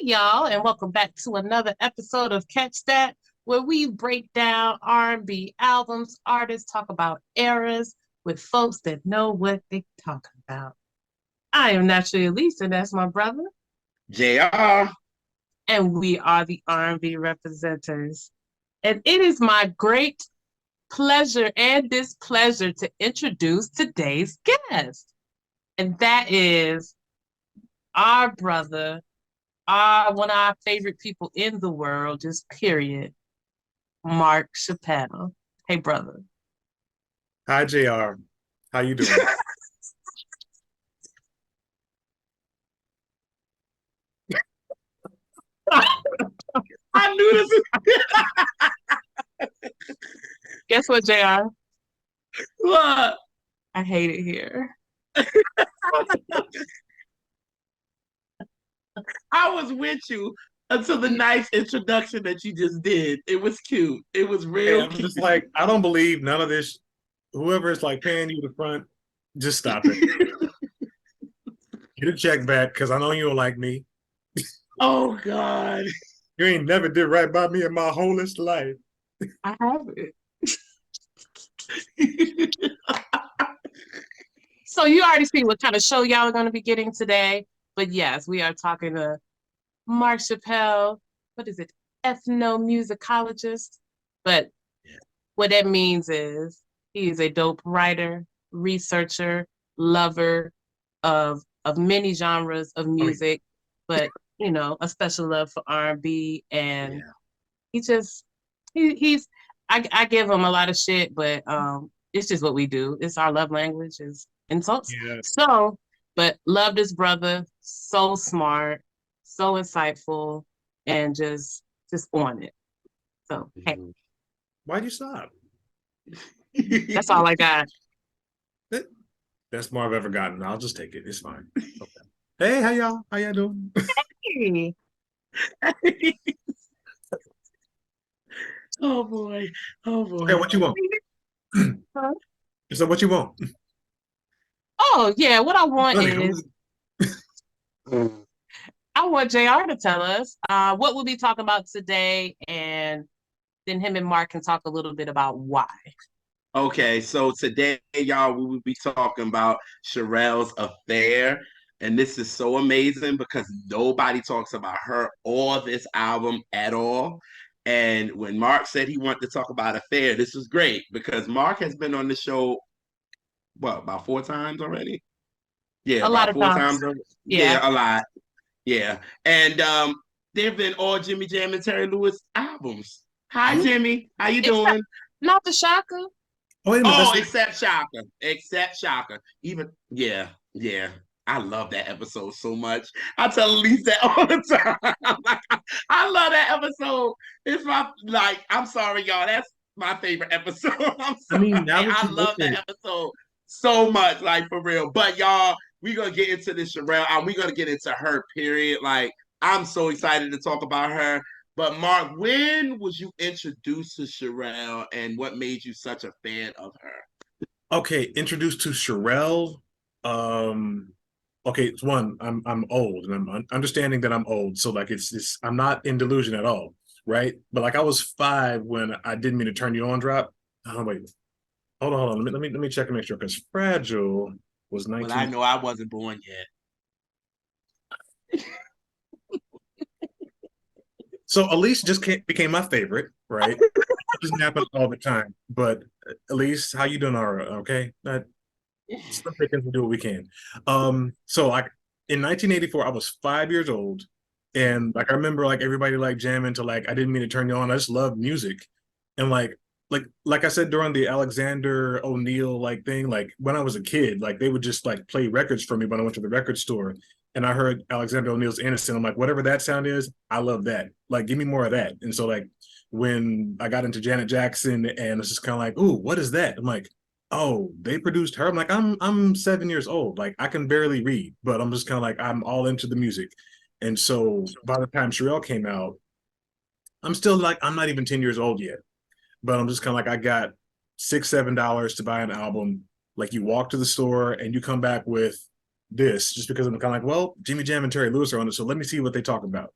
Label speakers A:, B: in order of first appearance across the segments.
A: y'all, and welcome back to another episode of Catch That, where we break down R&B albums, artists, talk about eras with folks that know what they talking about. I am naturally Elise, and that's my brother,
B: JR.
A: and we are the R&B representatives. And it is my great pleasure and displeasure to introduce today's guest, and that is our brother, one of our favorite people in the world, just period, Mark Chappelle. Hey, brother.
C: Hi, JR. How you doing?
B: I knew this.
A: Guess what, JR?
B: What?
A: I hate it here.
B: I was with you until the nice introduction that you just did. It was cute. It was real
C: I'm
B: cute.
C: just like, I don't believe none of this. Whoever is like paying you the front, just stop it. Get a check back because I know you don't like me.
B: Oh God.
C: You ain't never did right by me in my wholest life.
A: I have it. So you already see what kind of show y'all are going to be getting today. But yes, we are talking to Mark Chappelle. What is it? Ethnomusicologist. But what that means is he is a dope writer, researcher, lover of many genres of music, but a special love for R&B, and he just he's I give him a lot of shit, but it's just what we do. It's our love language is insults.
C: Yeah.
A: So, but loved his brother, so smart, so insightful, and just on it. So hey,
C: Why'd you stop?
A: that's all I got.
C: Best more I've ever gotten. I'll just take it. It's fine. Okay. Hey, how y'all? How y'all doing?
A: Hey.
B: Oh boy. Oh boy.
C: Hey, what you want?
A: Huh?
C: So what you want?
A: Oh yeah, what I want
C: Honey,
A: is I want JR to tell us what we'll be talking about today, and then him and Mark can talk a little bit about why.
B: Okay, so today, y'all, we will be talking about Cherrelle's affair. And this is so amazing because nobody talks about her or this album at all. And when Mark said he wanted to talk about affair, this was great because Mark has been on the show, what, about 4 times already? Yeah,
A: A lot
B: about
A: of
B: four
A: times.
B: times. Already.
A: Yeah.
B: Yeah, a lot. Yeah. And they've been all Jimmy Jam and Terry Lewis albums. Hi, Jimmy. How you
A: Except
B: doing?
A: not the Shaka.
C: Oh, wait a minute.
B: Oh, except Shaka. Except Shaka. Even yeah. I love that episode so much. I tell Elise that all the time. I love that episode. It's my I'm sorry, y'all. That's my favorite episode. I'm
C: I
B: sorry.
C: mean, now that
B: I
C: you
B: love
C: mention
B: that episode so much, like for real. But y'all, we're gonna get into this Cherrelle, and we're gonna get into her period. Like, I'm so excited to talk about her. But Mark, when was you introduced to Cherrelle, and what made you such a fan of her?
C: okay, introduced to Cherrelle. Um, okay, it's one. I'm old, and I'm understanding that I'm old. So like, it's I'm not in delusion at all, right? But like, I was 5 when I didn't mean to turn you on. Drop. Oh wait, hold on. Let me check and make sure because Fragile was
B: Well, I
C: 19.
B: know I wasn't born yet.
C: So Elise just became my favorite, right? It doesn't happen all the time, but Elise, how you doing? All right, okay. Still picking to do what we can. So I in 1984, I was 5 years old, and like I remember like everybody like jamming to like I didn't mean to turn you on. I just love music, and like I said during the Alexander O'Neal like thing, like when I was a kid, like they would just like play records for me when I went to the record store, and I heard Alexander O'Neal's Innocent. I'm like, whatever that sound is, I love that. Like, give me more of that. And so like when I got into Janet Jackson, and it's just kind of like, ooh, what is that? I'm like, oh, they produced her. I'm like, I'm 7 years old. Like I can barely read, but I'm just kind of like I'm all into the music. And so by the time Cherrelle came out, I'm still like I'm not even 10 years old yet. But I'm just kind of like I got $6, $7 to buy an album. Like you walk to the store and you come back with this just because I'm kind of like, well, Jimmy Jam and Terry Lewis are on it, so let me see what they talk about.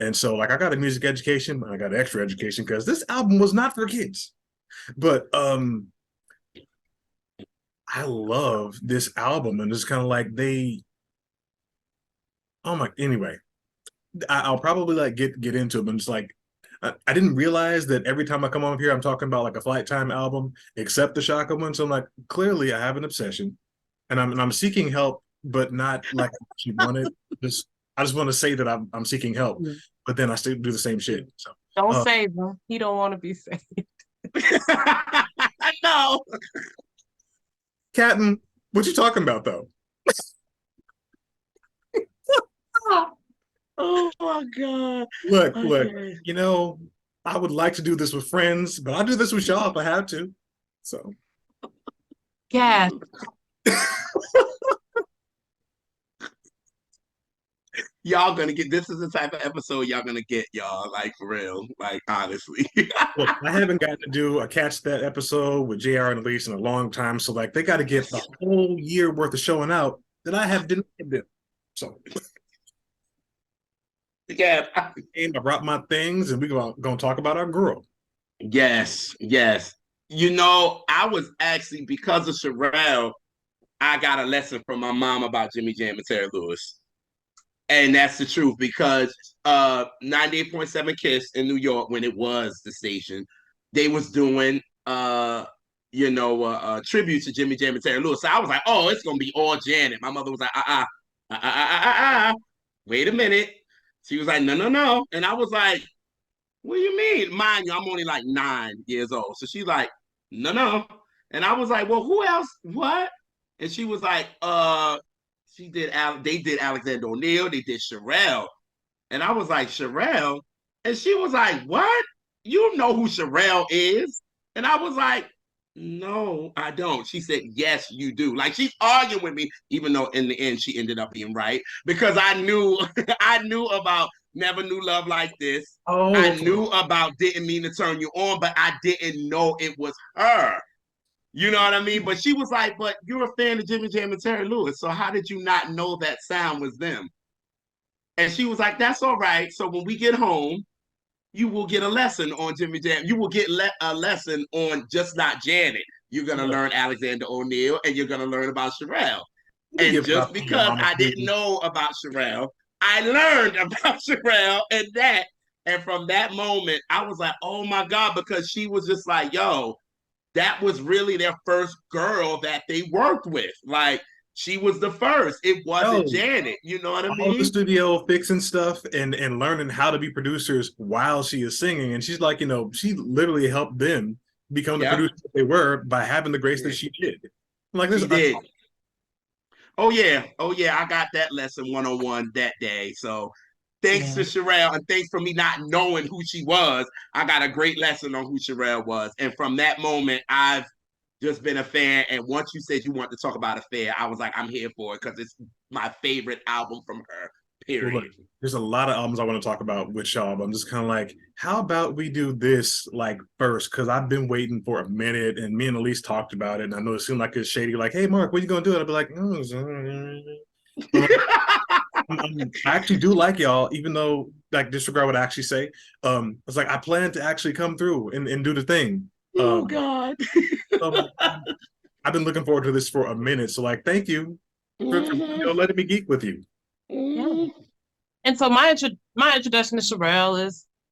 C: And so like I got a music education, I got an extra education because this album was not for kids. But I love this album, and it's kind of like they oh my anyway. I'll probably like get into it, but it's like I didn't realize that every time I come on here, I'm talking about like a Flight Time album, except the Shaka one. So I'm like, clearly I have an obsession, and I'm seeking help, but not like she wanted. Just I just want to say that I'm seeking help, but then I still do the same shit. So
A: Don't save him. He don't want to be saved.
B: No.
C: Captain, what you talking about though?
B: Oh my God.
C: Look,
B: Okay.
C: you know, I would like to do this with friends, but I'll do this with y'all if I have to. So
A: Yes.
B: Y'all gonna get this is the type of episode y'all gonna get, y'all. Like for real. Like honestly.
C: look, I haven't gotten to do a catch that episode with JR and Elise in a long time. So like they got to get the whole year worth of showing out that I have denied them. So
B: Yeah.
C: I brought my things and we're gonna talk about our girl.
B: Yes, yes. You know, I was actually because of Cherrelle, I got a lesson from my mom about Jimmy Jam and Terry Lewis. And that's the truth because 98.7 Kiss in New York, when it was the station, they was doing tribute to Jimmy Jam and Terry Lewis. So I was like, oh, it's gonna be all Janet. My mother was like, wait a minute. She was like, no, no, no. And I was like, what do you mean? Mind you, I'm only like 9 years old. So she's like, no, no. And I was like, well, who else? What? And she was like, they did Alexander O'Neal, they did Cherrelle. And I was like, Cherrelle? And she was like, what? You know who Cherrelle is? And I was like, no, I don't. She said, yes, you do. Like she's arguing with me, even though in the end she ended up being right. Because I knew I knew about Never Knew Love Like This.
C: Oh,
B: I
C: okay.
B: knew about Didn't Mean to Turn You On, but I didn't know it was her. You know what I mean? But she was like, but you're a fan of Jimmy Jam and Terry Lewis. So how did you not know that sound was them? And she was like, that's all right. So when we get home, you will get a lesson on Jimmy Jam. You will get a lesson on Just Not Janet. You're going to
C: Look,
B: learn Alexander O'Neal and you're going to learn about Cherrelle.
C: let me
B: And
C: give
B: just
C: props to your
B: because
C: mama
B: I didn't
C: too.
B: know about Cherrelle, I learned about Cherrelle and that. And from that moment, I was like, oh my God, because she was just like, yo, that was really their first girl that they worked with. Like, she was the first. It wasn't
C: Yo,
B: Janet. You know what I
C: all the
B: mean?
C: studio fixing stuff and learning how to be producers while she is singing. And she's like, she literally helped them become the
B: Yep.
C: producers that they were by having the grace that she did. Like this,
B: She did. Oh yeah, oh yeah, I got that lesson 101 that day. So thanks to
A: Yeah.
B: Cherrelle and thanks for me not knowing who she was. I got a great lesson on who Cherrelle was. And from that moment, I've just been a fan. And once you said you want to talk about Affair, I was like, I'm here for it because it's my favorite album from her,
C: well, look,
B: period.
C: there's a lot of albums I want to talk about with Shaw, but I'm just kind of like, how about we do this like first? Because I've been waiting for a minute, and me and Elise talked about it, and I know it seemed like it's shady. Like, hey, Mark, when you gonna do it? I'll be like, I actually do like y'all, even though like disregard what I actually say. It's like I plan to actually come through and do the thing.
B: Oh
C: Um,
B: God.
C: so I've been looking forward to this for a minute. So like, thank you for
B: Mm-hmm.
C: letting me geek with you.
A: Yeah.
B: Mm-hmm.
A: And so my introduction to Cherrelle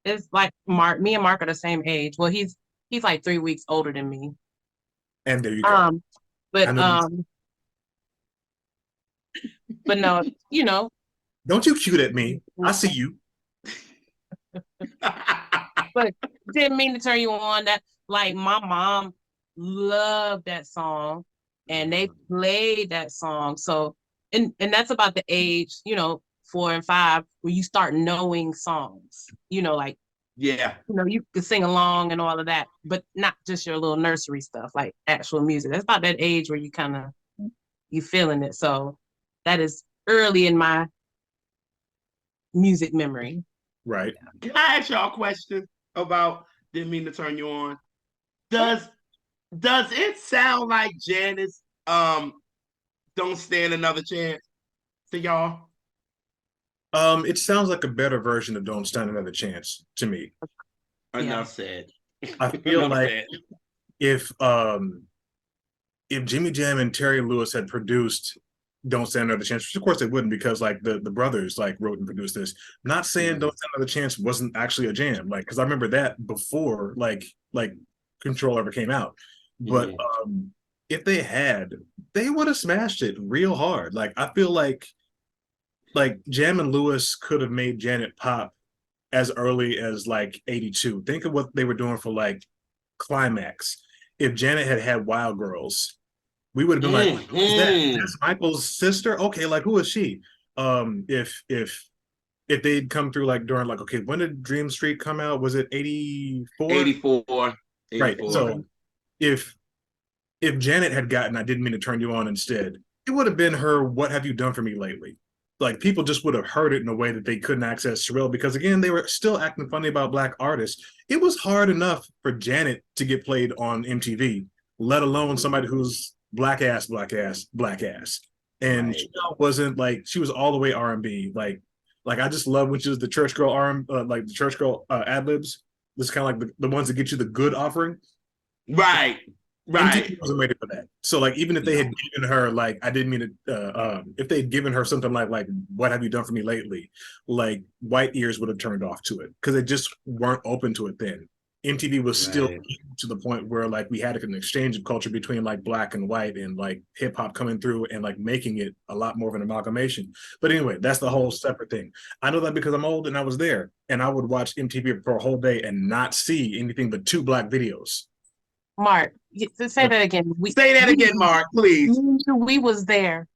A: is like Mark. Me and Mark are the same age. Well, he's like 3 weeks older than me.
C: And there you go.
A: Um,
C: I
A: but
C: know.
A: but no,
C: Don't you cute at me. I see you.
A: but didn't mean to turn you on. That like my mom loved that song, and they played that song. So and that's about the age, 4 and 5, where you start knowing songs. Like
B: Yeah.
A: you can sing along and all of that, but not just your little nursery stuff, like actual music. That's about that age where you feeling it. So that is early in my music memory.
C: Right.
B: Can I ask y'all a question about didn't mean to turn you on?
A: Sure.
B: Does does it sound like Janice don't stand another chance to y'all?
C: It sounds like a better version of Don't Stand Another Chance to me.
A: Yeah.
B: Enough said.
C: I feel
B: Enough
C: like
B: said.
C: if if Jimmy Jam and Terry Lewis had produced Don't Stand Another Chance, which of course they wouldn't because like the brothers like wrote and produced this. I'm not saying Don't Stand Another Chance wasn't actually a jam, like because I remember that before like Control ever came out. But
B: Mm-hmm.
C: if they had, they would have smashed it real hard. Like I feel like Jam and Lewis could have made Janet pop as early as like 82. Think of what they were doing for like Climax. If Janet had had Wild Girls, we would have been like, who's that?
B: Mm-hmm.
C: That's Michael's sister? Okay, like who is she? If they'd come through like during like, okay, when did Dream Street come out? Was it 84?
B: 84.
C: Right.
B: 84.
C: So if if Janet had gotten I Didn't Mean to Turn You On instead, it would have been her What Have You Done For Me Lately? Like people just would have heard it in a way that they couldn't access Cherrelle because again, they were still acting funny about black artists. It was hard enough for Janet to get played on MTV, let alone somebody who's black ass, black ass, black ass. And
B: Right.
C: Cherrelle wasn't like she was all the way R&B. Like I just love when she was the church girl like the church girl ad libs. This is kind of like the ones that get you the good offering.
B: Right. Right.
C: MTV wasn't ready for that. So like even if they had
B: No.
C: given her like I didn't mean to if they had given her something like What Have You Done For Me Lately, like white ears would have turned off to it because they just weren't open to it then. MTV was still
B: Right.
C: to the point where like we had an exchange of culture between like black and white and like hip hop coming through and like making it a lot more of an amalgamation. But anyway, that's the whole separate thing. I know that because I'm old and I was there and I would watch MTV for a whole day and not see anything but two black videos.
A: Mark, say that again.
B: Say that again, Mark, please.
A: We was there.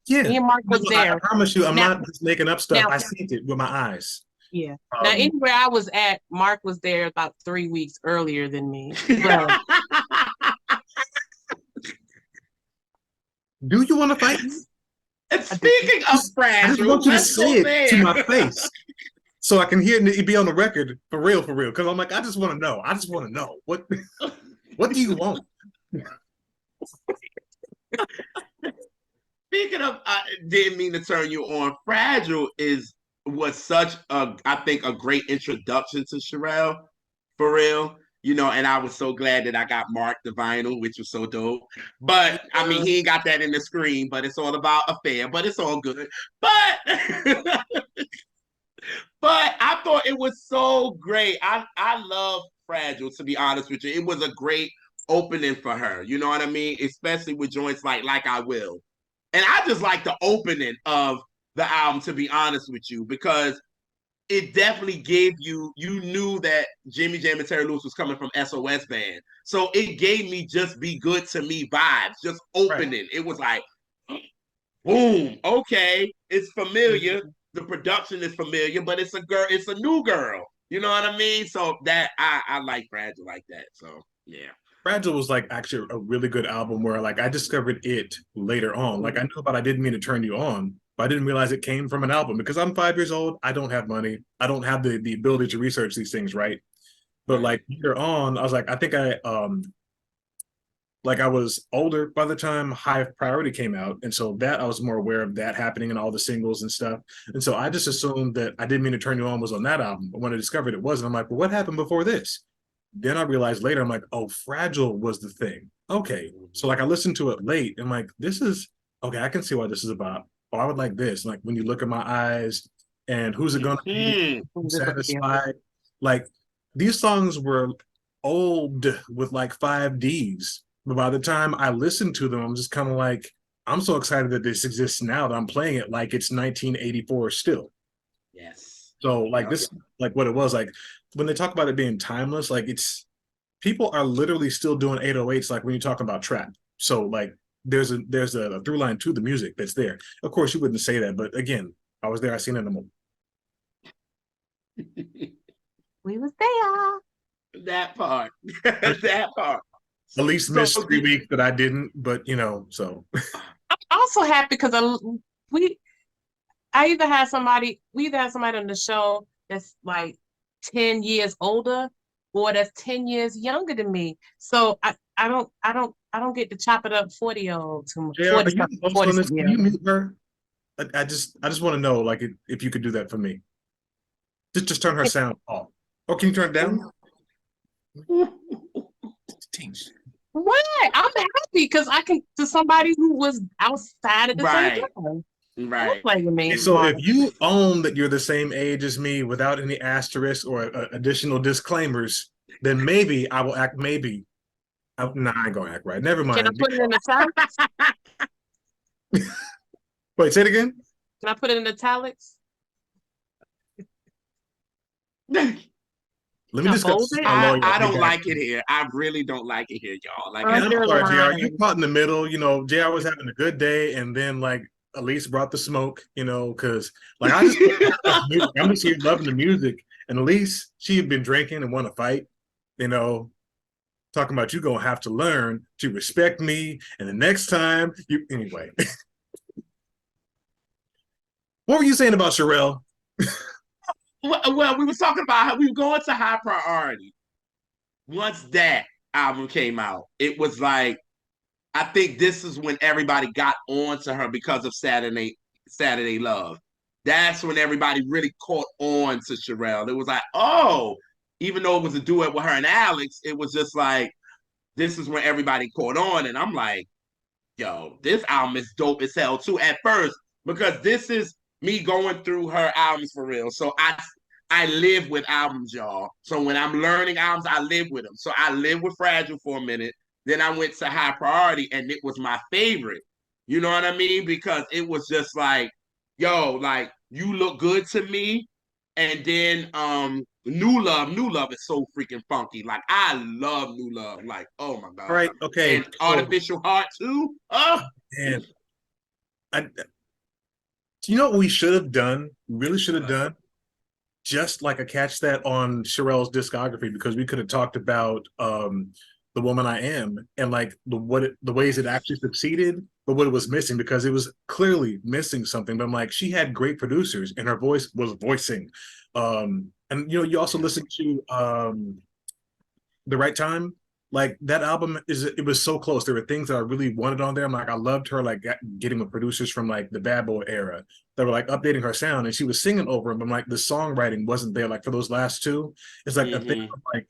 C: Yeah.
A: Me and Mark was
C: No, I
A: there.
C: promise you, I'm
A: Now,
C: not just making up stuff.
A: now,
C: I seen it with my eyes.
A: yeah. Now, anywhere I was at, Mark was there about 3 weeks earlier than me. But
C: Do you want to fight?
B: And speaking of
C: I just
B: fragile,
C: want you to
B: let's
C: say
B: go
C: it to
B: there.
C: my face so I can hear it be on the record for real, for real. Because I'm like, I just want to know. I just want to know what do you want?
B: Speaking of, I didn't mean to turn you on. Fragile was such a, I think, a great introduction to Cherrelle, for real. You know, and I was so glad that I got Mark the vinyl, which was so dope. But I mean, he ain't got that in the screen, but it's all about affair, but it's all good. But but I thought it was so great. I love Fragile, to be honest with you. It was a great opening for her. You know what I mean? Especially with joints like I Will. And I just like the opening of the album, to be honest with you, because it definitely gave you knew that Jimmy Jam and Terry Lewis was coming from SOS Band. So it gave me Just Be Good to Me vibes, just opening. Right. It was like, boom, okay, it's familiar. The production is familiar, but it's a new girl. You know what I mean? So that I like Fragile like that. So yeah.
C: Fragile was like actually a really good album where like I discovered it later on. Like I knew about I Didn't Mean to Turn You On, but I didn't realize it came from an album because I'm 5 years old. I don't have money. I don't have the ability to research these things, right? But like later on, I was like, I think I was older by the time High Priority came out. And so that I was more aware of that happening and all the singles and stuff. And so I just assumed that I Didn't Mean to Turn You On was on that album. But when I discovered it wasn't, I'm like, well, what happened before this? Then I realized later, I'm like, oh, Fragile was the thing. Okay. So like I listened to it late and like, this is okay, I can see what this is about. Oh, I would like this. Like when you look in my eyes and who's it gonna be satisfied. Like these songs were old with like 5 Ds. But by the time I listened to them, I'm just kind of like, I'm so excited that this exists now that I'm playing it like it's 1984 still.
B: Yes.
C: So like this, like what it was like when they talk about it being timeless, like it's people are literally still doing 808s like when you're talking about trap. So like there's a through line to the music that's there. Of course, you wouldn't say that, but again, I was there. I seen it in the moment.
A: We was there.
B: That part. That part.
C: At least missed 3 weeks that I didn't, but you know, so.
A: I'm also happy because we either had somebody on the show that's like 10 years older or that's 10 years younger than me. So I don't get to chop it up 40-year-old too much.
C: Yeah,
A: 40
C: are you
A: something, 40
C: on this?
A: something.
C: Can you mute her? I just want to know, like, if you could do that for me. Just turn her sound off. Or can you turn it down?
A: What? I'm happy because I can to somebody who was outside of the same
B: Right,
A: time. Don't
B: right.
A: play with me,
C: Okay, so
A: Mark.
C: if you own that you're the same age as me without any asterisks or additional disclaimers, then maybe I will act. Maybe. Nah, I ain't gonna act right. Never
A: Can I
C: mind.
A: put it in italics?
C: Wait, say it again.
A: Can I put it in italics?
C: Let me
A: To
C: discuss
A: bold
C: this with
A: it?
C: my lawyer.
B: I
C: I'll get
B: don't
C: back
B: like
C: to
B: it
C: you.
B: here. I really don't like it here, y'all. Like,
C: And I'm sorry, JR. You
A: Underline.
C: caught in the middle. You know, JR was having a good day, and then like Elise brought the smoke. You know, because like I just I'm just here loving the music, and Elise she had been drinking and want to fight. You know, talking about you gonna have to learn to respect me, and the next time you anyway. What were you saying about Cherrelle?
B: well, we were talking about how we were going to High Priority. Once that album came out, it was like I think this is when everybody got on to her because of Saturday Love. That's when everybody really caught on to Cherrelle. It was like, oh, even though it was a duet with her and Alex, it was just like this is when everybody caught on, and I'm like, yo, this album is dope as hell too. At first, because this is me going through her albums for real. So I live with albums, y'all. So when I'm learning albums, I live with them. So I lived with Fragile for a minute. Then I went to High Priority, and it was my favorite. You know what I mean? Because it was just like, yo, like you look good to me. And then New Love is so freaking funky. Like I love New Love. Like, oh my
C: All
B: God.
C: right, okay.
B: And
C: So,
B: Artificial Heart too. Oh,
C: and I, you know what we should have done? Really should have done just like a catch that on Cherrelle's discography because we could have talked about the woman I am and like the ways it actually succeeded, but what it was missing because it was clearly missing something. But I'm like, she had great producers and her voice was voicing. And you know, you also listen to the right time. Like that album is it was so close. There were things that I really wanted on there. I'm like, I loved her like getting with producers from like the Bad Boy era that were like updating her sound and she was singing over them. I'm like, the songwriting wasn't there. Like for those last two, it's like a thing
B: mm-hmm.
C: of, like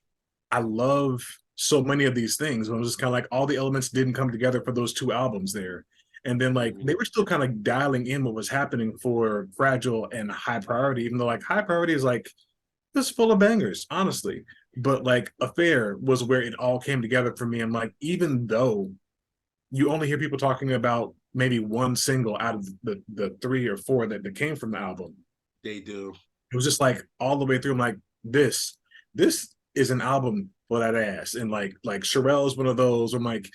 C: I love so many of these things. But it was just kind of like all the elements didn't come together for those two albums there. And then like
B: Mm-hmm.
C: they were still kind of dialing in what was happening for Fragile and High Priority, even though like High Priority is like it's full of bangers, honestly. But like Affair was where it all came together for me. And like, even though you only hear people talking about maybe one single out of the three or four that came from the album,
B: They do.
C: it was just like all the way through. I'm like, this is an album for that ass. And like Cherrelle is one of those. I'm like,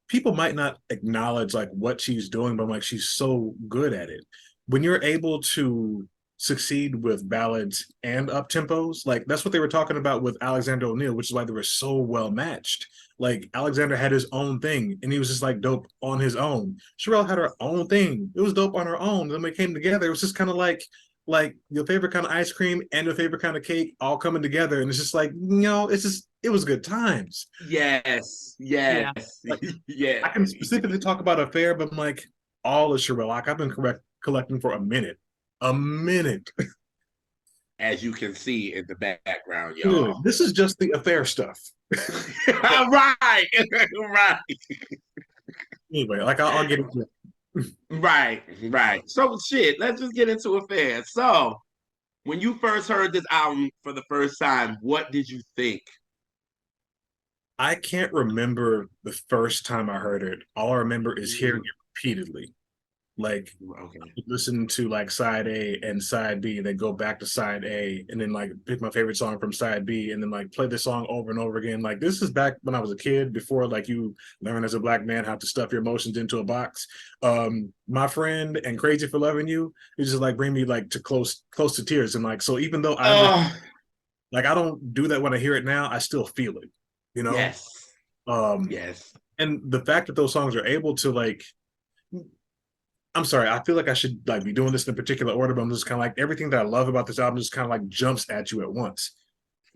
C: people might not acknowledge like what she's doing, but I'm like, she's so good at it. When you're able to succeed with ballads and up tempos, like that's what they were talking about with Alexander O'Neal, which is why they were so well matched. Like Alexander had his own thing, and he was just like dope on his own. Cherrelle had her own thing; it was dope on her own. And then when they came together, it was just kind of like your favorite kind of ice cream and your favorite kind of cake all coming together, and it's just like it's just it was good times.
B: Yes,
A: Yeah.
B: yes,
C: Like
B: yeah.
C: I can specifically talk about Affair, but I'm like all of Cherrelle. Like I've been collecting for a minute.
B: As you can see in the background,
C: Dude,
B: y'all.
C: this is just the Affair stuff.
B: Right, right,
C: Anyway, like I'll get into it.
B: right, right. So shit, let's just get into affairs. So when you first heard this album for the first time, what did you think?
C: I can't remember the first time I heard it. All I remember is hearing
B: Mm,
C: it repeatedly. Like
B: okay.
C: listen to like side A and side B, and then go back to side A, and then like pick my favorite song from side B, and then like play the song over and over again. Like this is back when I was a kid, before like you learn as a black man how to stuff your emotions into a box. My friend and Crazy for Loving You, it just like bring me like to close to tears, and like so even though
B: Oh,
C: like I don't do that when I hear it now, I still feel it, you know.
B: yes,
C: Um,
B: yes.
C: and the fact that those songs are able to like I'm sorry, I feel like I should like be doing this in a particular order, but I'm just kind of like everything that I love about this album just kind of like jumps at you at once.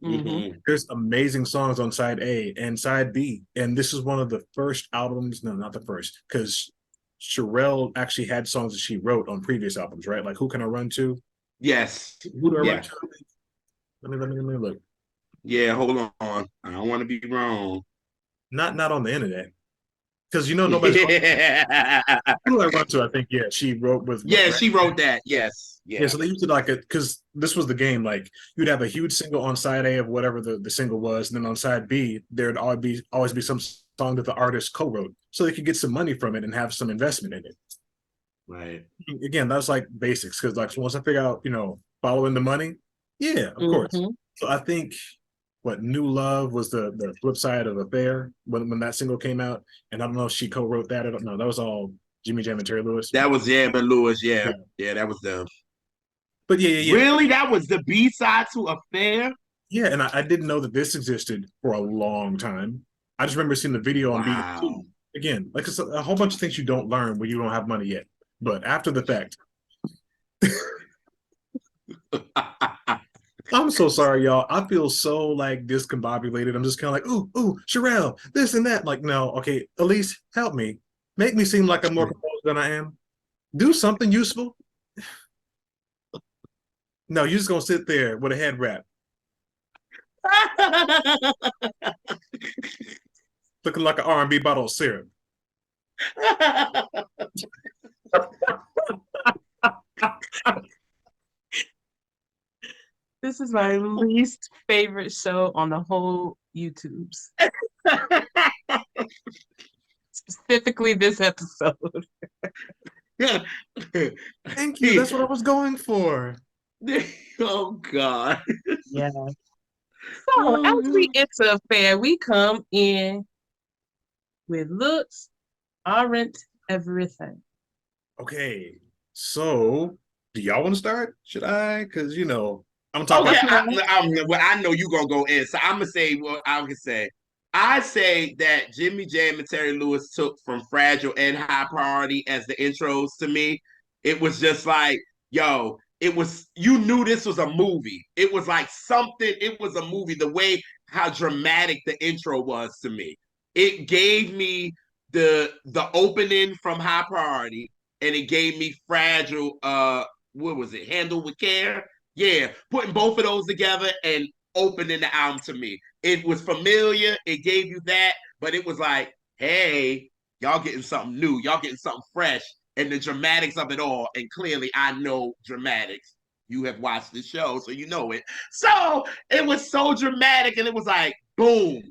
A: Mm-hmm.
B: Mm-hmm.
C: There's amazing songs on side A and side B, and this is one of the first albums. No, not the first, because Cherrelle actually had songs that she wrote on previous albums, right? Like Who Can I Run To?
B: Yes.
C: Who Do I Run
B: Yeah.
C: To? Let me look.
B: Yeah, hold on. I don't want to be wrong.
C: Not on the internet. Because nobody's
B: Yeah.
C: Who Do I Run To, I think, yeah, she wrote with what,
B: Yeah,
C: right?
B: she wrote that. Yes.
C: Yeah,
B: Yeah.
C: so they used to like it because this was the game. Like you'd have a huge single on side A of whatever the single was, and then on side B, there'd always be some song that the artist co-wrote, so they could get some money from it and have some investment in it.
B: Right.
C: Again, that's like basics because like once I figure out, following the money, yeah, of course.
A: Mm-hmm.
C: So I think what New Love was the flip side of Affair when that single came out, and I don't know if she co-wrote that. I don't know. That was all Jimmy Jam and Terry Lewis.
B: That was but Lewis. Yeah.
C: Yeah,
B: Yeah, that was them.
C: but yeah.
B: Really? That was the B side to Affair?
C: Yeah, and I didn't know that this existed for a long time. I just remember seeing the video on BET.
B: Wow.
C: Again, like it's a whole bunch of things you don't learn when you don't have money yet. But after the fact, I'm so sorry, y'all. I feel so like discombobulated. I'm just kind of like, ooh, Cherrelle, this and that. Like, no, okay, Elise, help me. Make me seem like I'm more composed than I am. Do something useful. No, you're just gonna sit there with a head wrap, looking like an R&B bottle of syrup.
A: This is my least favorite show on the whole YouTubes. Specifically this episode.
C: Thank you. That's what I was going for.
B: Oh God.
A: Yeah. So as we enter Affair, we come in with looks aren't everything.
C: Okay, so do y'all want to start? Should I? Because I'm talking.
B: Okay,
C: About-
B: I know you're gonna go in, so I'm gonna say what I can say. I say that Jimmy Jam and Terry Lewis took from Fragile and High Priority as the intros to me. It was just like, yo, it was you knew this was a movie. It was like something, it was a movie, the way how dramatic the intro was to me. It gave me the opening from High Priority, and it gave me Fragile, what was it, Handle with Care? Yeah, putting both of those together and opening the album to me. It was familiar. It gave you that, but it was like, hey, y'all getting something new. Y'all getting something fresh, and the dramatics of it all. And clearly, I know dramatics. You have watched the show, so you know it. So it was so dramatic, and it was like, boom,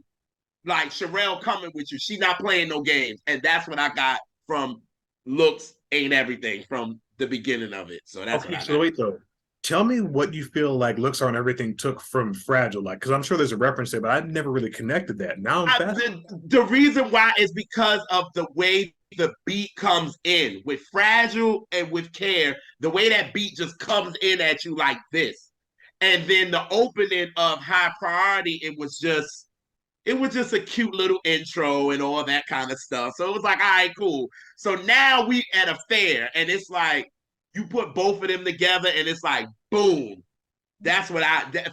B: like Cherrelle coming with you. She not playing no games, and that's what I got from Looks Ain't Everything from the beginning of it. So that's what
C: okay,
B: I
C: so
B: got.
C: wait though. Tell me what you feel like Looks on Everything took from Fragile, like, because I'm sure there's a reference there, but I never really connected that. Now I'm fascinated.
B: The reason why is because of the way the beat comes in with Fragile and with Care. The way that beat just comes in at you like this, and then the opening of High Priority, it was just a cute little intro and all that kind of stuff. So it was like, all right, cool. So now we at a fair, and it's like you put both of them together, and it's like, boom.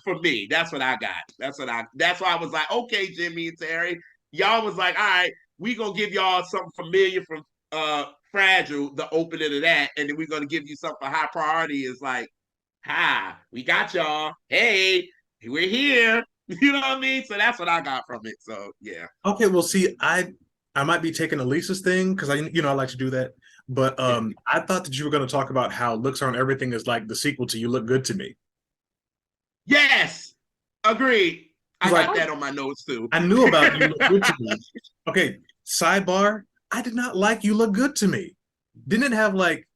B: For me, that's what I got. That's why I was like, okay, Jimmy and Terry, y'all was like, all right, we gonna give y'all something familiar from Fragile, the opening of that, and then we're gonna give you something High Priority is like, hi, we got y'all. Hey, we're here. You know what I mean? So that's what I got from it. So yeah.
C: Okay, well, see, I might be taking Elisa's thing because I like to do that, but I thought that you were going to talk about how Looks on Everything is like the sequel to You Look Good to Me.
B: Yes, agreed. I
C: Like
B: got that on my notes too.
C: I knew about You Look Good to Me. Okay, sidebar. I did not like You Look Good to Me. Didn't it have like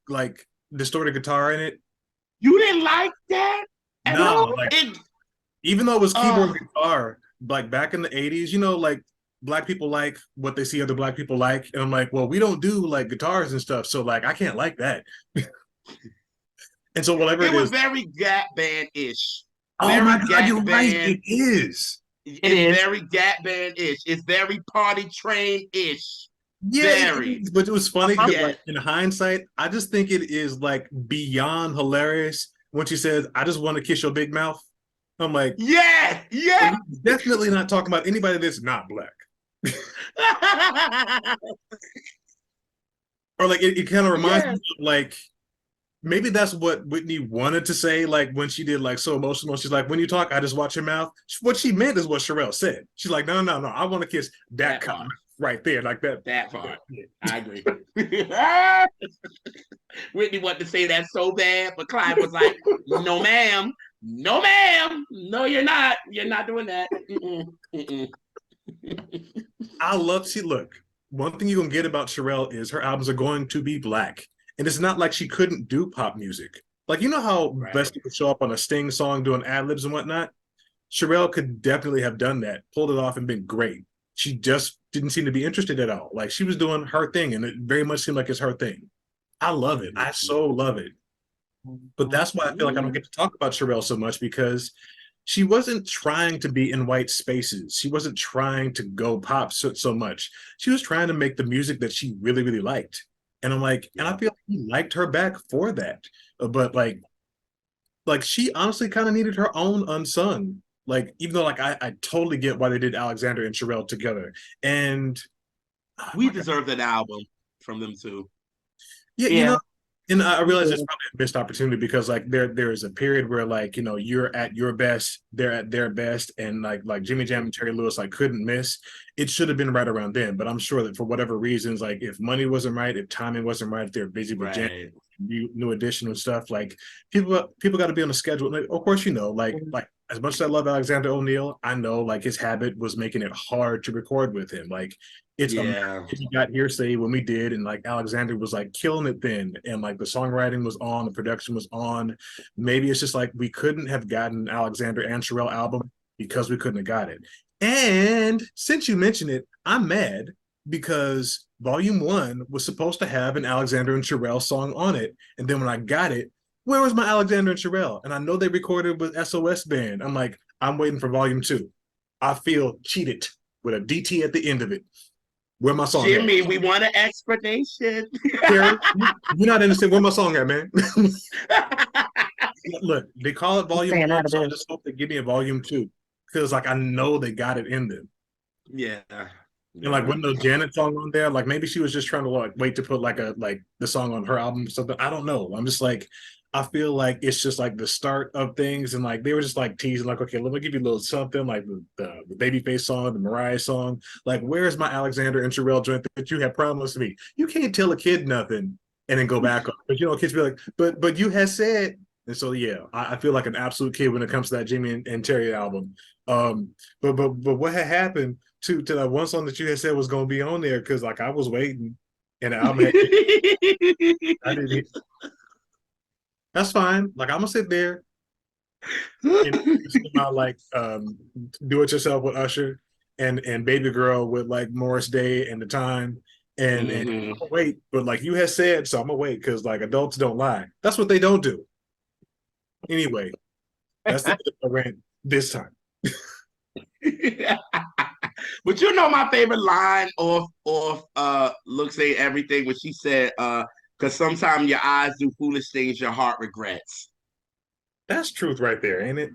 C: distorted guitar in it?
B: You didn't like that at
C: No,
B: all?
C: like even though it was keyboard
B: Uh,
C: and guitar, like back in the 80s, like black people like what they see other black people like. And I'm like, well, we don't do like guitars and stuff. So like I can't like that. And so whatever
B: it
C: it
B: was
C: is.
B: very Gap Band-ish.
C: Oh
B: Very
C: my God,
B: Gap
C: you're right.
B: Band.
C: It is.
A: It
B: It's
A: is.
B: very Gap Band-ish. It's very Party Train-ish.
C: Yeah, it
B: Very.
C: is. But it was funny because
B: Yeah.
C: like in hindsight, I just think it is like beyond hilarious when she says, I just want to kiss your big mouth. I'm like,
B: Yeah. Yeah.
C: definitely not talking about anybody that's not black. Or like it kind of reminds me
B: Yes.
C: of like maybe that's what Whitney wanted to say. Like when she did like So Emotional, she's like, when you talk, I just watch your mouth. What she meant is what Cherrelle said. She's like, no, no, no, I want to kiss that
B: That
C: kind of
B: part.
C: mouth right there, like that.
B: That part.
C: Yeah.
B: I agree. Whitney wanted to say that so bad, but Clive was like, no, ma'am. No, ma'am. No, you're not. You're not doing that. Mm-mm. Mm-mm.
C: I love, see, look, one thing you're going to get about Cherrelle is her albums are going to be black. And it's not like she couldn't do pop music. Like, you know how
B: Right.
C: Bestie could show up on a Sting song doing ad libs and whatnot? Cherrelle could definitely have done that, pulled it off, and been great. She just didn't seem to be interested at all. Like, she was doing her thing, and it very much seemed like it's her thing. I love it. I so love it. But that's why I feel like I don't get to talk about Cherrelle so much because she wasn't trying to be in white spaces. She wasn't trying to go pop so much. She was trying to make the music that she really, really liked. And I'm like, and I feel like he liked her back for that. But like she honestly kind of needed her own unsung. Like, even though like I totally get why they did Alexander and Cherrelle together. And oh
B: We
C: my God.
B: deserved an album from them too.
C: Yeah, you know,
A: Yeah.
C: and I realize it's probably a missed opportunity because like there is a period where like, you know, you're at your best, they're at their best, and like Jimmy Jam and Terry Lewis like couldn't miss. It should have been right around then, but I'm sure that for whatever reasons, like if money wasn't right, if timing wasn't right, if they're busy with jam,
B: Right.
C: new additional stuff, like people got to be on the schedule. Like, of course, you know, like as much as I love Alexander O'Neal, I know like his habit was making it hard to record with him. Like it's
B: Yeah.
C: he got hearsay when we did, and like Alexander was like killing it then, and like the songwriting was on, the production was on. Maybe it's just like we couldn't have gotten Alexander and Cherrelle album because we couldn't have got it. And since you mentioned it, I'm mad because Volume One was supposed to have an Alexander and Cherrelle song on it, and then when I got it, where was my Alexander and Cherrelle? And I know they recorded with SOS Band. I'm like, I'm waiting for Volume Two. I feel cheated with a DT at the end of it. Where my song at?
B: Jimmy, we want an explanation.
C: Terry, you're not understanding where my song at, man. Look, they call it volume
A: Staying
C: one,
A: out of
C: so I
A: this.
C: just hope they give me a volume two. Because like I know they got it in them.
B: Yeah.
C: And like
B: Yeah.
C: when the Janet song on there, like maybe she was just trying to like wait to put like the song on her album or something. I don't know. I'm just like, I feel like it's just like the start of things, and like they were just like teasing, like, okay, let me give you a little something, like the Babyface song, the Mariah song. Like, where's my Alexander and Cherrelle joint that you had promised me? You can't tell a kid nothing and then go back on. But you know, kids be like, but you had said. And so yeah, I feel like an absolute kid when it comes to that Jimmy and Terry album. But what had happened to that one song that you had said was gonna be on there, because like I was waiting and the album had I didn't. That's fine. Like I'm gonna sit there and about like Do It Yourself with Usher and Baby Girl with like Morris Day and The Time, and
B: Mhm.
C: I'm gonna wait. But like you had said, so I'm gonna wait because like adults don't lie. That's what they don't do. Anyway, that's the rant this time.
B: But you know my favorite line off Look Say Everything when she said because sometimes your eyes do foolish things your heart regrets.
C: That's truth right there, ain't it?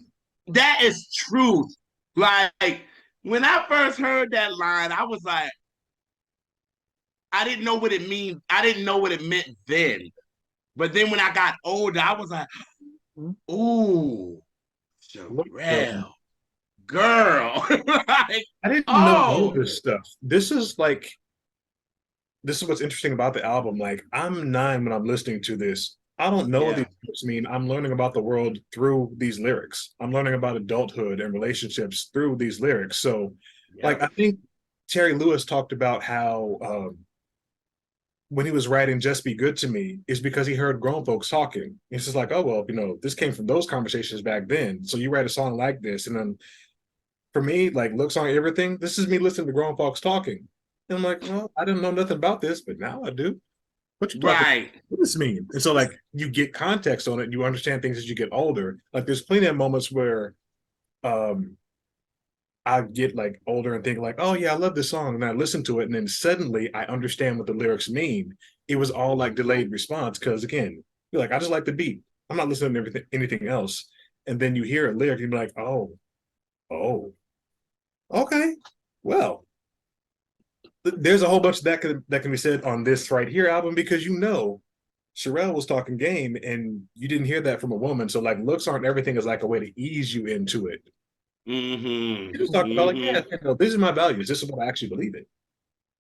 B: That is truth. Like when I first heard that line, I was like, I didn't know what it means. I didn't know what it meant then. But then when I got older, I was like, ooh,
C: Look, though,
B: Cherrelle, girl. Like,
C: I didn't know all
B: oh,
C: this stuff. This is what's interesting about the album. Like, I'm 9 when I'm listening to this. I don't know what these
B: yeah,
C: lyrics mean. I'm learning about the world through these lyrics. I'm learning about adulthood and relationships through these lyrics. So, like,
B: yep,
C: I think Terry Lewis talked about how when he was writing Just Be Good to Me is because he heard grown folks talking. It's just like, oh, well, you know, this came from those conversations back then. So you write a song like this. And then for me, like Looks on Everything, this is me listening to grown folks talking. And I'm like, well, I didn't know nothing about this, but now I do. What you talking?
B: right.
C: What does this mean? And so like you get context on it, and you understand things as you get older. Like there's plenty of moments where um I get like older and think like, oh yeah, I love this song, and I listen to it, and then suddenly I understand what the lyrics mean. It was all like delayed response because again, you're like, I just like the beat. I'm not listening to anything else. And then you hear a lyric, and you're like, oh, okay, well, there's a whole bunch that can be said on this right here album because Cherrelle was talking game and you didn't hear that from a woman. So like looks aren't everything is like a way to ease you into it.
B: Mm-hmm.
C: She just talked about like,
B: Mm-hmm.
C: yeah, these are my values. This is what I actually believe in.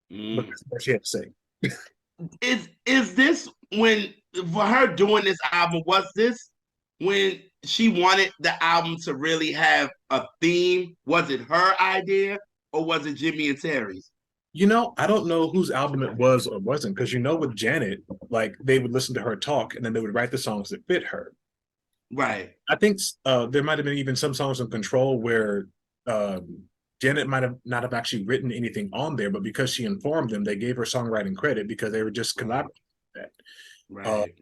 C: But
B: Mm.
C: that's what she had to say.
B: Is this when for her doing this album, was this when she wanted the album to really have a theme? Was it her idea or was it Jimmy and Terry's?
C: I don't know whose album it was or wasn't, because with Janet, like they would listen to her talk and then they would write the songs that fit her.
B: Right.
C: I think there might have been even some songs on Control where um, Janet might have not have actually written anything on there, but because she informed them, they gave her songwriting credit because they were just collaborating with that. Uh,
B: Right.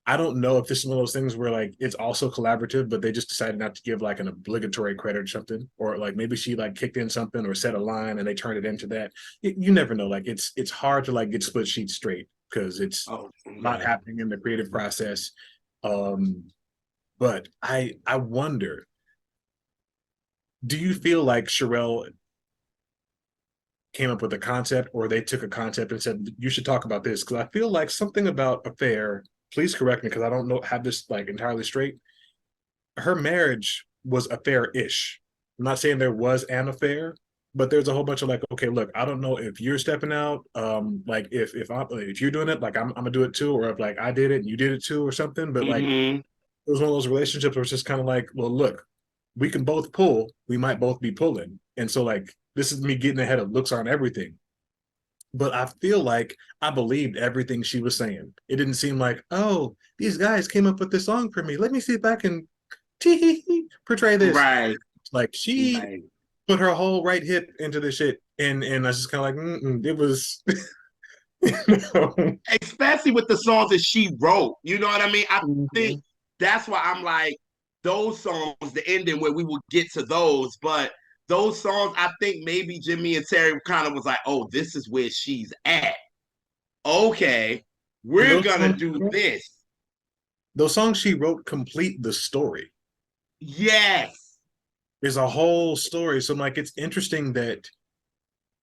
C: I don't know if this is one of those things where like it's also collaborative, but they just decided not to give like an obligatory credit or something, or like maybe she like kicked in something or said a line and they turned it into that. You never know. Like it's hard to like get split sheets straight because it's
B: Oh,
C: a lot
B: right.
C: happening in the creative process. Um, but I wonder, do you feel like Cherrelle came up with a concept or they took a concept and said you should talk about this? Because I feel like something about Affair, please correct me because I don't know have this like entirely straight. Her marriage was affair-ish. I'm not saying there was an affair, but there's a whole bunch of like, okay, look, I don't know if you're stepping out, like if you're doing it, like I'm gonna do it too, or if like I did it and you did it too, or something. But like
B: Mm-hmm.
C: it was one of those relationships where it's just kind of like, well, look, we can both pull, we might both be pulling, and so like this is me getting ahead of looks on everything. But I feel like I believed everything she was saying. It didn't seem like, oh, these guys came up with this song for me. Let me see if I can portray this.
B: Right.
C: Like she
B: Right.
C: put her whole right hip into this shit, and I was just kind of like, it was. you know?
B: Especially with the songs that she wrote. You know what I mean? I think
A: Mhm.
B: that's why I'm like, those songs, the ending where we will get to those, but those songs, I think maybe Jimmy and Terry kind of was like, oh, this is where she's at. Okay,
C: And
B: we're gonna do this.
C: those songs she wrote complete the story.
B: Yes.
C: There's a whole story. So I'm like, it's interesting that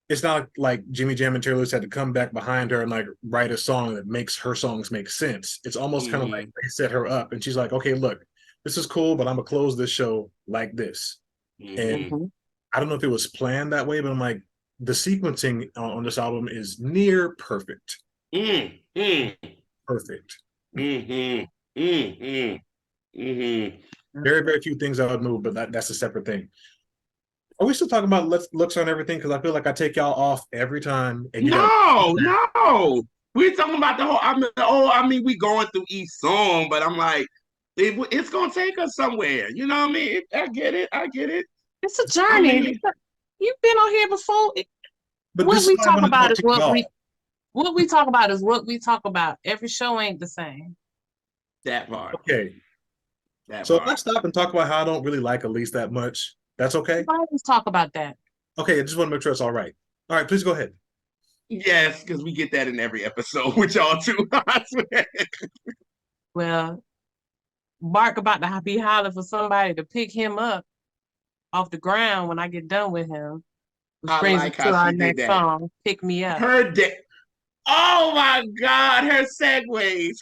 C: it's not like Jimmy Jam and Terry Lewis had to come back behind her and like write a song that makes her songs make sense. It's almost kind of like
B: Mm-hmm.
C: they set her up and she's like, okay, look, this is cool, but I'm gonna close this show like this. And
B: Mm-hmm.
A: Mhm.
C: I don't know if it was planned that way, but I'm like, the sequencing on this album is near perfect.
B: Mm-hmm.
C: Perfect.
B: Mm-hmm. Mm-hmm. Mm-hmm.
C: Very, very few things I would move, but that's a separate thing. Are we still talking about looks on everything? Because I feel like I take y'all off every time, and you got.
B: No, no. We're talking about the whole. I mean, we going through each song, but I'm like, it's gonna take us somewhere. You know what I mean? I get it. I get it.
A: It's a
B: I
A: journey.
B: mean,
A: You've been on here before.
C: But
A: What
C: this is
A: we
C: why I
A: talk
C: wanted to
A: about
C: not
A: is
C: take y'all.
A: what we talk about is what we talk about. Every show ain't the same.
B: that part.
C: Okay,
B: That
C: so if I
B: part.
C: stop and talk about how I don't really like Elise that much, that's okay.
A: We always talk about that.
C: Okay, I just want to make sure it's all right. All right, please go ahead.
B: Yes, because we get that in every episode with y'all too. I swear.
A: Well, Mark about to be hollering for somebody to pick him up off the ground when I get done with him, which
B: I
A: brings us
B: like
A: to
B: how
A: our
B: she did
A: next
B: that.
A: song, "Pick Me Up."
B: Her day. Oh my God, her segues.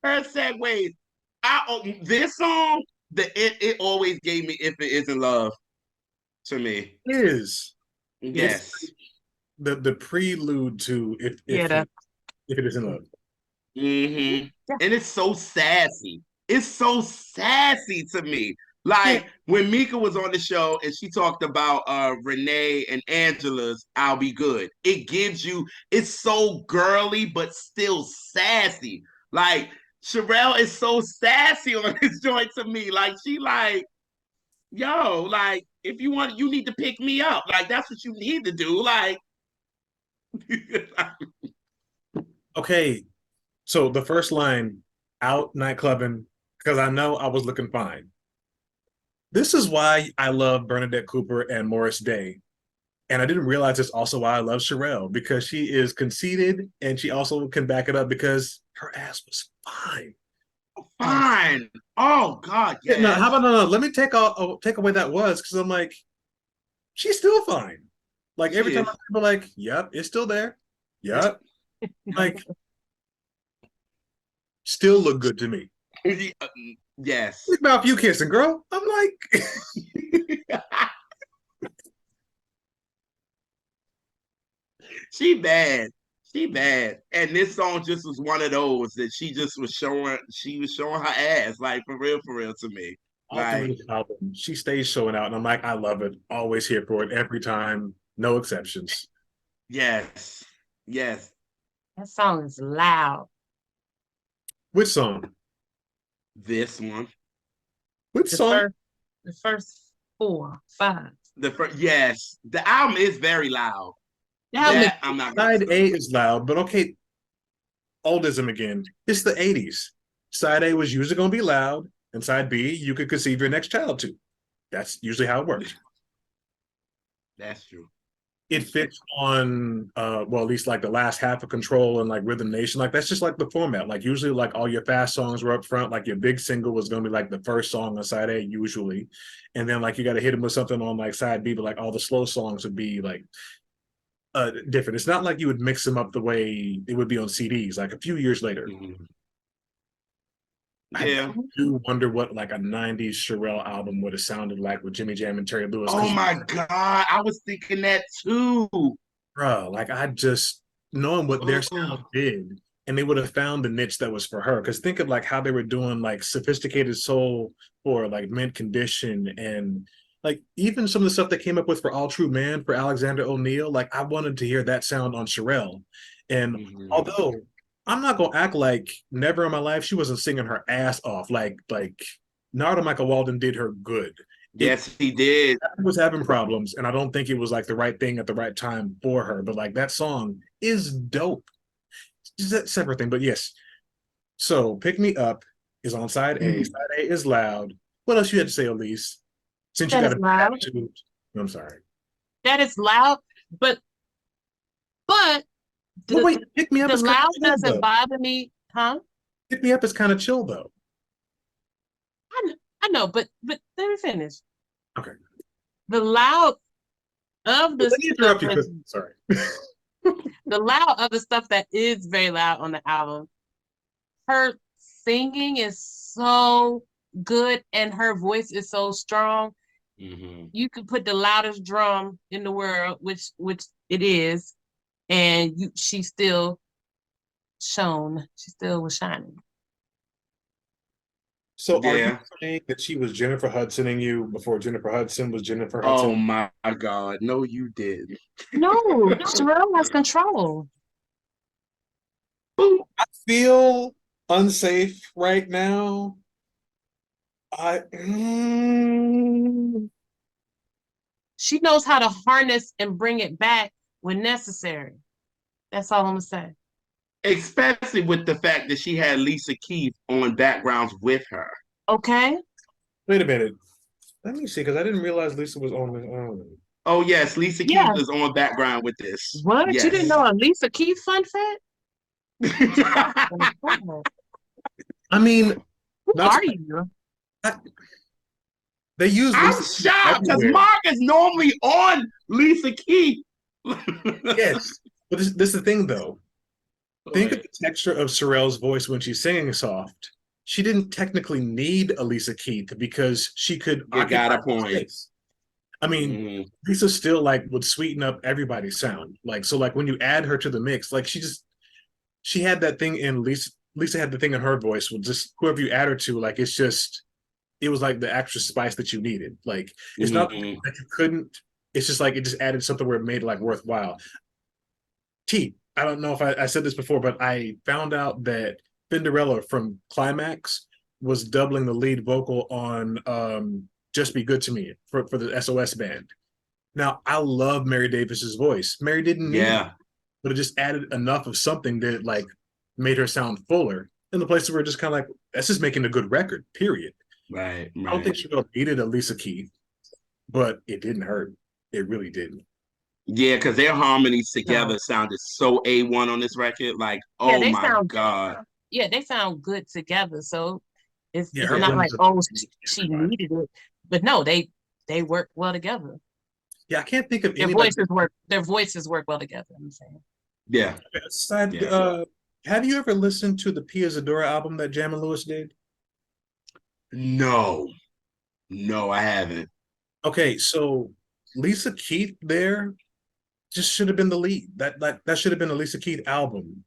B: Her segues. This song, it always gave me "If It Isn't Love" to me.
C: It is it's
B: Yes.
C: the prelude to
A: Yeah,
C: if it isn't love.
B: Mm-hmm.
A: yeah,
B: And it's so sassy. It's so sassy to me.
A: yeah.
B: Like when Mika was on the show and she talked about Renee and Angela's "I'll Be Good." It gives you, it's so girly but still sassy. Like Cherrelle is so sassy on this joint to me. Like she like, yo, like if you want, you need to pick me up. Like that's what you need to do. Like
C: Okay, so the first line, out nightclubbing, because I know I was looking fine. This is why I love Bernadette Cooper and Morris Day. And I didn't realize it's also why I love Cherrelle, because she is conceited and she also can back it up because her ass was fine.
B: fine. Oh God,
C: Yeah, no, how
B: yes.
C: about no? Let me take away that was because I'm like, she's still fine. Like every
B: She
C: time
B: is.
C: I'm like, yep, it's still there. Yep. Like still look good to me.
B: Yes.
C: What about you kissing, girl? I'm like,
B: She bad. She bad. And this song just was one of those that she was showing her ass, like for real to me.
C: all through
B: Like,
C: this album, she stays showing out, and I'm like, I love it. Always here for it every time, no exceptions.
B: yes. Yes.
A: That song is loud.
C: Which song?
B: This one.
C: Which
A: The
C: song?
A: first 4, 5.
B: The first, yes. The album is very loud.
A: The album is
B: That I'm not gonna
C: Side
B: say.
C: A is loud, but okay, oldism again. It's the 80s. Side A was usually going to be loud, and side B, you could conceive your next child to. That's usually how it worked.
B: That's true.
C: It fits on well, at least like the last half of Control and like Rhythm Nation. Like that's just like the format. Like usually like all your fast songs were up front. Like your big single was gonna be like the first song on side A usually. And then like you gotta hit them with something on like side B, but like all the slow songs would be like different. It's not like you would mix them up the way it would be on CDs, like a few years later.
B: Mm-hmm.
C: I
B: Yeah.
C: do wonder what like a 90s Cherrelle album would have sounded like with Jimmy Jam and Terry Lewis.
B: Oh
C: Because
B: my God. I was thinking that too.
C: bro, like I just knowing what their
B: Oh.
C: sound did, and they would have found the niche that was for her. Because think of like how they were doing like sophisticated soul for like Mint Condition and like even some of the stuff that came up with for All True Man for Alexander O'Neal. Like I wanted to hear that sound on Cherrelle. And
B: Mm-hmm.
C: although I'm not gonna act like never in my life she wasn't singing her ass off. Like Narda Michael Walden did her good. It
B: Yes, he did.
C: was having problems, and I don't think it was like the right thing at the right time for her. But like that song is dope. It's a separate thing, but yes. So Pick Me Up is on side A.
B: Mhm.
C: Side A is loud. What else you had to say, Elise? Since you
A: that
C: got
A: is
C: a bad
A: loud.
C: attitude. I'm sorry.
A: That is loud, but but
C: But
A: the
C: wait, Pick Me Up
A: the
C: is kind
A: loud
C: of chill
A: doesn't
C: though.
A: bother me, huh?
C: Pick Me Up is kind of chill though.
A: I know, but let me finish.
C: Okay.
A: The loud of
C: Well,
A: the
C: let me
A: stuff
C: interrupt you,
A: that's
C: Chris. Sorry.
A: the loud of the stuff that is very loud on the album. Her singing is so good and her voice is so strong.
B: Mm-hmm.
A: You could put the loudest drum in the world, which it is, and she still shone. She still was shining.
C: So are you
B: Yeah.
C: saying that she was Jennifer Hudsoning you before Jennifer Hudson was Jennifer
B: Oh
C: Hudson?
B: my God. No, you did.
A: No, Cherrelle has control.
C: I feel unsafe right now. I
A: She knows how to harness and bring it back when necessary. That's all I'm gonna say.
B: Especially with the fact that she had Lisa Keith on backgrounds with her.
A: Okay?
C: wait a minute. Let me see, because I didn't realize Lisa was on this. Oh.
B: Oh yes, Lisa Keith
A: Yeah.
B: is on background with this.
A: What? You didn't
B: Yes.
A: know a Lisa Keith fun fact?
C: I mean,
A: Who
C: not
A: are you?
C: I, they use
B: I'm
C: Lisa
B: shocked because
C: everywhere.
B: Mark is normally on Lisa Keith.
C: Yes, but this is the thing though. Think of the texture of Sorrel's voice when she's singing soft. She didn't technically need a Lisa Keith because she could
B: You got
C: occupy
B: a
C: the
B: point.
C: space. I mean,
B: Mm-hmm.
C: Lisa still like would sweeten up everybody's sound. Like so, like when you add her to the mix, like she had that thing in Lisa. Lisa had the thing in her voice with just whoever you add her to, like it's just it was like the extra spice that you needed. Like it's not
B: Mm-hmm.
C: that you couldn't. It's just like it just added something where it made it like worthwhile. I don't know if I said this before, but I found out that Cinderella from Climax was doubling the lead vocal on "Just Be Good to Me" for the SOS band. Now I love Mary Davis's voice. Mary didn't need it,
B: Yeah.
C: but it just added enough of something that like made her sound fuller. In the places where just kind of like that's just making a good record. Period.
B: Right.
C: I don't think
B: Right.
C: she needed a Lisa Keith, but it didn't hurt. It really didn't.
B: Yeah, because their harmonies
A: No.
B: together sounded so A1 on this record. Like,
A: Yeah,
B: oh
A: they
B: my
A: sound
B: God.
A: yeah, they sound good together. So
C: Yeah,
A: it's
C: her
B: Yeah.
A: not
C: blend
A: like
C: is
A: oh
C: amazing,
A: she
C: everybody.
A: needed it. But no, they work well together.
C: Yeah, I can't think of
A: Their
C: anybody.
A: voices work. Their voices work well together. I'm saying.
B: Yeah.
C: Aside,
B: Yeah.
C: have you ever listened to the Pia Zadora album that Jam and Lewis did?
B: No. No, I haven't.
C: Okay, so Lisa Keith there just should have been the lead. That should have been a Lisa Keith album.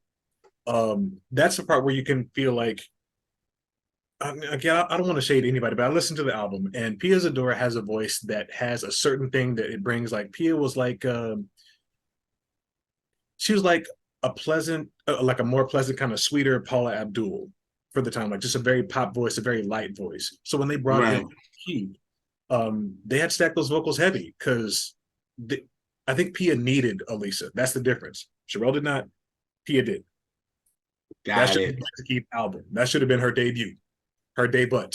C: That's the part where you can feel like again, I don't want to shade anybody, but I listened to the album, and Pia Zadora has a voice that has a certain thing that it brings. Like Pia was like, she was like a pleasant, like a more pleasant kind of sweeter Paula Abdul for the time, like just a very pop voice, a very light voice. So when they brought
B: Right.
C: in Keith, they had stacked those vocals heavy because I think Pia needed Elisa. That's the difference. Cherrelle did not. Pia did. That
B: Got
C: should
B: it.
C: have been the Keith album. That should have been her debut, her debut.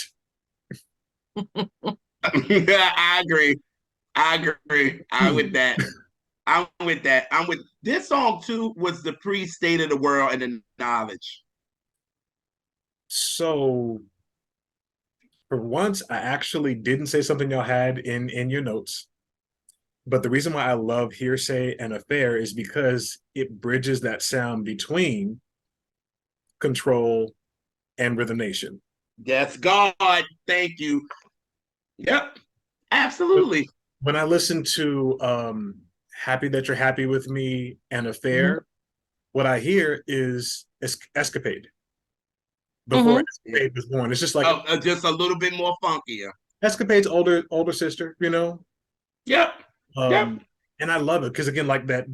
B: I agree. I agree. I'm with that. I'm with that. I'm with this song too. Was the pre-state of the world and the knowledge.
C: So for once, I actually didn't say something y'all had in your notes. But the reason why I love Hearsay and Affair is because it bridges that sound between Control and Rhythm Nation.
B: That's God. Thank you. Yep. Absolutely.
C: When I listen to Happy That You're Happy With Me and Affair,
A: Mm-hmm.
C: what I hear is Escapade. Before
A: Mm-hmm.
C: Escapade was born. It's just like
B: Just a little bit more funkier.
C: Escapade's older sister, you know?
B: Yep. Yep.
C: Um, and I love it because again, like that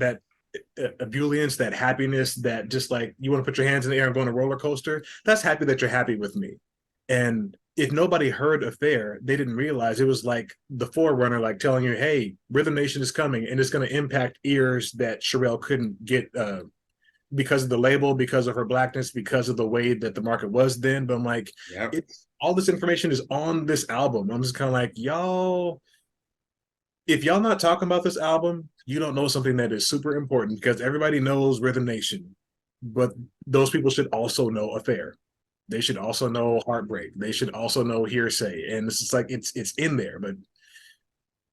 C: ebullience, that happiness, that just like you want to put your hands in the air and go on a roller coaster. That's happy that you're happy with me. And if nobody heard Affair, they didn't realize it was like the forerunner, like telling you, "Hey, Rhythm Nation is coming, and it's going to impact ears that Cherrelle couldn't get because of the label, because of her blackness, because of the way that the market was then." But I'm like,
B: Yep.
C: it's all this information is on this album. I'm just kind of like, y'all, if y'all not talking about this album, you don't know something that is super important because everybody knows Rhythm Nation, but those people should also know Affair. They should also know Heartbreak. They should also know Hearsay, and it's just like it's in there. But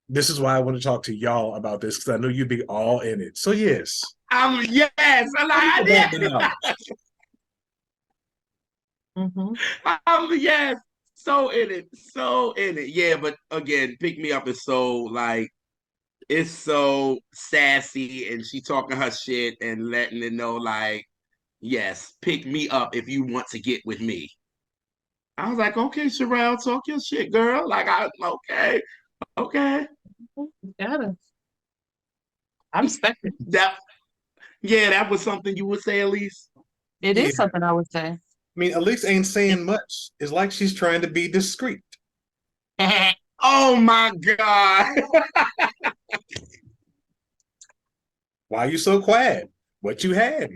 C: this is why I want to talk to y'all about this because I know you'd be all in it. So yes,
B: Yes. I did.
A: Mm-hmm.
B: Yes. So in it. So in it. Yeah, but again, Pick Me Up is so like it's so sassy and she talking her shit and letting it know like, yes, pick me up if you want to get with me. I was like, okay, Cherrelle, talk your shit, girl. Like okay, okay.
A: Got it. I respect it.
B: That yeah, that was something you would say, Elise.
A: It
C: yeah.
A: is something I would say.
C: I mean, Elise ain't saying much. It's like she's trying to be discreet.
B: Oh my God.
C: Why are you so quiet? What you had?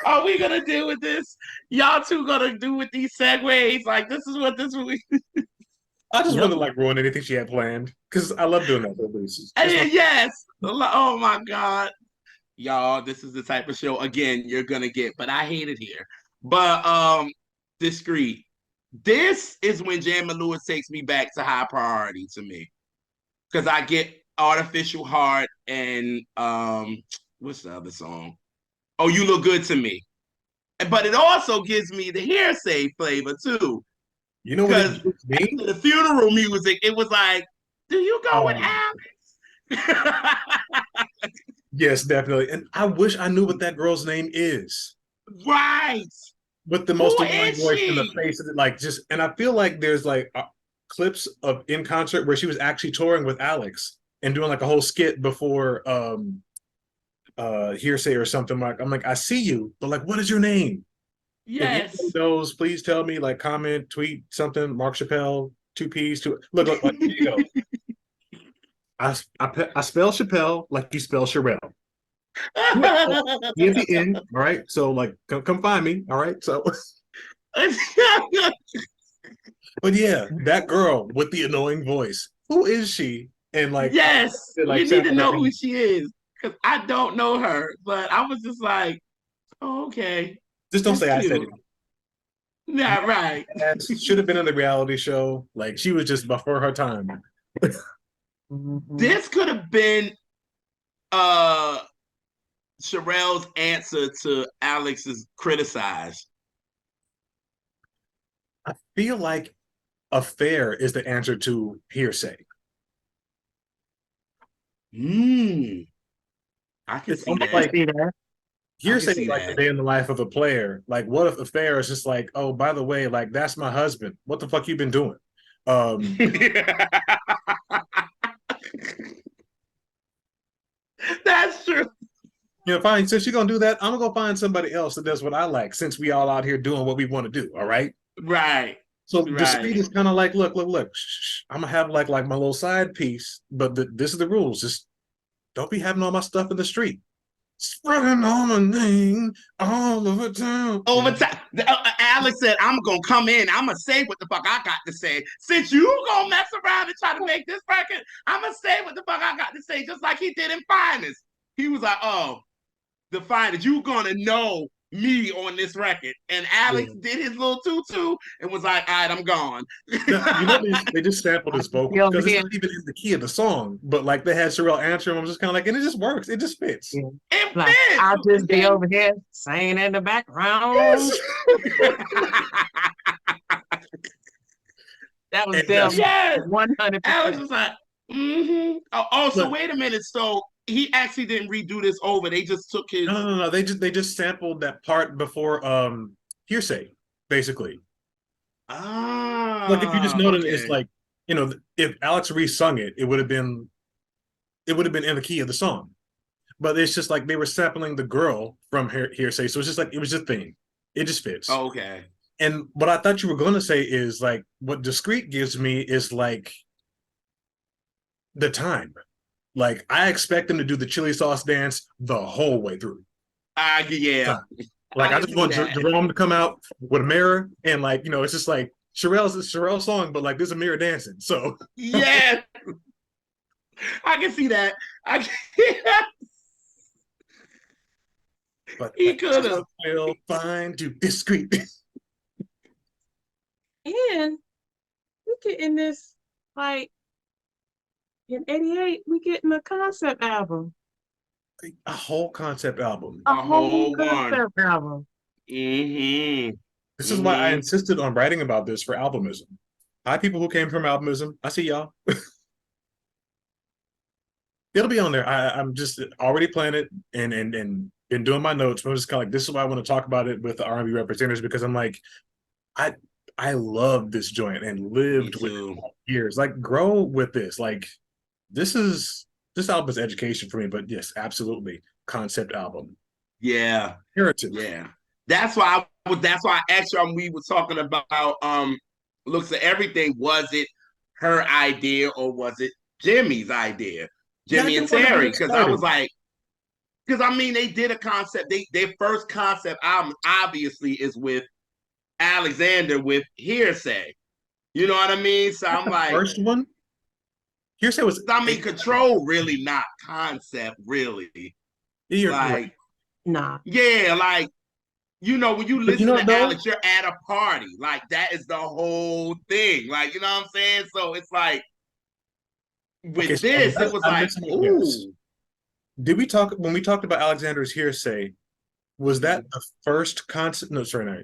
B: Are we gonna deal with this? Y'all two gonna do with these segues? Like this is what this week.
C: I just
A: Yep.
C: want to like ruin anything she had planned because I love doing that with Elise. It's like,
B: Yes. Oh my God. Y'all, this is the type of show again you're gonna get, but I hate it here. But discreet. This is when Jam and Lewis takes me back to high priority to me. Because I get artificial heart and what's the other song? Oh, you look good to me. But it also gives me the hearsay flavor too.
C: you know what it
B: Because
C: gives me?
B: after the funeral music, it was like, do you go with
C: Um,
B: Alex?
C: yes, definitely. And I wish I knew what that girl's name is.
B: Right.
C: With the most
B: Who
C: annoying
B: is
C: voice in the
B: she?
C: face of it, like just, and I feel like there's like clips of in concert where she was actually touring with Alex and doing like a whole skit before Hearsay or something. Like I'm like, I see you, but like, what is your name? If anybody
B: Yes.
C: knows, please tell me. Like, comment, tweet something. Mark Chappelle, two P's, two. Look, like, here you go. I spell Chappelle like you spell Cherrelle. Me at the end, all right. So like, come find me, all right. So, but yeah, that girl with the annoying voice. Who is she? And like,
B: Yes,
C: like
B: you need to
C: sample
B: know
C: her.
B: who she is because I don't know her, but I was just like, oh, okay,
C: Just don't
B: it's
C: say I said
B: cute.
C: it.
B: Not right.
C: Should have been in the reality show. Like she was just before her time.
B: This could have been uh Cherrelle's answer to Alex's criticize.
C: I feel like affair is the answer to hearsay.
B: I can
C: It's
B: see
C: almost
B: that.
C: like
B: I can
C: hearsay
B: see
C: is like the
B: that.
C: day in the life of a player. Like, what if affair is just like, oh, by the way, like that's my husband. What the fuck you been doing?
B: That's true.
C: You know, fine. Since you're gonna do that, I'm gonna go find somebody else that does what I like. Since we all out here doing what we want to do, all right.
B: Right.
C: So discreet
B: Right.
C: is kind of like, look. I'm gonna have like my little side piece, but this is the rules. Just don't be having all my stuff in the street, spreading all my name all over town.
B: Over time, Alex said, "I'm gonna come in. I'm gonna say what the fuck I got to say. Since you gonna mess around and try to make this record, I'm gonna say what the fuck I got to say, just like he did in Finest. He was like, "Oh, the Finest, you gonna know me on this record." And Alex
C: Yeah.
B: did his little tutu and was like, "All right, I'm gone."
C: Now, you know, they just sampled his vocal
A: Over
C: because it's
A: here.
C: not even in the key of the song, but like they had Cherrelle answer him. I'm just kind of like, and it just works. It just fits.
A: Yeah.
B: It
A: Like
B: fits.
A: I'll just be over here singing in the background.
C: Yes.
A: That was
C: And
A: them
B: Yes. Alex
A: 100%.
B: was like, oh, so
C: Look,
B: wait a minute. So he actually didn't redo this over. They just took his.
C: no. They just sampled that part before hearsay, basically. Like if you just noted, it's
B: Okay.
C: like, you know, if Alex re-sung it, it would have been in the key of the song. But it's just like they were sampling the girl from hearsay, so it's just like it was just a thing. It just fits.
B: Okay.
C: And what I thought you were going to say is like what discreet gives me is like the time. Like I expect them to do the chili sauce dance the whole way through.
B: Yeah.
C: Like
B: I
C: I
B: can
C: just
B: see
C: want
B: that.
C: Jerome to come out with a mirror and like, you know, it's just like Cherrelle's song, but like there's a mirror dancing. So
B: Yes. I can see that. I can,
C: but
B: he could have.
C: will find you discreet.
A: And we getting this like in '88, we getting a concept album.
C: A whole concept album.
A: A
B: A
A: whole
B: whole one.
A: concept album.
B: Mm-hmm.
C: This is why I
B: Mm-hmm.
C: insisted on writing about this for albumism. Hi, people who came from albumism. I see y'all. It'll be on there. I'm just already planning it and been doing my notes. But I'm just kind of like, this is why I want to talk about it with the R&B representatives because I'm like, I I love this joint and
B: Me
C: lived with it
B: too.
C: for years. Like, grow with this. Like, this is this album is education for me. But yes, absolutely, concept album,
B: Yeah.
C: narrative.
B: Yeah. That's why I asked you when we were talking about looks at everything. Was it her idea or was it Jimmy's idea?
C: Yeah, I
B: Jimmy and
C: just want to get
B: Terry.
C: it
B: Because I was
C: started.
B: like, because I mean they did a concept, their first concept album obviously is with Alexander with hearsay. You know what I mean? So I'm
C: The
B: like,
C: first one, hearsay was
B: I mean,
C: 8.
B: control really not concept, really.
C: You're right.
B: Like,
A: Nah.
B: yeah, like when you
C: But you
B: listen
C: know what
B: to
C: though?
B: Alex, you're at a party. Like that is the whole thing. Like, you know what I'm saying? So it's like
C: Okay,
B: with
C: so
B: this, it was
C: I'm
B: like,
C: missing a guess.
B: ooh.
C: Did we talk when we talked about Alexander's hearsay? Was that
B: Mhm.
C: the first concept? No, sorry, no.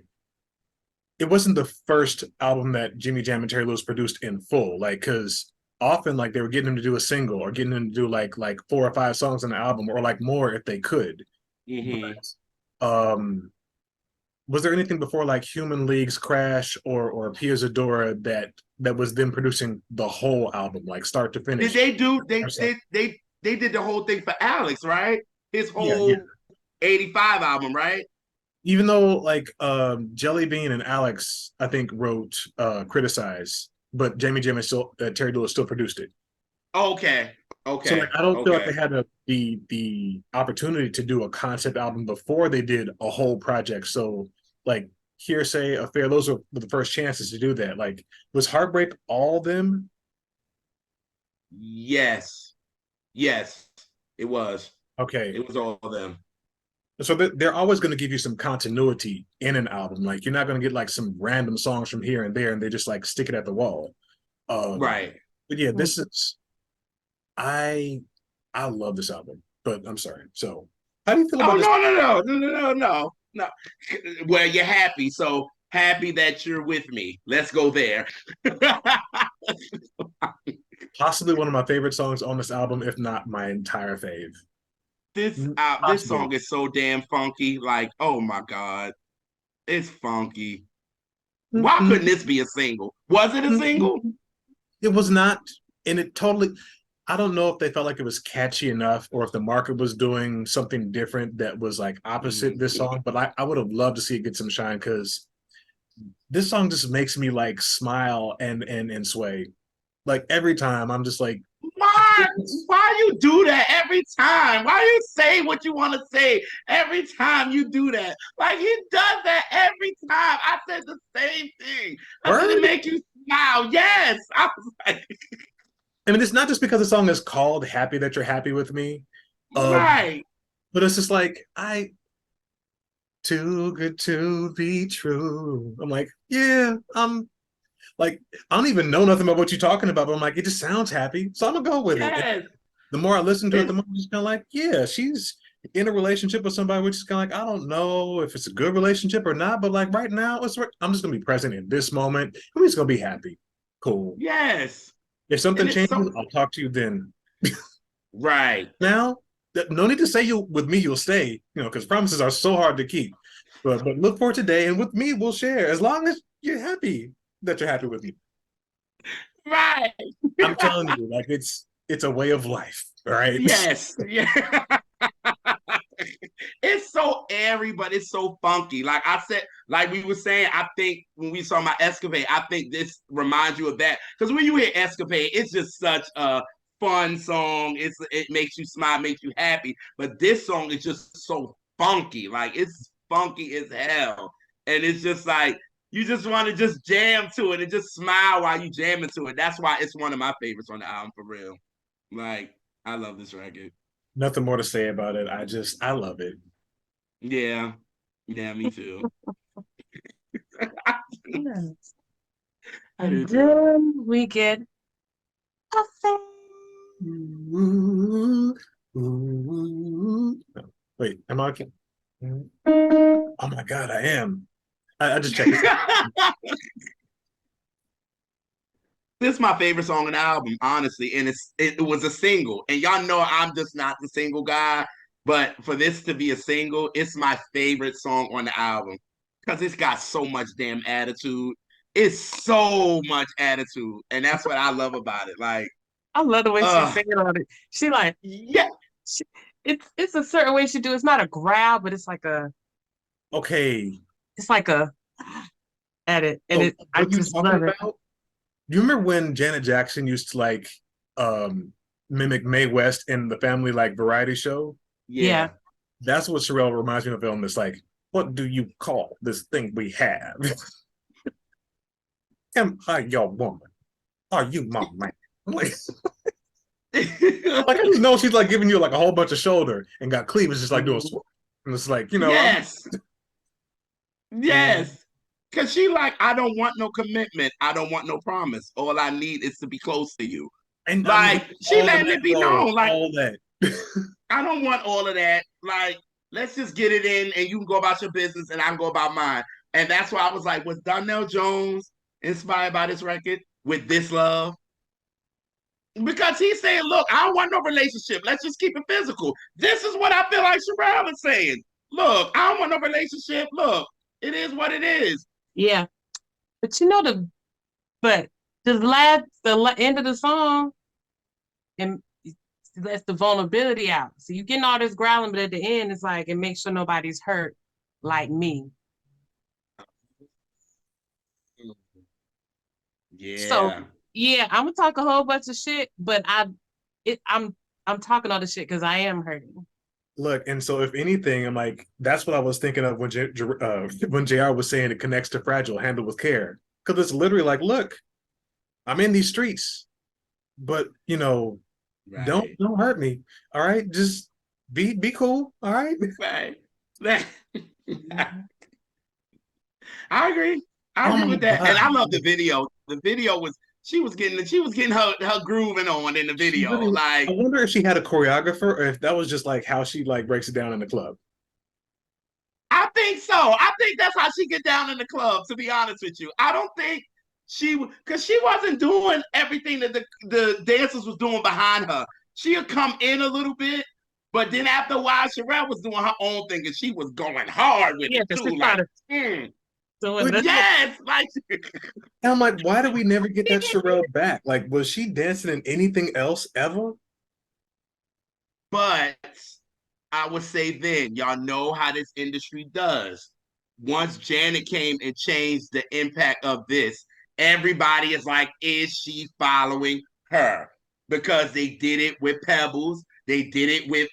C: It wasn't the first album that Jimmy Jam and Terry Lewis produced in full. Like, because often like they were getting him to do a single or getting him to do like 4 or 5 songs on the album or like more if they could.
B: Mm-hmm.
C: But was there anything before like Human League's Crash or Pia Zadora that was them producing the whole album, like start to
B: Did
C: finish?
B: they do
C: Or
B: they did the whole thing for Alex, right? His
C: yeah.
B: whole 85 album, right?
C: Even though like Jelly Bean and Alex, I think wrote Criticize, but Jamie Jam and still Terry Lewis still produced it.
B: Okay.
C: So like
B: Okay.
C: I don't feel like
B: Okay.
C: they had the opportunity to do a concept album before they did a whole project. So like Hearsay, Affair, those were the first chances to do that. Like was Heartbreak all them?
B: Yes. Yes. It was.
C: Okay.
B: It was all of them.
C: So they're always going to give you some continuity in an album. Like you're not going to get like some random songs from here and there and they just like stick it at the wall. Um,
B: Right.
C: but yeah, this is I I love this album, but I'm sorry. So, how do you feel
B: Oh
C: about this?
B: no. Well, you're happy, so happy that you're with me. Let's go there.
C: Possibly one of my favorite songs on this album, if not my entire fave.
B: This
C: Possibly.
B: song is so damn funky. Like, oh my god, it's funky. Why couldn't this be a single? Was it a single?
C: It was not, and it totally. I don't know if they felt like it was catchy enough, or if the market was doing something different that was like opposite this song. But I would have loved to see it get some shine because this song just makes me like smile and sway. Like every time, I'm just like,
B: Why? Why you do that every time? Why you say what you want to say every time you do that? Like he does that every time. I said the same thing. I said it
C: word.
B: make you smile. Yes. I was like,
C: I mean, it's not just because the song is called "Happy That You're Happy with Me,"
B: right.
C: but it's just like I too good to be true. I'm like, yeah, I'm like, I don't even know nothing about what you're talking about, but I'm like, it just sounds happy, so I'm gonna go with it. And
B: Yes.
C: the more I listen to it, the
B: It's
C: more I'm just kind of like, yeah, she's in a relationship with somebody, which is kind of like, I don't know if it's a good relationship or not, but like right now, I'm just gonna be present in this moment. I'm just gonna be happy. Cool.
B: yes.
C: If something
B: And it's
C: changes,
B: so
C: I'll talk to you then.
B: right.
C: Now, no need to say you with me, you'll stay, because promises are so hard to keep. But look for today, and with me, we'll share as long as you're happy that you're happy with me.
B: Right.
C: I'm telling you, like it's a way of life. All right.
B: Yes. Yeah. It's so airy, but it's so funky. Like I said, like we were saying, I think when we saw my Escapade, I think this reminds you of that. Because when you hear Escapade, it's just such a fun song. It makes you smile, makes you happy. But this song is just so funky. Like it's funky as hell. And it's just like you just want to just jam to it and just smile while you jam into it. That's why it's one of my favorites on the album for real. Like, I love this record.
C: Nothing more to say about it. I love it.
B: Yeah. Yeah, me too.
A: Yes.
B: I do
A: And
B: too.
A: then we get a thing.
C: Ooh, ooh. No, wait, am I okay? Oh my God, I am. I just checked.
B: This is my favorite song on the album, honestly, and it was a single. And y'all know I'm just not the single guy, but for this to be a single, it's my favorite song on the album because it's got so much damn attitude. It's so much attitude, and that's what I love about it. Like,
A: I love the way she's
B: uh,
A: singing on it. She like
B: yeah,
A: she, it's a certain way she do. It's not a growl, but
C: Okay,
A: it's like a at it, and
C: so
A: it I
C: what you
A: just
C: talking
A: love it.
C: about? You remember when Janet Jackson used to like um mimic Mae West in the Family like variety show?
A: Yeah,
B: yeah,
C: That's what Cherrelle reminds me of on this. Like, what do you call this thing we have? Am I your woman? Are you my man? I'm like I just know she's like giving you like a whole bunch of shoulder and got cleavage just like doing swoop. And it's like, I'm
B: yes, yes. Cause she like, I don't want no commitment. I don't want no promise. All I need is to be close to you.
C: and I'm
B: Like
C: here for
B: she
C: all of
B: letting
C: that,
B: it be
C: bro.
B: known. Like
C: All that.
B: I don't want all of that. Like let's just get it in, and you can go about your business, and I can go about mine. And that's why I was like, was Donnell Jones inspired by this record with this love? Because he's saying, look, I don't want no relationship. Let's just keep it physical. This is what I feel like Cherrelle is saying. Look, I don't want no relationship. Look, it is what it is.
A: yeah. But but end of the song and lets the vulnerability out. So you getting all this growling, but at the end it's like it makes sure nobody's hurt like me. So
B: Yeah.
A: yeah, I'm gonna talk a whole bunch of shit, but it I'm talking all the shit because I am hurting.
C: Look, and so if anything, I'm like, that's what I was thinking of when when JR was saying it connects to fragile, handle with care. Because it's literally like, look, I'm in these streets, but don't
B: Right.
C: don't hurt me. All right, just be cool. All right.
B: Right. I agree. I
C: Oh
B: agree
C: my
B: with that. And
C: God.
B: I love the video. The video was she was getting her grooving on in the
C: She
B: video.
C: really.
B: Like
C: I wonder if she had a choreographer or if that was just like how she like breaks it down in the club.
B: I think so. I think that's how she get down in the club. To be honest with you, I don't think because she wasn't doing everything that the dancers was doing behind her. She'll come in a little bit, but then after a while, Cherrelle was doing her own thing, and she was going hard with
A: Yeah,
B: it
A: because
B: too.
A: she
B: Like,
A: started doing
B: but
A: this.
B: yes, like,
C: And I'm like, why did we never get that Cherrelle back? Like, was she dancing in anything else ever?
B: but I would say then, y'all know how this industry does. Once Janet came and changed the impact of this, everybody is like, is she following her? Because they did it with Pebbles, they did it with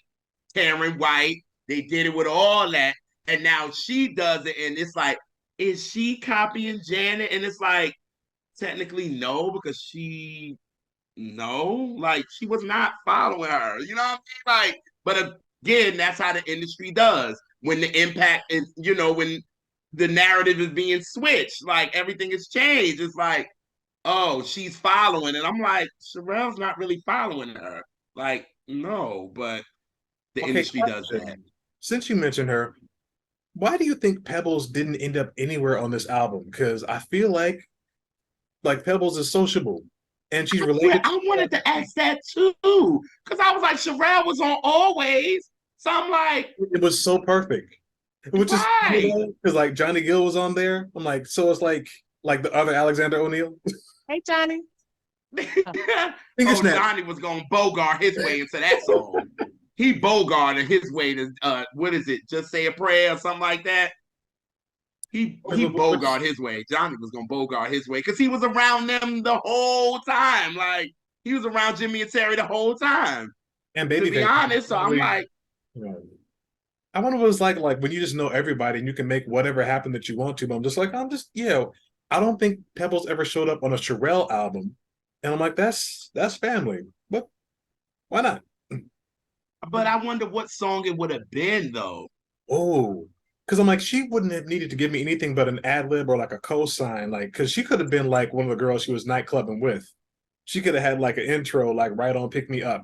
B: Karen White, they did it with all that. And now she does it, and it's like, is she copying Janet? And it's like, technically, no, because like she was not following her. You know what I mean? Like, but again, that's how the industry does. When the impact is, when the narrative is being switched, like everything is changed. It's like, oh, she's following, and I'm like, Cherrelle's not really following her. Like, no, but the
C: Okay,
B: industry does that.
C: question. Since you mentioned her, why do you think Pebbles didn't end up anywhere on this album? Because I feel like Pebbles is sociable, and she's related.
B: I wanted to ask that too, because I was like, Cherrelle was on Always, so I'm like,
C: It was so perfect, which is
B: right.
C: because like Johnny Gill was on there. I'm like, so it's like the other Alexander O'Neal.
A: Hey, Johnny.
C: Finger
B: Oh,
C: snap.
B: Johnny was gonna bogart his way into that song. He bogarted his way to what is it? Just say a prayer or something like that. He bogart his way. Johnny was gonna bogart his way because he was around them the whole time. Like he was around Jimmy and Terry the whole time.
C: And
B: To be
C: Babyface.
B: honest, so I'm
C: Really,
B: like,
C: you know, I wonder what it's like when you just know everybody and you can make whatever happen that you want to. But I'm just like, I don't think Pebbles ever showed up on a Cherrelle album, and I'm like, that's family. But why not?
B: but I wonder what song it would have been though.
C: Oh, because I'm like, she wouldn't have needed to give me anything but an ad lib or like a cosign, like, because she could have been like one of the girls she was nightclubbing with. She could have had like an intro, like right on Pick Me Up.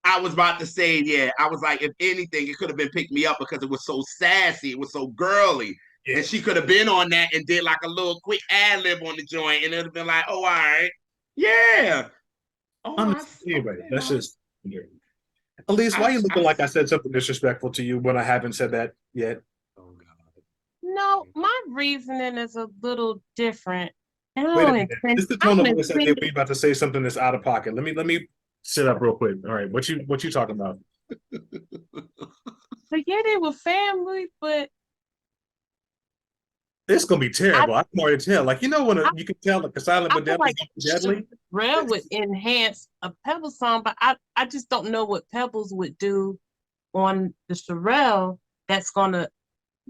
B: I was about to say, yeah. I was like, if anything, it could have been Pick Me Up because it was so sassy, it was so girly. And
C: Yeah.
B: she could have been on that and did like a little quick ad lib on the joint, and it would have been like, oh, all right. Yeah. Oh,
C: Anyway,
B: okay.
C: that's just Elise, why are you looking like I said something disrespectful to you when I haven't said that yet?
B: Oh, God.
A: No, my reasoning is a little different. And
C: Wait a minute. This is the
A: I
C: tone of
A: don't
C: voice I think
A: intend,
C: we about to say something that's out of pocket. Let me sit up real quick. All right, what you talking about?
A: but yeah, they were family, but
C: It's gonna be
A: I,
C: terrible. I can already tell. Like
A: I,
C: you can tell like a silent
A: I
C: but
A: feel
C: deadly
A: like
C: deadly.
A: Cherrelle would enhance a Pebbles song, but I just don't know what Pebbles would do on the Cherrelle that's gonna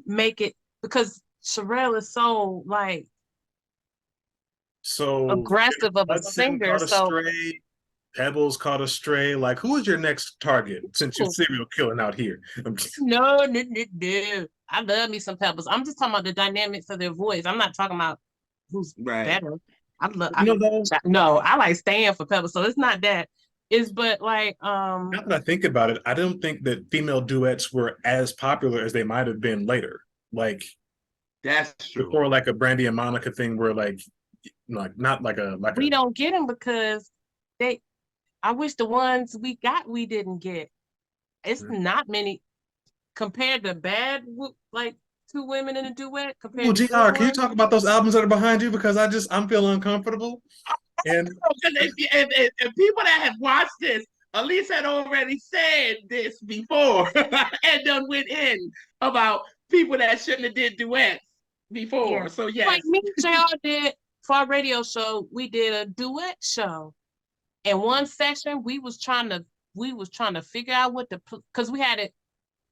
A: make it because Cherrelle is so like
C: So
A: aggressive of a
C: Hudson
A: singer.
C: caught a
A: So
C: stray, Pebbles caught a stray. Like, who is your next target since you're
A: oh,
C: serial killing out here?
A: no. I love me some Pebbles. I'm just talking about the dynamics of their voice. I'm not talking about who's
B: Right.
A: better. I love.
C: You know, though,
A: No, I like staying for Pebbles. So it's not that. It's but like
C: now that I think about it, I don't think that female duets were as popular as they might have been later. Like
B: That's true.
C: before, like a Brandy and Monica thing, where like not like a
A: we don't get them because they. I wish the ones we got we didn't get. It's not many compared to bad like two women in a duet
C: Well,
A: compared to good
C: GR, can you
A: ones.
C: talk about those albums that are behind you? Because I'm feeling uncomfortable. And
B: If people that have watched this, Elise had already said this before and done went in about people that shouldn't have did duets
A: Yeah.
B: before. So
A: Like
B: yes,
A: me and JR did for our radio show, we did a duet show. In one section, we was trying to figure out what the because we had it.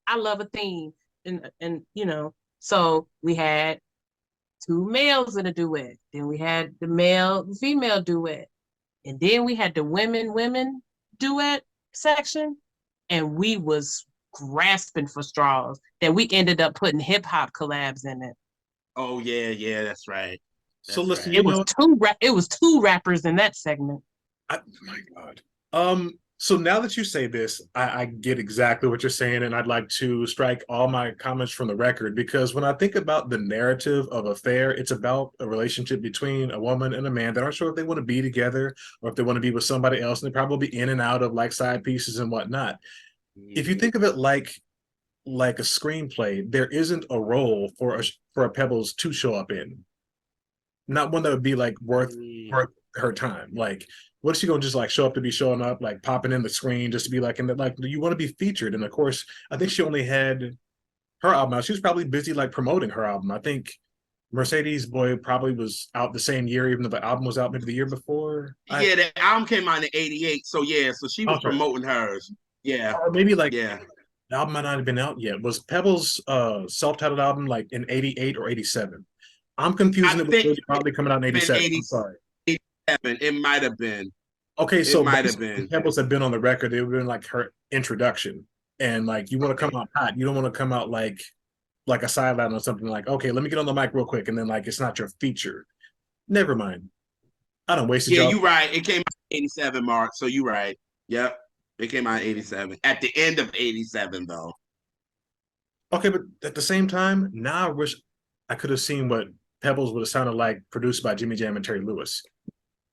A: I love a theme, and so we had two males in a duet. Then we had the male female duet, and then we had the women duet section, and we was grasping for straws that we ended up putting hip hop collabs in it.
B: oh yeah, yeah, that's right.
C: So
B: That's
C: listen,
B: right.
C: you know,
A: It was two rappers in that segment.
C: my God. So now that you say this, I get exactly what you're saying, and I'd like to strike all my comments from the record because when I think about the narrative of Affair, it's about a relationship between a woman and a man that aren't sure if they want to be together or if they want to be with somebody else, and they probably be in and out of like side pieces and whatnot. If you think of it like a screenplay, there isn't a role for a Pebbles to show up in, not one that would be like worth her time. Like, what is she gonna just like show up to be showing up, like popping in the screen just to be like in the like you want to be featured? And of course, I think she only had her album out. She was probably busy like promoting her album. I think Mercedes Boy probably was out the same year, even though the album was out maybe the year before.
B: Yeah, the album came out in '88, so yeah, so she was
C: Okay.
B: promoting hers. Yeah,
C: Or maybe like
B: yeah.
C: the album might not have been out yet. Was Pebbles' self-titled album like in '88 or '87? I'm
B: I
C: confusing it with
B: think
C: probably coming out in
B: it's been
C: '87. I'm sorry.
B: '87. It might have been.
C: Okay,
B: It
C: so
B: might have
C: basically
B: been.
C: Pebbles had been on the record. It would have been like her introduction. And like you want to come out hot. You don't want to come out like a sideline or something like, okay, let me get on the mic real quick, and then like it's not your feature. Never mind. I don't wasted
B: Yeah,
C: y'all.
B: you're right. It came out in '87, Mark. So you're right. Yep. It came out in '87. At the end of '87, though.
C: Okay, but at the same time, now I wish I could have seen what Pebbles would have sounded like produced by Jimmy Jam and Terry Lewis.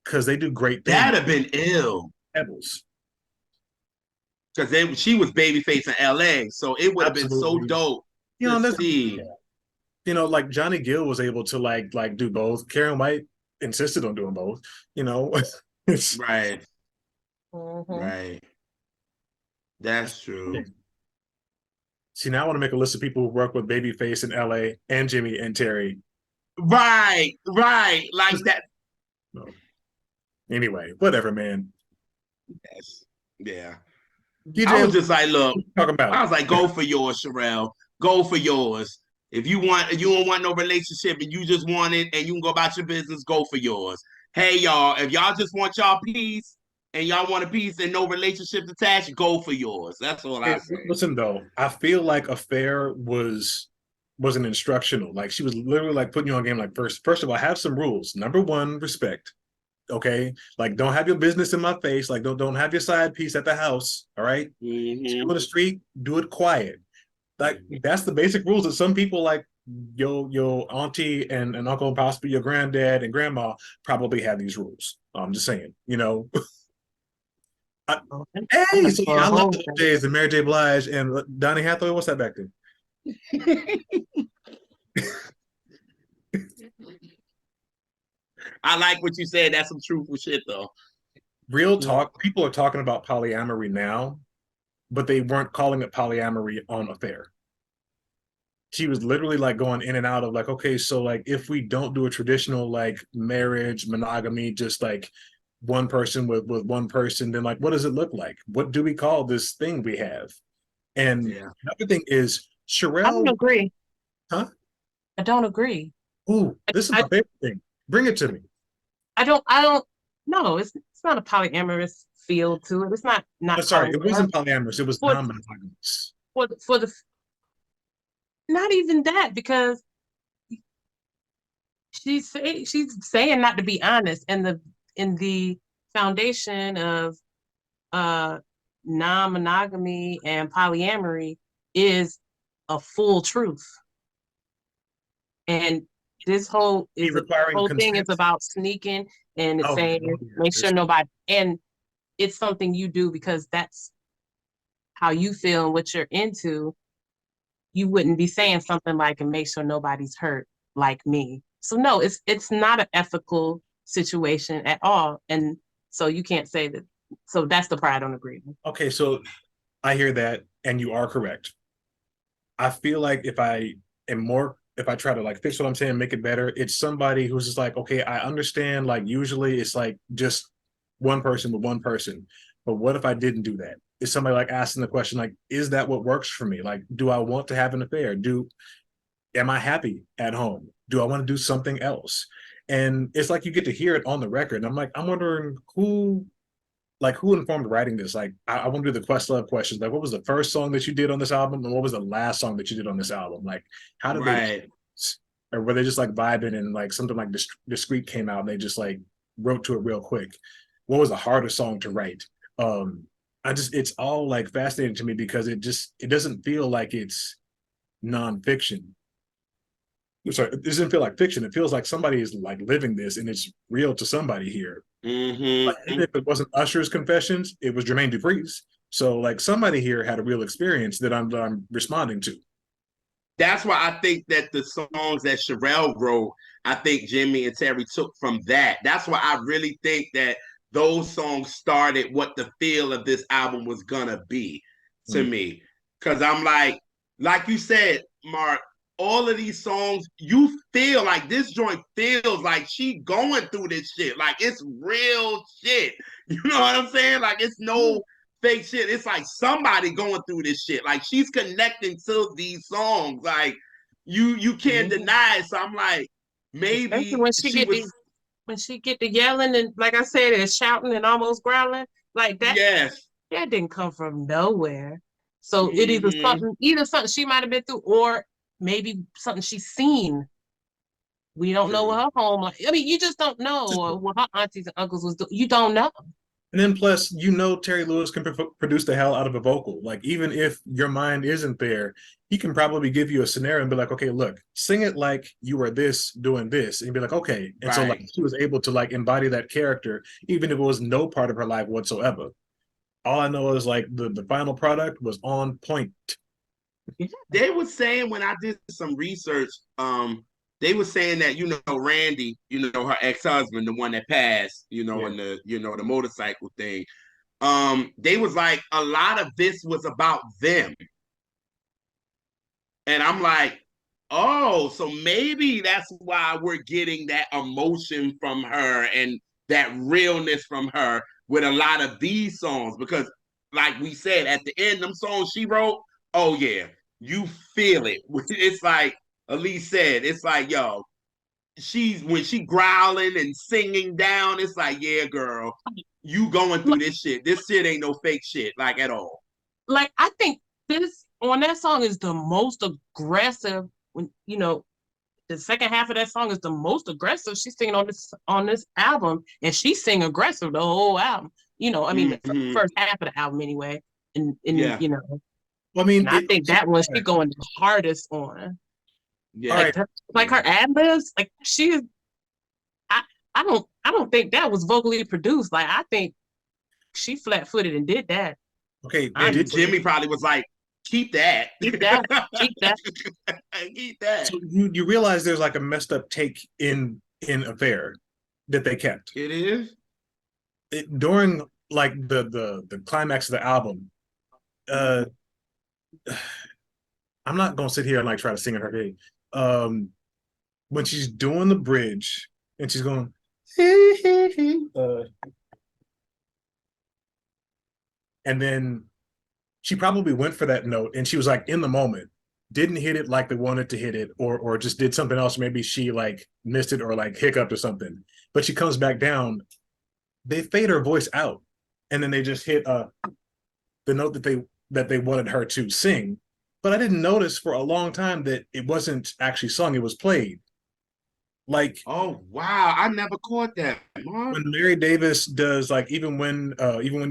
C: Because they do great things.
B: That'd have been ill.
C: Pebbles.
B: Because she was babyface in LA. So it would have been so
C: Absolutely.
B: dope
C: You
B: to
C: know, that's
B: see.
C: you know, like Johnny Gill was able to like do both. Karen White insisted on doing both. You know, it's
B: Right.
A: Mm-hmm.
B: Right. That's true.
C: see now I want to make a list of people who work with Babyface in LA and Jimmy and Terry.
B: Right. Right. Like that.
C: No. Anyway, whatever, man.
B: Yes. Yeah. I
C: DJ,
B: was just like, look,
C: talking about
B: I was like, go for yours, Cherrelle. Go for yours. If you don't want no relationship and you just want it and you can go about your business, go for yours. Hey, y'all, if y'all just want y'all peace and y'all want a peace and no relationship attached, go for yours. That's all I say.
C: listen though, I feel like Affair was an instructional. Like she was literally like putting you on game. Like first of all, have some rules. Number one, respect. Okay, like don't have your business in my face. Like don't have your side piece at the house. All right,
B: Mm-hmm.
C: on the street, do it quiet. Like that's the basic rules that some people like your auntie and uncle and possibly your granddad and grandma probably have these rules. I'm just saying, you know. Hey, so yeah, I love the Jays and Mary J. Blige and Donny Hathaway. What's that back there?
B: I like what you said. That's some truthful shit, though.
C: Real talk. People are talking about polyamory now, but they weren't calling it polyamory on Affair. She was literally like going in and out of like, okay, so like if we don't do a traditional like marriage monogamy, just like one person with one person, then like what does it look like? What do we call this thing we have? And another thing is
A: I don't
C: Cherrelle,
A: agree.
C: huh?
A: I don't agree.
C: Ooh, this is
A: I,
C: my favorite thing. Bring it to me.
A: I don't no, it's not a polyamorous feel to it. It's not
C: Sorry, it
A: polyamorous.
C: wasn't polyamorous. It was
A: For
C: non-monogamous.
A: for the not even that because she's saying not to be honest in the foundation of uh non-monogamy and polyamory is a full truth. And this
C: Requiring
A: whole thing is
C: consent.
A: about sneaking and it's
C: Oh,
A: saying
C: yeah,
A: make sure nobody and it's something you do because that's how you feel and what you're into. You wouldn't be saying something like and make sure nobody's hurt like me. So no, it's not an ethical situation at all. And so you can't say that. So that's the part I don't agree with.
C: Okay, so I hear that, and you are correct. I feel like if I try to like fix what I'm saying, make it better, it's somebody who's just like, okay, I understand. Like usually it's like just one person with one person, but what if I didn't do that? Is somebody like asking the question like, is that what works for me? Like, do I want to have an affair? Am I happy at home? Do I want to do something else? And it's like you get to hear it on the record. And I'm like, I'm wondering who informed writing this? Like, I want to do the Questlove questions. Like, what was the first song that you did on this album, and what was the last song that you did on this album? Like, how did
B: Right.
C: or were they just like vibing and like something like Discreet came out and they just like wrote to it real quick? What was the hardest song to write? It's all like fascinating to me because it doesn't feel like it's nonfiction. Sorry, it doesn't feel like fiction. It feels like somebody is like living this and it's real to somebody here. Like even if it wasn't Usher's confessions, it was Jermaine Dupri's. So like somebody here had a real experience that I'm responding to.
B: That's why I think that the songs that Cherrelle wrote, I think Jimmy and Terry took from that. That's why I really think that those songs started what the feel of this album was gonna be to me. Cause I'm like you said, Mark, all of these songs, you feel like this joint feels like she going through this shit. Like it's real shit. You know what I'm saying? Like it's no fake shit. It's like somebody going through this shit. Like she's connecting to these songs. Like you can't deny it. So I'm like,
A: Especially
B: maybe she was.
A: when she get to yelling and like I said, and shouting and almost growling, like
B: Yes.
A: that didn't come from nowhere. So it
B: Mm-hmm.
A: either something she might have been through, or maybe something she's seen. We don't know
B: True.
A: what her home like. I mean, you just don't know what her aunties and uncles was doing. You don't know.
C: And then plus, Terry Lewis can produce the hell out of a vocal. Like even if your mind isn't there, he can probably give you a scenario and be like, okay, look, sing it like you were this doing this, and you'd be like, okay. And so like
B: Right.
C: she was able to like embody that character, even if it was no part of her life whatsoever. All I know is like the final product was on point.
B: They were saying when I did some research, they were saying that Randy, her ex-husband, the one that passed,
C: Yeah.
B: in the motorcycle thing. They was like a lot of this was about them. And I'm like, oh, so maybe that's why we're getting that emotion from her and that realness from her with a lot of these songs. Because, like we said, at the end, them songs she wrote, oh, yeah, you feel it. It's like Elise said, it's like, yo, when she growling and singing down, it's like, yeah, girl, you going through this shit. This shit ain't no fake shit, like at all.
A: Like I think this on that song is the most aggressive. When the second half of that song is the most aggressive she's singing on this album, and she's singing aggressive the whole album. I mean, the
B: Mm-hmm.
A: first half of the album anyway. And
B: Yeah.
C: Well, I mean,
A: and I think that one she going the hardest on.
C: all
B: Yeah.
C: right.
A: Like her ad libs, like she is. I I don't think that was vocally produced. Like I think she flat footed and did that.
C: Okay.
B: And
A: Honestly,
B: Jimmy probably was like, keep that.
A: keep that, keep that.
B: Keep that.
C: So you realize there's like a messed up take in Affair that they kept
B: It is.
C: during like the climax of the album. Uh, I'm not gonna sit here and like try to sing at her game. Um, when she's doing the bridge and she's going, uh, and then she probably went for that note and she was like in the moment, didn't hit it like they wanted to hit it, or just did something else. Maybe she like missed it or like hiccuped or something. But she comes back down. They fade her voice out, and then they just hit the note that they wanted her to sing. But I didn't notice for a long time that it wasn't actually sung; it was played. Like
B: Oh wow, I never caught that, Mark.
C: when Mary Davis does like even when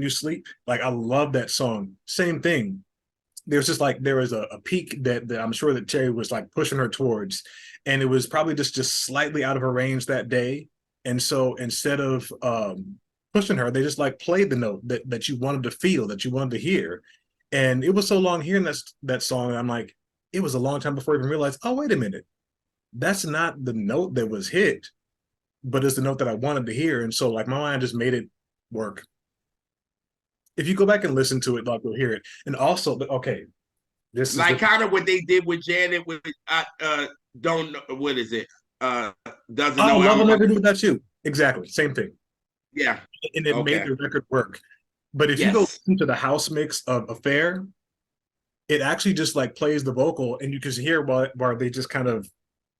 C: you sleep, like I love that song. Same thing. There's just like there was a peak that I'm sure that Terry was like pushing her towards, and it was probably just slightly out of her range that day. And so instead of pushing her, they just like played the note that you wanted to feel, that you wanted to hear. And it was so long hearing that song, and I'm like, it was a long time before I even realized, oh wait a minute, that's not the note that was hit, but it's the note that I wanted to hear. And so like my mind just made it work. If you go back and listen to it, like you'll hear it. And also, okay, this is
B: Like kind of what they did with Janet with don't know what is it? Uh doesn't
C: oh,
B: know
C: love will
B: I'm
C: never do without you. Exactly, same thing.
B: yeah.
C: And it made
B: Okay.
C: the record work. But if you go
B: Yes.
C: into the house mix of Affair, it actually just like plays the vocal, and you can hear while they just kind of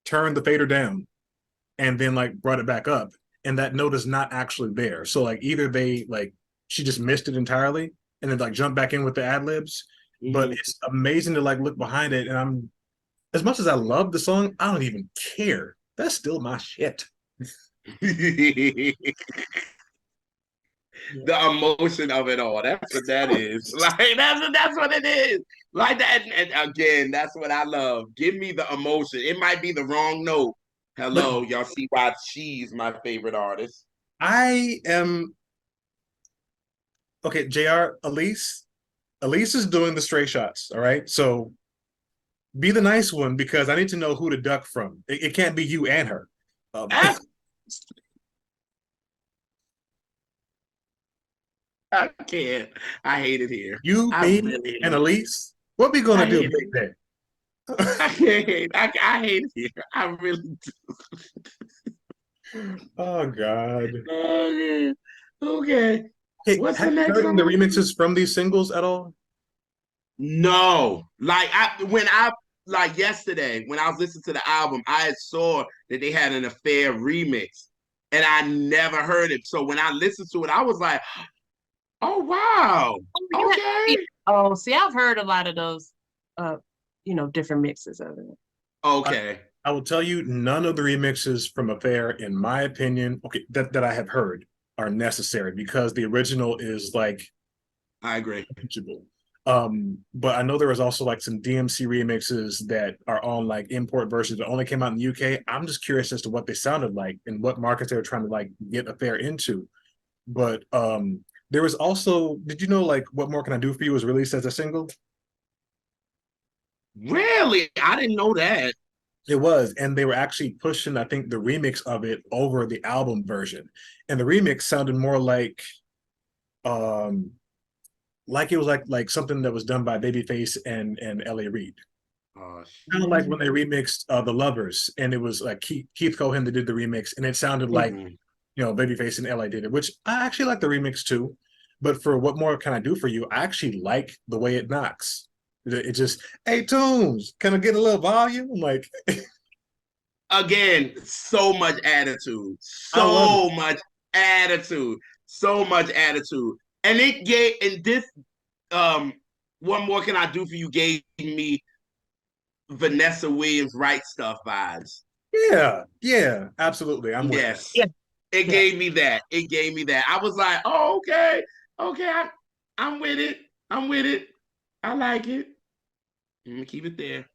C: turned the fader down and then like brought it back up, and that note is not actually there. So like either they like she just missed it entirely and then like jump back in with the ad libs. But
B: Mm-hmm.
C: it's amazing to like look behind it, and as much as I love the song, I don't even care. That's still my shit.
B: The emotion of it all. That's what that is. Like that's what it is. Like that, and again, that's what I love. Give me the emotion. It might be the wrong note.
C: Look,
B: Hello, y'all see why she's my favorite artist.
C: I am okay, JR, Elise. Elise is doing the stray shots. All right. So be the nice one because I need to know who to duck from. It can't be you and her.
B: I, I can't. I hate it here.
C: You,
B: I
C: me,
B: really
C: and
B: hate it.
C: Elise. What we gonna
B: I
C: do
B: hate
C: big
B: it.
C: day?
B: I can't hate. I hate it here. I really do.
C: Oh God.
B: Okay. Okay.
C: Hey,
B: What's
C: have
B: the
C: you
B: next
C: heard any of the
B: song?
C: remixes from these singles at all?
B: No. Like yesterday when I was listening to the album, I saw that they had an affair remix, and I never heard it. So when I listened to it, I was like, "Oh wow,
A: Oh,
B: okay,
A: oh, see, I've heard a lot of those, uh, different mixes of it.
C: I,
B: okay."
C: I will tell you, none of the remixes from Affair, in my opinion, okay, that I have heard, are necessary because the original is like
B: I agree.
C: unreachable. But I know there was also like some DMC remixes that are on like import versions that only came out in the UK. I'm just curious as to what they sounded like and what markets they were trying to like get Affair into. But there was also, did you know like What More Can I Do For You was released as a single?
B: Really, I didn't know that.
C: It was, and they were actually pushing, I think, the remix of it over the album version. And the remix sounded more um like it was like something that was done by Babyface and L.A. Reid.
B: Oh
C: Kind of
B: shit.
C: like when they remixed The Lovers, and it was like Keith Cohen that did the remix, and it sounded like
B: Mhm.
C: Babyface and L.A. did it, which I actually like the remix too. But for What More Can I Do For You, I actually like the way it knocks. It just, hey, Tunes, can I get a little volume? I'm like,
B: Again, so much attitude,
C: I love it.
B: so much attitude, so much attitude, and it gave and this um. What more can I do for you? Gave me Vanessa Williams right stuff vibes.
C: Yeah, yeah, absolutely. I'm with that.
B: Yes.
A: Yeah,
B: It
A: yeah.
B: gave me that. It gave me that. I was like, oh, okay. Okay. I'm with it. I'm with it. I like it. I'm gonna keep it there.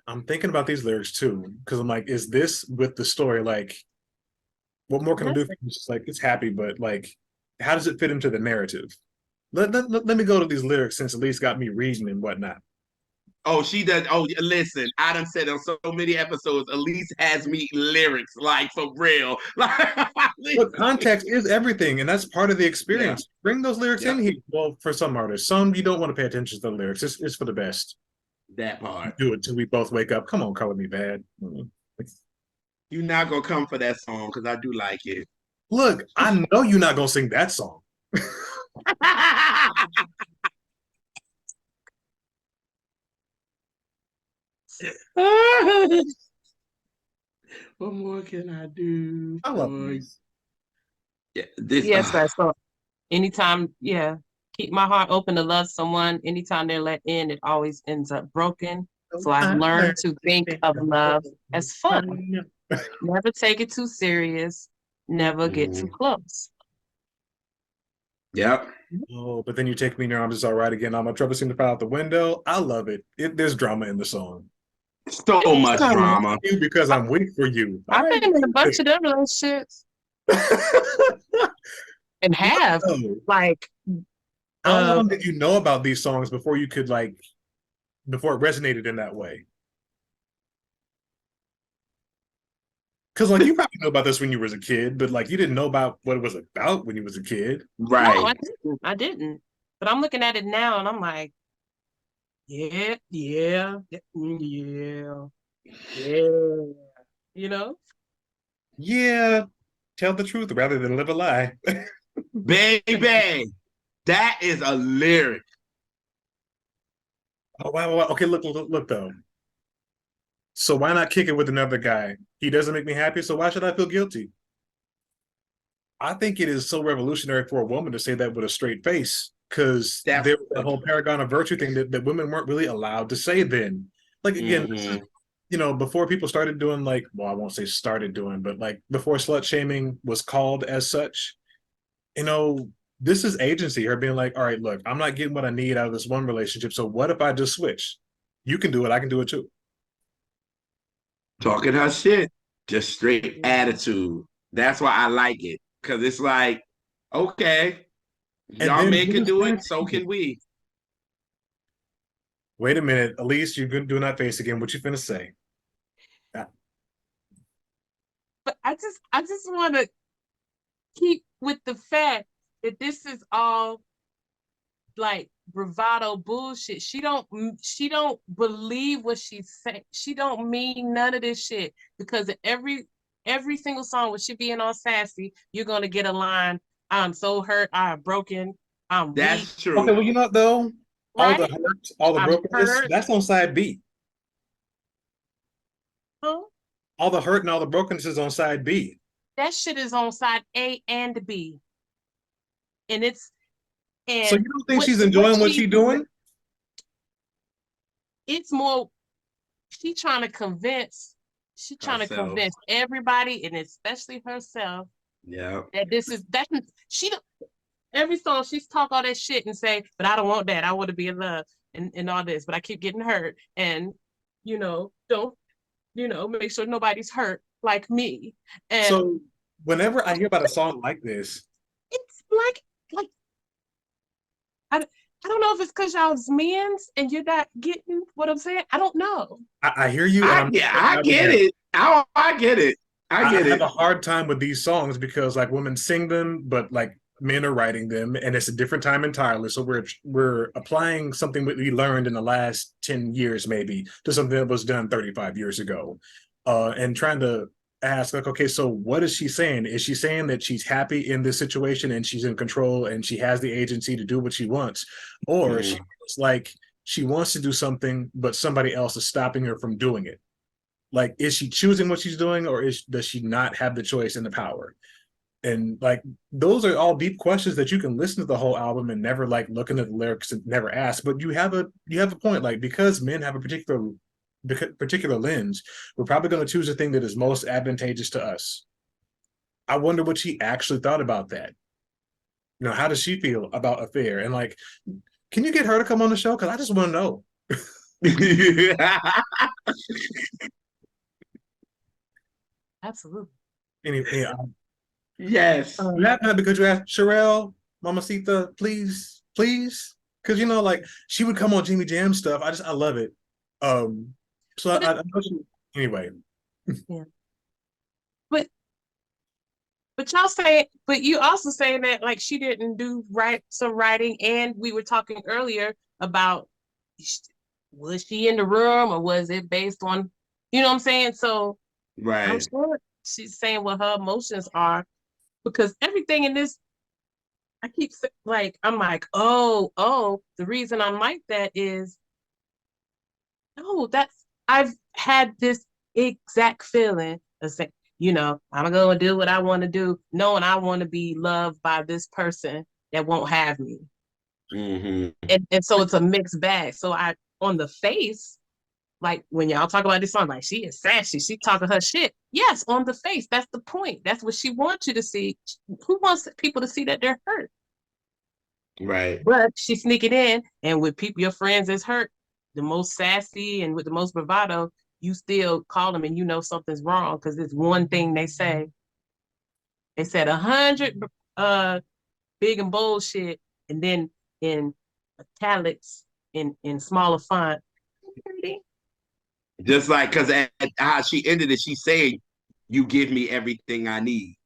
C: I'm thinking about these lyrics too, because I'm like, is this with the story? Like, what more can I do for you? It's just like, it's happy, but like, how does it fit into the narrative? Let me go to these lyrics since Elise got me reading and whatnot.
B: Oh, she does. Oh, listen, I done said on so many episodes, Elise has me lyrics, like for real. Like,
C: Look, context is everything, and that's part of the
B: yeah,
C: experience. Bring those lyrics in
B: yep,
C: here. Well, for some artists, some you don't want to pay attention to the lyrics. It's for the best.
B: that part.
C: Do it till we both wake up. Come on, color me bad.
B: You're not gonna come for that song because I do like it.
C: Look, I know you're not gonna sing that song.
B: What more can I do
C: I love
B: for you?
C: these.
B: Yeah, this.
A: Yes, sir. So anytime, yeah, keep my heart open to love someone. Anytime they're let in, it always ends up broken. So I've
C: I
A: learned
C: learned
A: to
C: to
A: think
C: think
A: of
C: of
A: love
C: love.
A: as fun. Never take it too serious. Never get too
B: Mhm.
A: close.
B: Yep.
C: Oh, but then you take me in your arms, it's all right again. All my troubles seem to fall out the window. I love it. There's drama in the song.
B: So much
A: So
B: drama.
C: You because I'm weak for you. All
A: I've
C: right.
A: been in a bunch of them relationships and
C: What
A: have
C: though?
A: like
C: How
A: uh
C: long did you know about these songs before you could like before it resonated in that way? Because like you probably know about this when you was a kid, but like you didn't know about what it was about when you was a kid.
A: no,
B: Right.
A: I didn't. I didn't. But I'm looking at it now and I'm like, yeah, yeah, yeah, yeah. You know?
C: Yeah, tell the truth rather than live a lie.
B: Baby, that is a lyric.
C: Oh wow. Okay, look though. So why not kick it with another guy? He doesn't make me happy, so why should I feel guilty? I think it is so revolutionary for a woman to say that with a straight face because
B: That's
C: there was that whole paragon of virtue thing that women weren't really allowed to say then. Like again, this is,
B: Mm-hmm.
C: before people started doing like, well, I won't say started doing, but like before slut shaming was called as such, you know, this is agency. Her being like, all right, look, I'm not getting what I need out of this one relationship. So what if I just switch? You can do it. I can do it too.
B: Talking her shit, just straight
A: Yeah.
B: attitude. That's why I like it. Cause it's like, okay,
C: And
B: y'all
C: then
B: men can do it, so can we.
C: wait a minute, Elise, you're doing that face again. What you finna say?
A: But I just want to keep with the fact that this is all like bravado bullshit. She don't believe what she's saying. She don't mean none of this shit because every single song with she being all sassy, you're gonna get a line. I'm so hurt. I'm broken. I'm weak.
B: That's
C: Okay,
B: true.
C: well, you know what though? All the
A: Right?
C: hurt, all the
A: I'm
C: brokenness,
A: hurt.
C: that's on side B.
A: Huh?
C: All the hurt and all the brokenness is on side B.
A: That shit is on side A and B, and it's
C: So you
A: and
C: don't think
A: what
C: she's
A: what
C: enjoying what
A: she
C: she's doing?
A: it's more she trying to convince she trying to
B: Herself.
A: convince everybody and especially herself
B: Yeah.
A: that this is that she don't every song she's talk all that shit and say, but I don't want that. I want to be in love and all this, but I keep getting hurt and don't make sure nobody's hurt like me. And
C: So whenever I hear about a song like this,
A: it's like I don't know if it's because y'all's men's and you're not getting what I'm saying. I don't know.
C: I hear you, and I'm
B: I get it. I get it. I
C: I
B: get
C: have
B: it.
C: a hard time with these songs because like women sing them, but like men are writing them, and it's a different time entirely. So we're applying something that we learned in the last 10 years maybe to something that was done 35 years ago, and trying to ask like, okay, so what is she saying? Is she saying that she's happy in this situation and she's in control and she has the agency to do what she wants, or she
B: Mm.
C: feels like she wants to do something, but somebody else is stopping her from doing it? Like, is she choosing what she's doing, or does she not have the choice and the power? And like, those are all deep questions that you can listen to the whole album and never like looking at the lyrics and never ask. But you have a point. Like, because men have a particular lens, we're probably going to choose the thing that is most advantageous to us. I wonder what she actually thought about that. How does she feel about affair? And like, can you get her to come on the show? Because I just want to know.
A: Absolutely.
C: Anyway,
B: Yes.
C: you have that because you asked Cherrelle, Mamacita, please, please, because like she would come on Jimmy Jam stuff. I love it. So
A: But
C: I know anyway.
A: yeah. But y'all say, but you also saying that like she didn't do some writing, and we were talking earlier about was she in the room or was it based on, what I'm saying? So I'm
B: Right.
A: sure she's saying what her emotions are because everything in this, I keep like I'm like, oh, the reason I'm like that is no, I've had this exact feeling of saying, I'm gonna do what I want to do, knowing I want to be loved by this person that won't have me.
B: Mm-hmm.
A: And so it's a mixed bag. So I on the face, like when y'all talk about this song, like she is sassy, she talking her shit. Yes, on the face. That's the point. That's what she wants you to see. Who wants people to see that they're hurt?
B: Right.
A: But she sneak it in, and with people, your friends is hurt, the most sassy and with the most bravado, you still call them and you know something's wrong because it's one thing they say. They said 100 big and bold shit, and then in italics in smaller font.
B: Just like because how she ended it, she said, "You give me everything I need."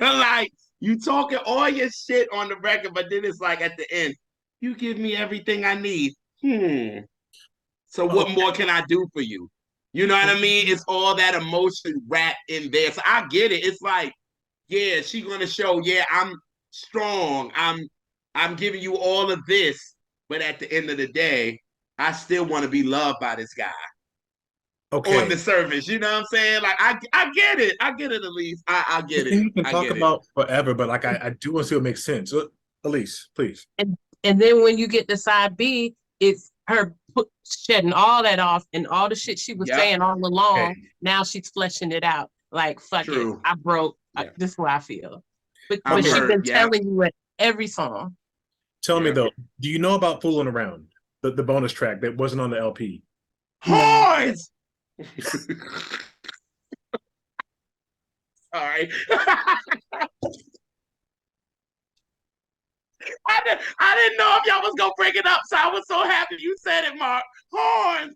B: Like you talking all your shit on the record, but then it's like at the end, "You give me everything I need." So
C: Oh,
B: what more can I do for you? You know what I mean? It's all that emotion wrapped in there. So I get it. It's like, yeah, she gonna show, yeah, I'm strong. I'm giving you all of this, but at the end of the day, I still want to be loved by this guy on the
C: okay.
B: surface. You know what I'm saying? Like I get it. I get it, Elise. I
C: The
B: get it.
C: thing you can
B: I
C: talk
B: get it.
C: about forever, but like I do want to see what makes sense. So, Elise, please.
A: And then when you get to side B, it's her shedding all that off, and all the shit she was
B: Yep.
A: saying all
C: Okay,
A: along, now she's fleshing it out. Like, fuck it,
B: True.
A: I broke.
B: Yeah.
A: This is what I feel. But
B: I've
A: she
C: okay.
B: heard.
A: been
B: Yep.
A: telling you at every song.
C: Tell me
B: Yep.
C: though, do you know about "Fooling Around," the bonus track that wasn't on the LP?
A: No.
B: Horns. Sorry. I didn't know if y'all was gonna bring it up, so I was so happy you said it, Mark. Horns.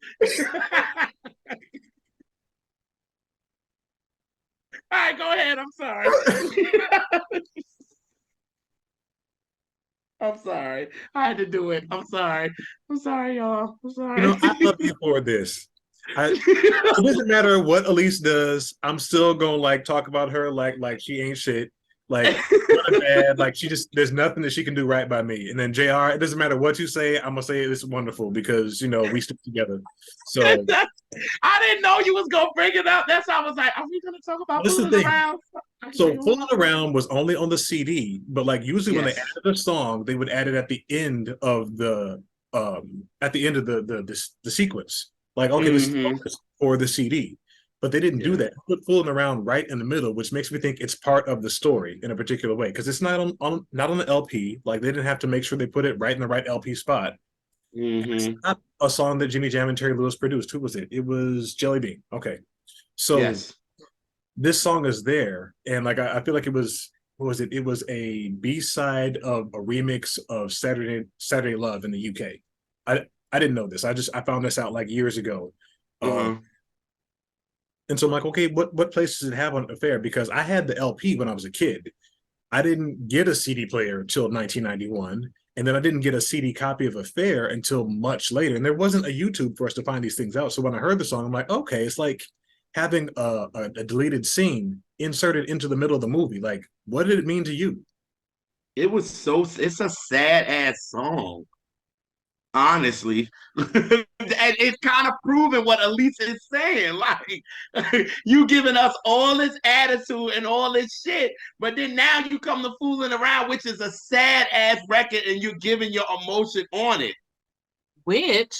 B: All right, go ahead. I'm sorry. I'm sorry. I had to do it. I'm sorry. I'm sorry, y'all. I'm
C: You
B: sorry.
C: know, I love you for this. It doesn't matter what Elise does. I'm still gonna like talk about her like she ain't shit. Like good or bad. Like she just there's nothing that she can do right by me. And then Jr. It doesn't matter what you say. I'm gonna say it's wonderful because we stick together. So
B: I didn't know you was gonna bring it up. That's why I was like, are we gonna talk about
C: this is the
B: fooling
C: thing.
B: around?
C: So "Fooling Around" was only on the CD, but like usually when they
B: Yes.
C: added a song, they would add it at the end of the sequence. Like, okay, this is
B: Mm-hmm.
C: for the CD. But they didn't do
B: Yeah.
C: that. They put "Fooling Around" right in the middle, which makes me think it's part of the story in a particular way. Because it's not on the LP. Like they didn't have to make sure they put it right in the right LP spot. It's
B: Mm-hmm.
C: not a song that Jimmy Jam and Terry Lewis produced. Who was it? It was Jelly Bean. Okay. So
B: Yes.
C: this song is there, and like I feel like it was what was it? It was a B-side of a remix of Saturday Love in the UK. I didn't know this. I found this out like years ago.
B: Uh-huh.
C: And so I'm like, okay, what place does it have on Affair? Because I had the LP when I was a kid. I didn't get a CD player until 1991, and then I didn't get a CD copy of Affair until much later. And there wasn't a YouTube for us to find these things out. So when I heard the song, I'm like, okay, it's like having a deleted scene inserted into the middle of the movie. Like, what did it mean to you?
B: It's a sad ass song, honestly. And it's kind of proving what Elise is saying. Like, you giving us all this attitude and all this shit, but then now you come to fooling around, which is a sad ass record, and you're giving your emotion on it.
A: Which,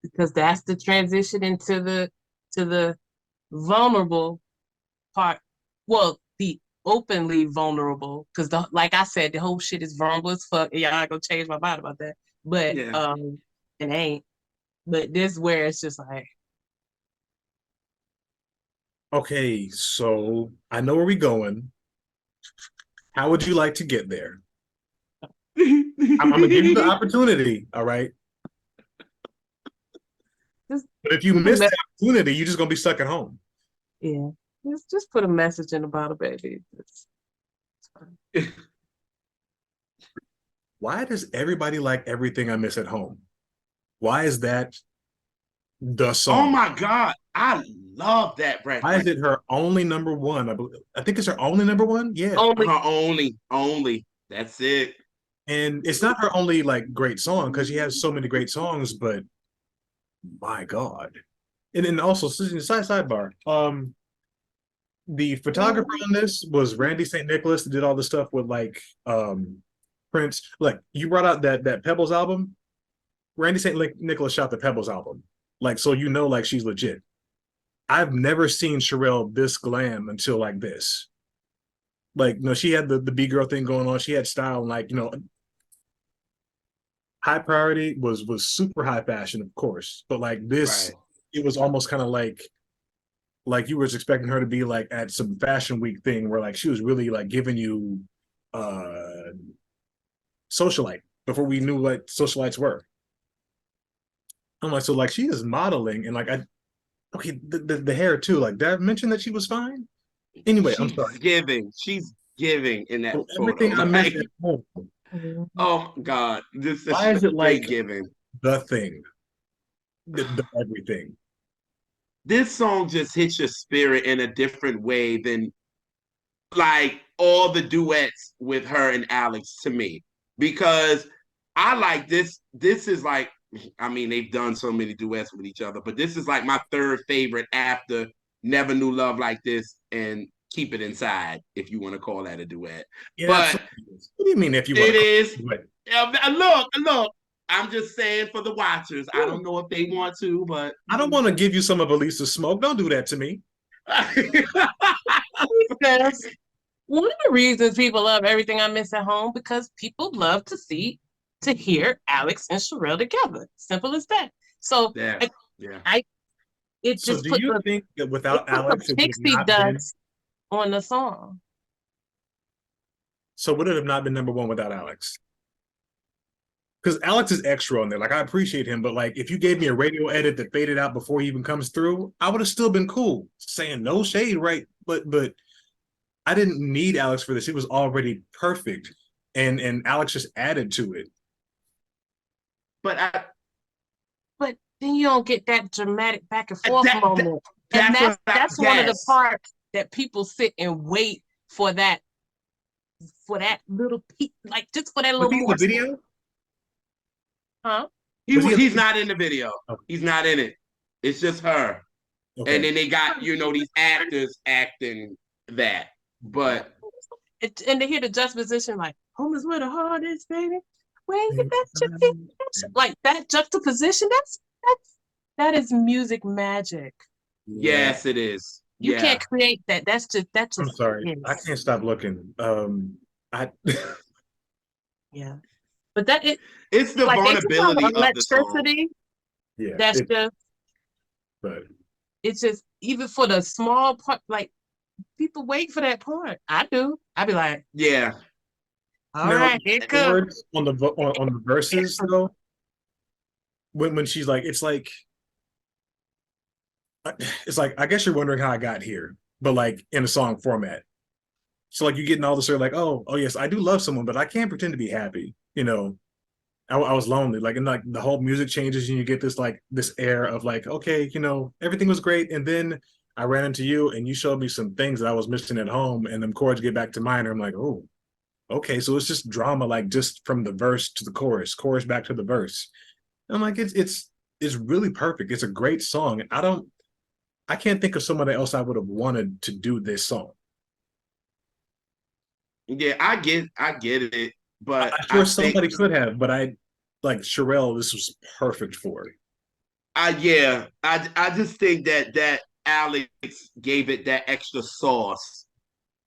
A: because that's the transition into the vulnerable part. Well, the openly vulnerable, because the like I said, the whole shit is vulnerable as fuck. Y'all not gonna change my mind about that. But
B: Yeah.
A: it ain't. But this where it's just like,
C: Okay, so I know where we're going. How would you like to get there? I'm gonna give you the opportunity, all right?
A: just
C: But if you
A: put a
C: miss the opportunity, you're just gonna be stuck at home.
A: yeah, just put a message in the bottle, baby. It's fine.
C: Why does everybody like "Everything I Miss at Home"? Why is that the
B: Oh
C: song?
B: my God. I love that
C: Why is
B: record.
C: it her only number one? I think it's her only number one. Yeah,
A: Only
B: Her only. That's it.
C: and it's not her only like great song because she has so many great songs. But my God, and then also sidebar. The photographer on this was Randy St. Nicholas that did all the stuff with like Prince. Like you brought out that Pebbles album. Randy St. Nicholas shot the Pebbles album. Like so like she's legit. I've never seen Cherrelle this glam until like this. Like, she had the B girl thing going on. She had style, and like, high priority was super high fashion, of course. But like this,
B: Right.
C: it was almost kind of like you was expecting her to be like at some fashion week thing where like she was really like giving you uh socialite before we knew what socialites were. I'm like, so like she is modeling and like okay, the hair too. Like did I mention that she was fine? Anyway, I'm sorry.
B: She's giving in that
C: So
B: photo.
C: everything I miss
B: Like,
C: at home.
A: Mhm.
B: oh my God. This is
C: Why is it
B: straight
C: like
B: giving.
C: the thing? The everything.
B: This song just hits your spirit in a different way than like all the duets with her and Alex to me. Because I like this. This is like, I mean, they've done so many duets with each other, but this is like my third favorite after Never Knew Love Like This and Keep It Inside, if you want to call that a duet.
C: Yeah,
B: But
C: absolutely. What do you mean if you want
B: it
C: to call
B: is.
C: it?
B: Look. I'm just saying for the watchers. I don't know if they want to, but
C: I don't want to give you some of Elisa's smoke. Don't do that to me.
A: Because one of the reasons people love Everything I Miss at Home because people love to hear Alex and Cherrelle together. Simple as that. So
B: yeah, yeah.
A: I it
C: So
A: just
C: do
A: put
C: you think that without Alex,
A: the
C: it would have
A: pixie
C: not been?
A: dust on the song.
C: So would it have not been number one without Alex? Because Alex is extra on there. Like I appreciate him, but like if you gave me a radio edit that faded out before he even comes through, I would have still been cool. Saying no shade, right? But I didn't need Alex for this. It was already perfect, and Alex just added to it.
B: But
A: But then you don't get that dramatic back and forth moment. And
B: that's what
A: that's one of the
B: yes.
A: parts that people sit and wait for that little piece, like just for that
C: Was
A: little
C: he in the
A: morsel.
C: video?
A: Huh?
B: He's not in the video.
C: Oh,
B: He's not in it. It's just her.
C: okay.
B: And then they got, these actors acting that. But
A: And to hear the juxtaposition, like, home is where the heart is, baby. Where you bet your feet. Like that juxtaposition, that is music magic.
B: yes, it is.
A: You
B: Yeah.
A: can't create that. That
C: I'm
A: just
C: sorry.
A: is.
C: I can't stop looking. I
A: Yeah. But that
B: It's the
A: like they talk
B: vulnerability
A: about
B: of the song.
A: electricity.
C: yeah.
A: That's just
C: But
A: it's just even for the small part, like people wait for that part. I do. I be like,
B: Yeah.
A: all
C: now
A: right, here it
C: the
A: comes.
C: words on the verses though, when she's like, it's like I guess you're wondering how I got here, but like in a song format. So like you getting all this sort of like, oh yes, I do love someone, but I can't pretend to be happy. I was lonely. Like and like the whole music changes and you get this air of like, okay, everything was great, and then I ran into you and you showed me some things that I was missing at home, and them chords get back to minor. I'm like, oh, okay, so it's just drama, like just from the verse to the chorus back to the verse. And I'm like, it's really perfect. It's a great song. I can't think of somebody else I would have wanted to do this song.
B: Yeah, I get it. But
C: I'm
B: I
C: sure
B: think
C: somebody could have, but I like Cherrelle. This was perfect for it.
B: I just think that Alex gave it that extra sauce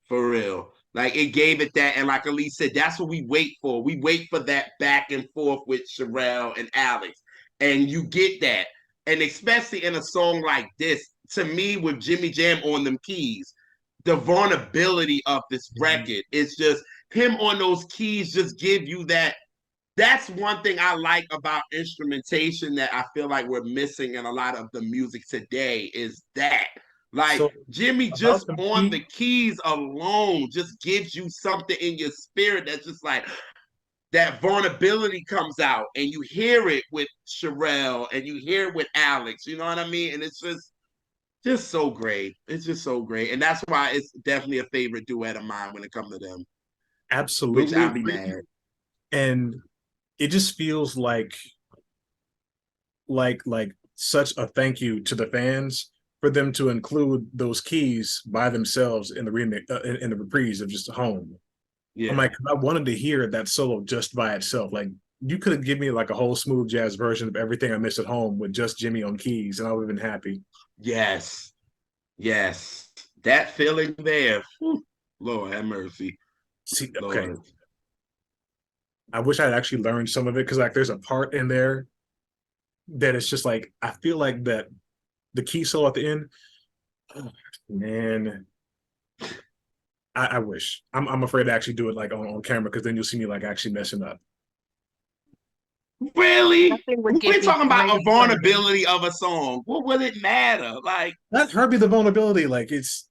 B: for real. Like it gave it that, and like Elise said, that's what we wait for. We wait for that back and forth with Cherrelle and Alex, and you get that. And especially in a song like this, to me, with Jimmy Jam on them keys, the vulnerability of this record is just him on those keys. Just give you that. That's one thing I like about instrumentation that I feel like we're missing in a lot of the music today is that. Like
C: So
B: Jimmy
C: about
B: just
C: the
B: on
C: key,
B: the keys alone just gives you something in your spirit that's just like that vulnerability comes out and you hear it with Cherrelle and you hear it with Alex, you know what I mean? And it's just so great. It's just so great. And that's why it's definitely a favorite duet of mine when it comes to them, which
C: absolutely
B: I'll be
C: agree.
B: mad.
C: And it just feels like such a thank you to the fans for them to include those keys by themselves in the remix in the reprise of just home. I'm
B: Yeah.
C: like, I wanted to hear that solo just by itself. Like you could have given me like a whole smooth jazz version of Everything I Miss at Home with just Jimmy on keys, and I would have been happy.
B: Yes. Yes. That feeling there. Whew. Lord have mercy.
C: See, okay,
B: Lord.
C: I wish I'd actually learned some of it because like there's a part in there that it's just like I feel like that the key solo at the end. Oh, man, I wish. I'm afraid to actually do it like on camera because then you'll see me like actually messing up.
B: Really?
A: Nothing would
B: We're
A: give me
B: talking about
A: greater
B: a
A: pleasure.
B: vulnerability of a song. What will it matter? Like,
C: Let her be the vulnerability. Like it's.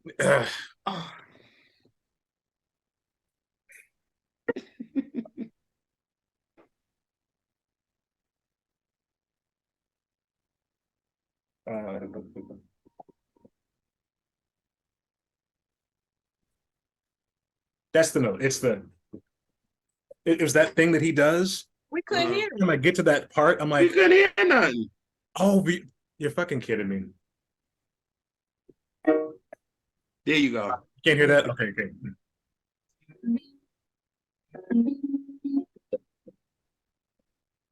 B: oh.
C: Uh, that's the note. It was that thing that he does.
A: We couldn't hear
C: When
A: it.
C: I get to that part, I'm
B: We
C: like,
B: couldn't hear nothing.
C: oh, you're fucking kidding me.
B: There you go.
C: Can't hear that? Okay, okay.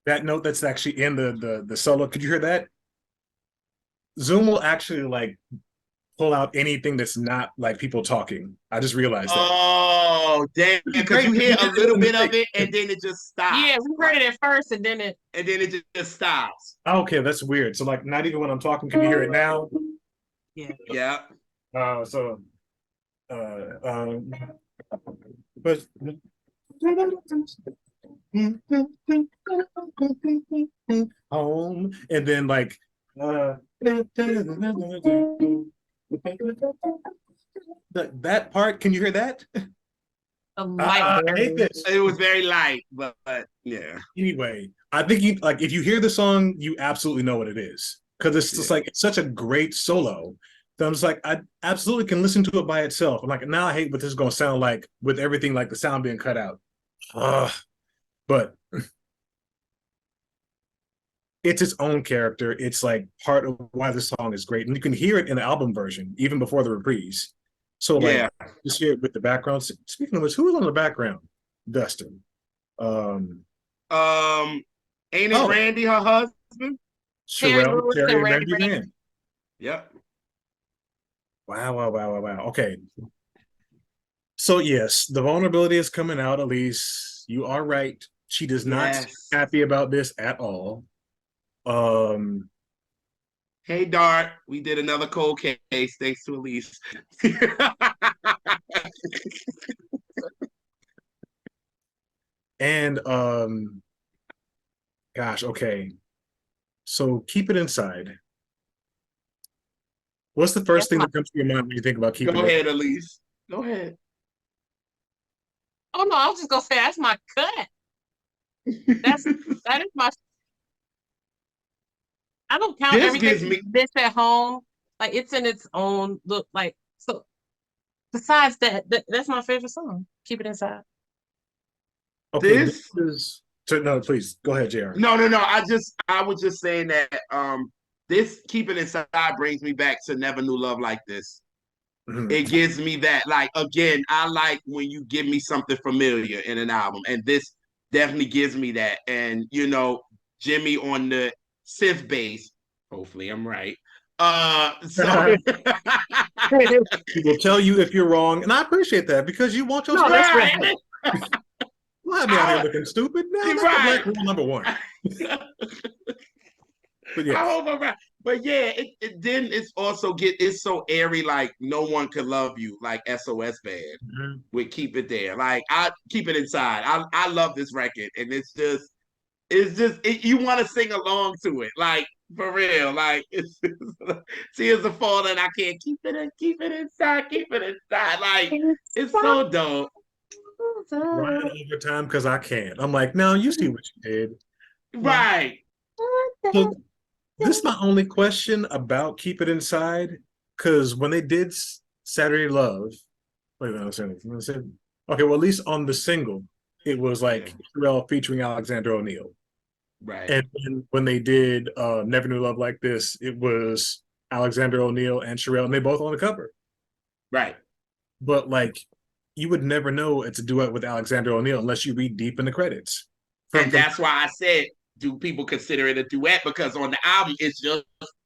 C: that note that's actually in the solo. Could you hear that? Zoom will actually like pull out anything that's not like people talking. I just realized that.
B: Oh, damn!
C: Which is
B: Because
C: great
B: you
C: because
B: hear
C: we
B: a
C: did it
B: little
C: in the
B: bit of
C: mistake.
B: it, and then it just
A: Yeah,
B: stops.
A: we heard
B: Like,
A: it at first, and then it.
B: and then it just stops.
C: Okay, that's weird. So like not even when I'm talking, can you hear it now?
A: Yeah.
B: Yeah.
C: So but home and then like that part, can you hear that?
A: A light
C: I hate
A: barely.
C: this.
B: It was very light, but yeah.
C: Anyway, I think you like if you hear the song, you absolutely know what it is because it's just
B: Yeah.
C: like it's such a great solo. That I'm just like I absolutely can listen to it by itself. I'm like now I hate what this is gonna sound like with everything like the sound being cut out. But it's its own character. It's like part of why the song is great, and you can hear it in the album version even before the reprise. So like
B: Yeah.
C: just hear it with the background. Speaking of which, who was on the background? Dustin. Um,
B: Um, ain't it
C: oh,
B: Randy, her husband?
A: Terry
C: Cherrelle,
A: Lewis
C: Terry,
A: and
C: and
A: Randy
C: Randy
A: Randy.
C: Rand.
B: Yep.
C: Wow. Okay. So yes, the vulnerability is coming out, Elise. You are right. She does not seem
B: Yes.
C: happy about this at all. Um,
B: Hey, Dart, we did another cold case thanks to Elise.
C: and gosh, okay. So keep it inside. What's the
A: That's
C: first thing
A: my.
C: that comes to your mind when you think about
B: Go
C: keeping it?
B: ahead, Elise. Go ahead.
A: Oh no, I was just gonna say that's my cut. That's that is my. I don't count
B: This
A: everything
B: gives me
A: this at home. Like it's in its own look. Like so. Besides that's my favorite song. Keep it inside.
C: Okay, this
B: this.
C: is so no, please go ahead, JR.
B: No. I was just saying that this keep it inside brings me back to never knew love like this.
C: Mhm.
B: It gives me that like again, I like when you give me something familiar in an album, and this definitely gives me that. And Jimmy on the synth bass. Hopefully, I'm right. So
C: He will tell you if you're wrong, and I appreciate that because you want your
A: No,
C: stuff
A: that's
C: right.
A: right.
C: Don't have me out here
B: I,
C: looking stupid. No, that's the
B: right.
C: black rule number one. But
B: I
C: yes,
B: hope I'm right. But yeah, it then it's also it's so airy, like no one could love you, like SOS Band
C: Mhm.
B: would keep it there. Like I keep it inside. I love this record, and you want to sing along to it, like for real. Like it's tears are falling. I can't keep it inside, keep it inside. Like it's so dope.
C: crying over time because I can't. I'm like, no, you see what you did.
A: Yeah.
B: Right.
C: So this is my only question about Keep It Inside, because when they did Saturday Love, wait, no, okay, well, at least on the single, it was
B: Yeah.
C: like Cherrelle featuring Alexander O'Neal.
B: Right.
C: And then when they did Never Knew Love Like This, it was Alexander O'Neal and Cherrelle, and they both on the cover.
B: Right.
C: But like, you would never know it's a duet with Alexander O'Neal unless you read deep in the credits.
B: And
C: From
B: that's why I said, do people consider it a duet? Because on the album, it's just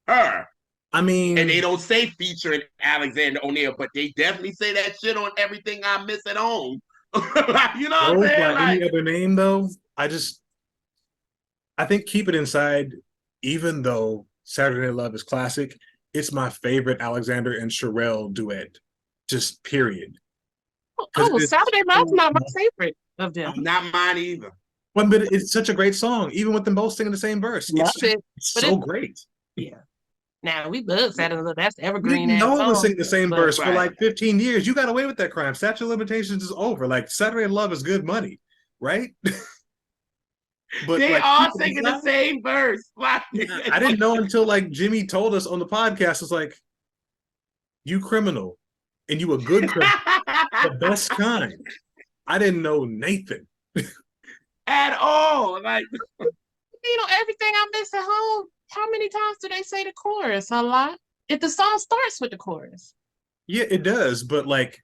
B: her.
C: I
B: And they
C: mean,
B: don't say featuring Alexander O'Neal, but they definitely say that shit on Everything I Miss at Home. You know what I'm
C: goes
B: saying?
C: by
B: Like,
C: any other name though. I think Keep It Inside, even though Saturday Night Love is classic, it's my favorite Alexander and Cherrelle duet. Just period. Because
A: Oh,
C: it's
A: Saturday Night's
C: so,
A: not my favorite of them.
B: not mine either.
C: but it's such a great song, even with them both singing the same verse.
A: Love it.
C: It's
A: But
C: so
A: it
C: great.
A: yeah. Now we love Saturday Night. That's
C: We
A: evergreen
C: didn't
A: ass
C: know it was
A: song.
C: singing the same
A: But
C: verse for
B: Right.
C: like 15 years. You got away with that crime. Statute of limitations is over. Like Saturday Love is good money, right? But
B: They
C: like
B: all
C: Keep It
B: singing the
C: Inside,
B: same verse. Like,
C: I didn't know until like Jimmy told us on the podcast. It's like, you criminal, and you a good criminal, the best kind. I didn't know Nathan.
B: at all. Like,
A: everything I miss at home. How many times do they say the chorus? A lot. If the song starts with the chorus.
C: Yeah, it does, but like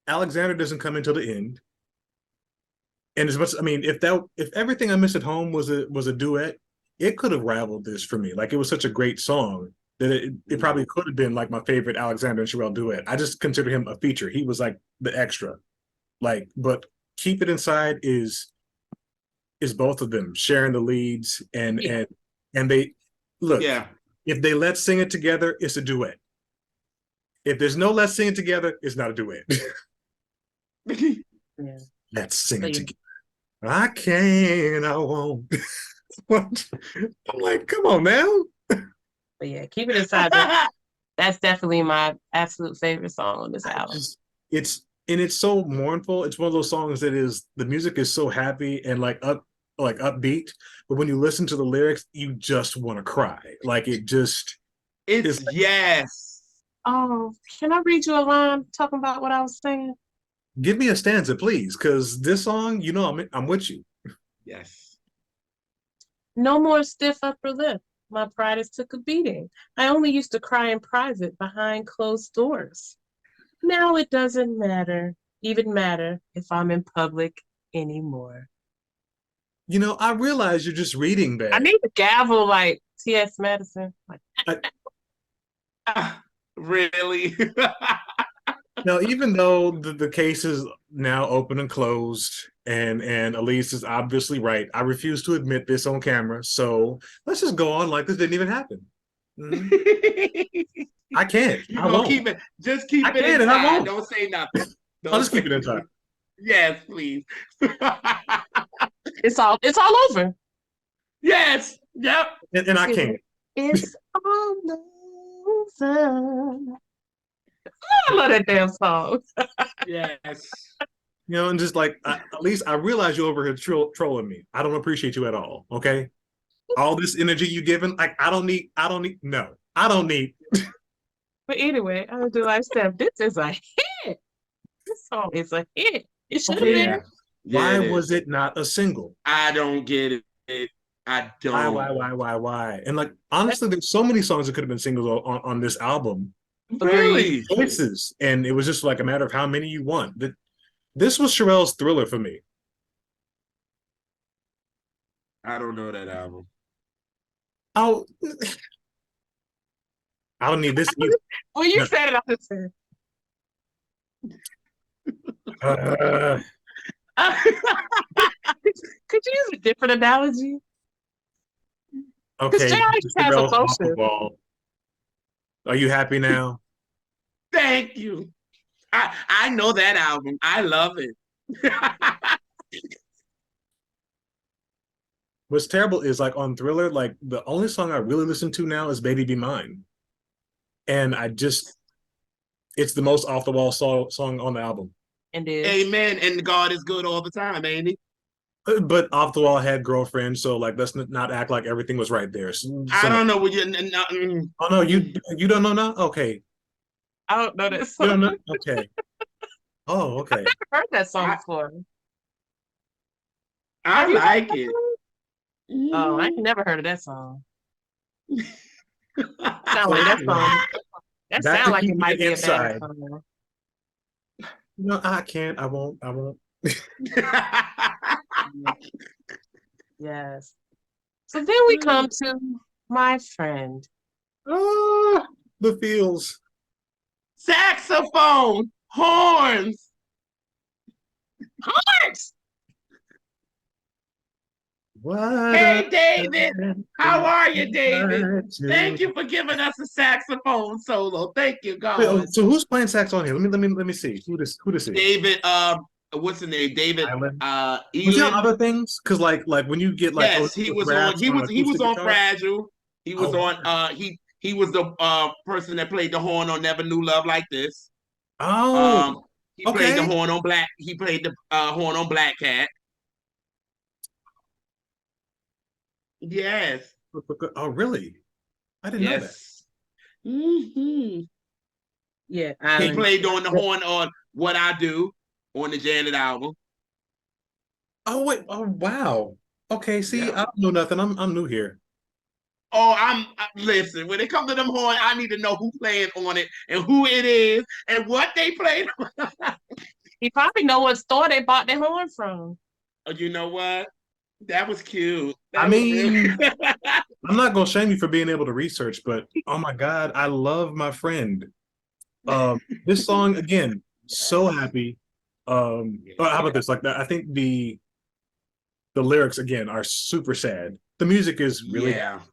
C: Alexander doesn't come until the end, And as much, I mean, if Everything I Miss at Home was a duet, it could have rivaled this for me. Like it was such a great song that it probably could have been like my favorite Alexander and Cherrelle duet. I just consider him a feature. He was like the extra. Like, but Keep It Inside is both of them sharing the leads and they look,
B: Yeah.
C: if they let's sing it together, it's a duet. If there's no let's sing it together, it's not a duet.
A: Yeah.
C: Let's sing
A: So
C: it
A: you,
C: together. I can, I won't. What? I'm like, come on now.
A: but yeah, keep it inside. That's definitely my absolute favorite song on this album.
C: It's so mournful. It's one of those songs that is the music is so happy and like upbeat, but when you listen to the lyrics, you just want to cry. Like it just
B: It's
C: is.
B: yes.
A: Oh, can I read you a line talking about what I was saying?
C: Give me a stanza, please, because this song, I'm with you.
B: Yes.
A: No more stiff upper lip. My pride has took a beating. I only used to cry in private behind closed doors. Now it doesn't even matter if I'm in public anymore.
C: I realize you're just reading
A: I
C: that.
A: need to gavel like T.S. Madison. Like,
C: I,
B: Really?
C: Now, even though the case is now open and closed, and Elise is obviously right, I refuse to admit this on camera. So let's just go on like this didn't even happen. Mhm. I can't.
B: You
C: I
B: gonna
C: won't.
B: keep it? Just keep
C: I
B: it
C: can and I
B: inside.
C: won't.
B: Don't say nothing.
C: I'll
B: Don't
C: just keep
B: say.
C: it inside,
B: Yes, please.
A: it's all over.
B: Yes. Yep.
C: and I can't.
A: It's all over. I love that damn song.
B: Yes.
C: And just like at least I realize you're over here trolling me. I don't appreciate you at all. Okay, all this energy you giving, like I don't need. No, I don't need.
A: But anyway, I'll do like step. This is a hit. This song is a hit. It should have
C: Okay,
A: been.
B: Yeah. Yeah,
C: why
B: it
C: was
B: is.
C: it not a single?
B: I don't get it. I
C: Why,
B: don't.
C: why? And like honestly, there's so many songs that could have been singles on this album.
A: Agreed.
B: Really?
C: Choices, and it was just like a matter of how many you want. This was Cherrelle's Thriller for me.
B: I don't know that album.
C: Oh, I don't need this either.
A: When you
C: No.
A: said it, I just said,
C: Uh,
A: could you use a different analogy? Because
C: okay,
A: Jay always has
C: Cherrelle's off the
A: emotion.
C: ball. Are you happy now?
B: Thank you. I know that album. I love it.
C: What's terrible is like on Thriller, like the only song I really listen to now is Baby Be Mine. And it's the most off the wall song on the album.
A: And is.
B: Amen. And God is good all the time, ain't he?
C: But Off the Wall had Girlfriend, so like let's not act like everything was right there.
B: I
C: No.
B: don't know what you.
C: Oh no, you don't know now? Okay.
A: I don't know that
C: You
A: song.
C: don't know? Okay. Oh, okay.
A: I've heard that song
B: I,
A: before.
B: I
A: Have you heard
B: like
A: that
B: it.
A: song? Oh, I ain't never heard of that song. Sound like that song. That
C: Back
A: sound
C: to
A: like it
C: keeping
A: might
C: it
A: be a bad
C: inside.
A: song.
C: No, I can't. I won't.
A: Yes. So then we come to my friend.
C: Ah, the feels.
B: Saxophone, horns.
A: Hearts!
C: What
B: Hey, David. How are you, David? Thank
C: to...
B: you for giving us a saxophone solo. Thank you,
C: Wait,
B: God.
C: so who's playing sax on here? Let me see. Who this is?
B: David, what's the name? David
C: Island. Was he on
B: Elin.
C: other things? Because like when you get like
B: Yes, he was on
C: raps
B: he
C: on an
B: was he was
C: acoustic
B: on
C: guitar.
B: Fragile. He was
C: Oh,
B: on he was the person that played the horn on Never Knew Love Like This.
C: oh,
B: Um he played the
C: okay.
B: horn on Black he played the horn on Black Cat. Yes.
C: Oh, really? I didn't know that.
B: Yes. Hmm.
A: Yeah,
B: He
A: Island.
B: played on the horn on What I Do on the Janet album.
C: Oh wait. Oh wow. Okay. See,
B: Yeah.
C: I don't know nothing. I'm new here.
B: Oh, listen. When it comes to them horn, I need to know who playing on it and who it is and what they played.
A: He probably know what store they bought their horn from.
B: You know what? That was cute.
C: I
B: That was really.
C: mean, I'm not gonna shame you for being able to research, but oh my God, I love my friend. This song again, so
B: Yes.
C: happy. How about this? Like that, I think the lyrics again are super sad. The music is really happy.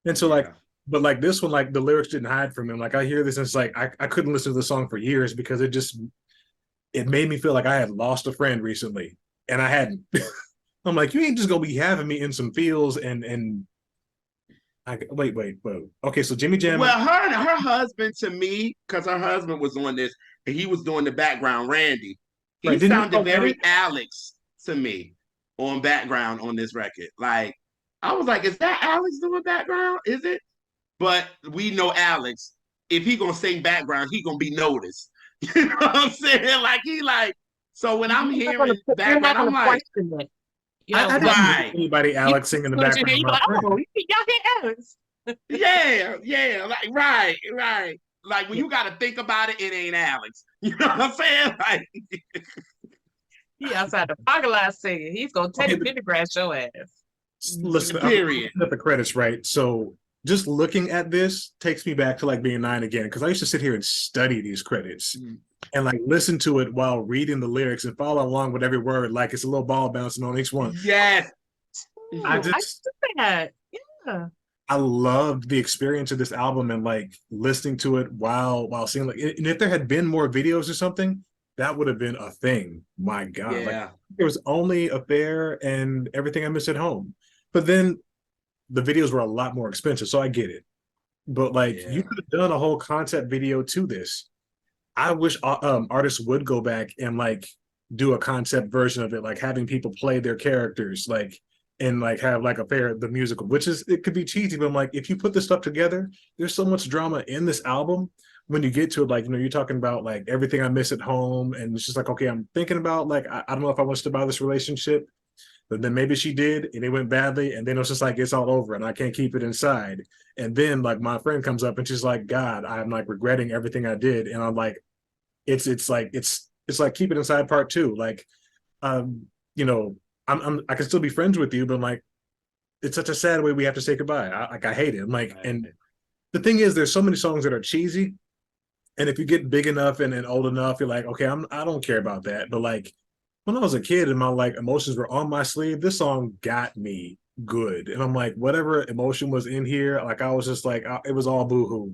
B: Yeah.
C: And so like,
B: Yeah.
C: but like this one, like the lyrics didn't hide from him. Like I hear this and it's like I couldn't listen to the song for years because it made me feel like I had lost a friend recently. And I hadn't. I'm like, you ain't just gonna be having me in some feels and wait. Okay, so Jimmy Jam,
B: Well, her husband to me, because her husband was on this, and he was doing the background, Randy. He
C: right? Didn't he
B: sounded
C: call
B: very
C: Randy?
B: Alex to me on background on this record. Like I was like, is that Alex doing background? Is it? But we know Alex. If he gonna sing background, he gonna be noticed. You know what I'm saying? Like he like. So when I'm hearing
A: you're not
B: background, I'm
A: gonna
B: like,
A: question it. You know,
C: I
A: like
C: didn't hear
B: right,
C: anybody
A: you
C: Alex sing in the
A: what you hear,
C: background of
A: you be
C: my
A: like,
C: friend.
A: oh, y'all hear Alex.
B: yeah, like right. Like when
A: Yeah,
B: you got to think about it, it ain't Alex. You know what I'm saying? Like,
A: he outside the pocket lot singing. He's gonna take
C: Okay,
A: the pentagram show ass.
C: listen, I'm
B: period.
C: looking at the credits, right? So just looking at this takes me back to like being nine again, because I used to sit here and study these credits and like listen to it while reading the lyrics and follow along with every word, like it's a little ball bouncing on each one.
B: Yes.
C: I
A: Ooh, I used
C: just
A: to say that. Yeah.
C: I loved the experience of this album and like listening to it while seeing like and if there had been more videos or something, that would have been a thing. My God. Like
B: Yeah.
C: there was only Affair and Everything I Miss at Home. But then the videos were a lot more expensive, so I get it. But like you
B: Yeah.
C: could have done a whole concept video to this. I wish artists would go back and like do a concept version of it, like having people play their characters, like and like have like a pair the musical, which is it could be cheesy, but I'm like, if you put this stuff together, there's so much drama in this album. When you get to it, like you're talking about like everything I miss at home, and it's just like, okay, I'm thinking about like I don't know if I want to about this relationship, but then maybe she did and it went badly, and then it's just like it's all over and I can't keep it inside. And then like my friend comes up and she's like, God, I'm like regretting everything I did, and I'm like, it's like keep it inside part two. Like, um, you know, I can still be friends with you, but like it's such a sad way we have to say goodbye. I hate it. I'm like, and the thing is, there's so many songs that are cheesy, and if you get big enough and old enough, you're like, okay, I don't care about that. But like when I was a kid and my like emotions were on my sleeve, this song got me good, and I'm like, whatever emotion was in here, like I was just like, it was all boohoo.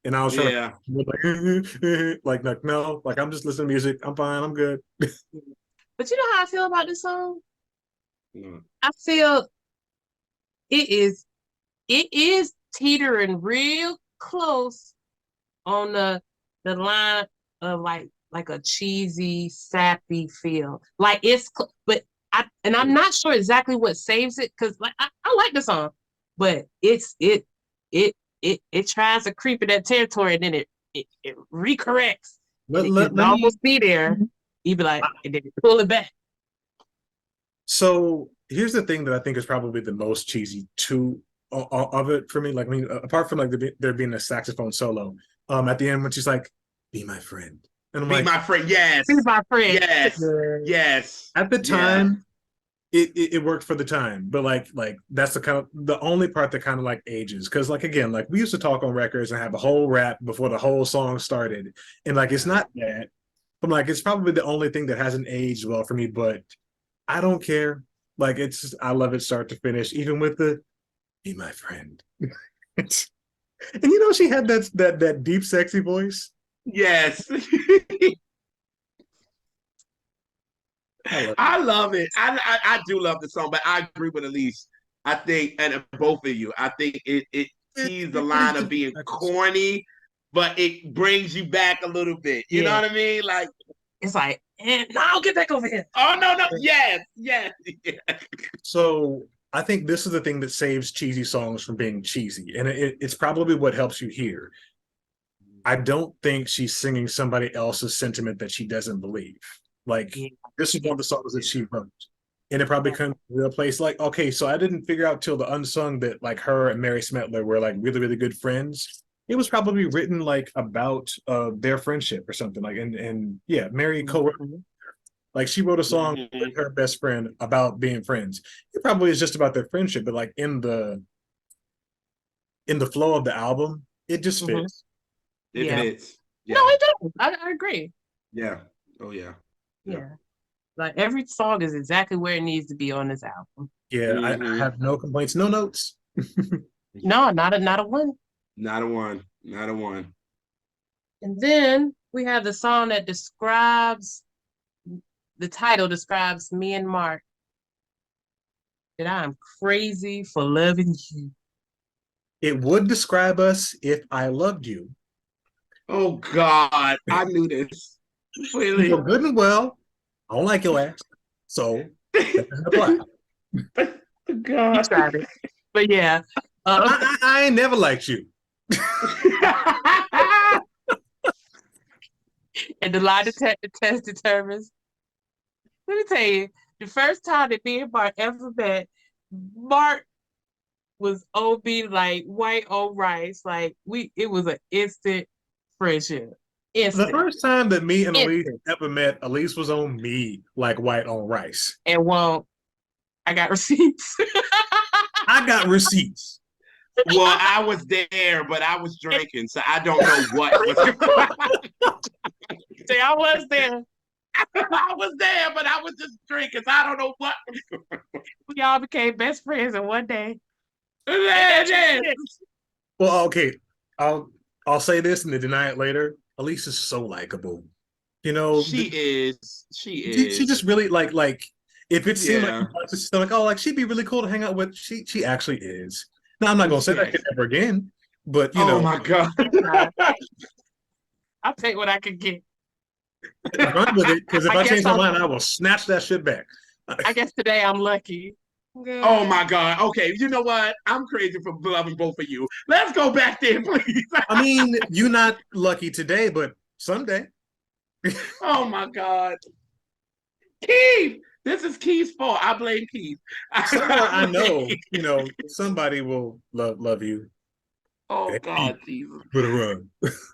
C: And I was trying
B: Yeah.
C: to like no, like I'm just listening to music. I'm fine. I'm good.
A: But you know how I feel about this song?
B: Mm.
A: I feel it is it is teetering real close on the line of like a cheesy, sappy feel. Like but I'm not sure exactly what saves it because like I like the song, but it it tries to creep in that territory and then it recorrects and it can
C: Let me.
A: almost be there. You be like, and then pull it back.
C: So here's the thing that I think is probably the most cheesy of it for me. Like, I mean, apart from like there being a saxophone solo, at the end when she's like, "Be my friend," and I'm
B: Be
C: like,
B: my friend. Yes.
A: Be my friend.
B: Yes. Yes.
C: at the
B: Yeah.
C: time, it worked for the time, but like that's the only part that kind of like ages because like again like we used to talk on records and have a whole rap before the whole song started, and like it's
B: Yeah.
C: not that. I'm like it's probably the only thing that hasn't aged well for me, but I don't care. Like I love it start to finish, even with the "Be my friend." and she had that deep sexy voice.
B: Yes.
C: I love it.
B: I love it. I do love the song, but I agree with Elise. I think, and both of you, I think it tees the
C: It is
B: line of
C: just
B: being corny, but it brings you back a little bit. You know
A: Yeah.
B: what I mean? Like,
A: It's like, no, get back over here.
B: oh no, yes.
C: So I think this is the thing that saves cheesy songs from being cheesy, and it's probably what helps you hear. I don't think she's singing somebody else's sentiment that she doesn't believe. Like
A: Yeah.
C: this is
A: Yeah.
C: one of the songs that
B: Yeah.
C: she wrote, and it probably
A: Yeah.
C: comes to a place like, okay, so I didn't figure out till the unsung that like her and Mary Smetler were like really really good friends. It was probably written like about their friendship or something like, and yeah, Mary co-wrote.
A: Mhm.
C: Like she wrote a song with
B: Mhm.
C: her best friend about being friends. It probably is just about their friendship, but like in the flow of the album, it just
A: Hmm.
C: fits.
B: It
A: Yeah.
B: fits.
A: No,
B: Yeah.
A: it does. I agree.
B: Yeah. Oh yeah. Yeah.
A: Yeah. Like every song is exactly where it needs to be on this album.
C: Yeah, I
B: Hmm.
C: have no complaints, no notes.
A: No, not a one.
B: Not a one. Not a one.
A: And then we have the song that describes the title describes me and Mark that I'm crazy for loving you.
C: It would describe us if I loved you.
B: Oh God. I knew this.
C: You know
B: Really.
C: good and well, I don't like your ass. So that doesn't apply.
A: You
B: God.
A: tried it. But yeah. Uh,
C: I ain't never liked you.
A: and the lie detector test determines. Let me tell you, the first time that me and Mark ever met, Mark was OB like white on rice. Like it was an instant friendship.
C: The
A: Instant.
C: first time that me and Elise
A: Instant.
C: ever met, Elise was on me like white on rice.
A: And well, I got receipts.
C: I got receipts.
B: Well, I was there, but I was drinking, so I don't know what was going on.
A: See, I was there.
B: I was there, but I was just drinking, so I don't know what.
A: We all became best friends in one day. Ain't that true?
B: Yeah.
C: Well, okay, I'll I'll say this and then deny it later. Elise is so likable. You know,
B: She is. She
C: she
B: is.
C: just really like if it seemed like
B: Yeah.
C: she's still like, oh, like she'd be really cool to hang out with. She actually is. Now I'm not gonna say
B: She
C: that shit
B: is.
C: ever again, but you
B: Oh
C: know,
B: my God.
A: I'll take what I can get.
C: run with it because if
A: I
C: I
A: guess
C: change my mind, I will snatch that shit back.
A: I guess today I'm lucky.
B: Oh
A: Good.
B: my God. Okay, you know what? I'm crazy for loving both of you. Let's go back there, please.
C: I mean, you're not lucky today, but someday.
B: Oh my God. Keith. This is Keith's fault. I blame Keith.
C: Somewhere
B: I
C: I
B: blame
C: know,
B: Keith.
C: somebody will love you.
B: Oh
C: Hey,
B: God, Jesus.
C: put a run.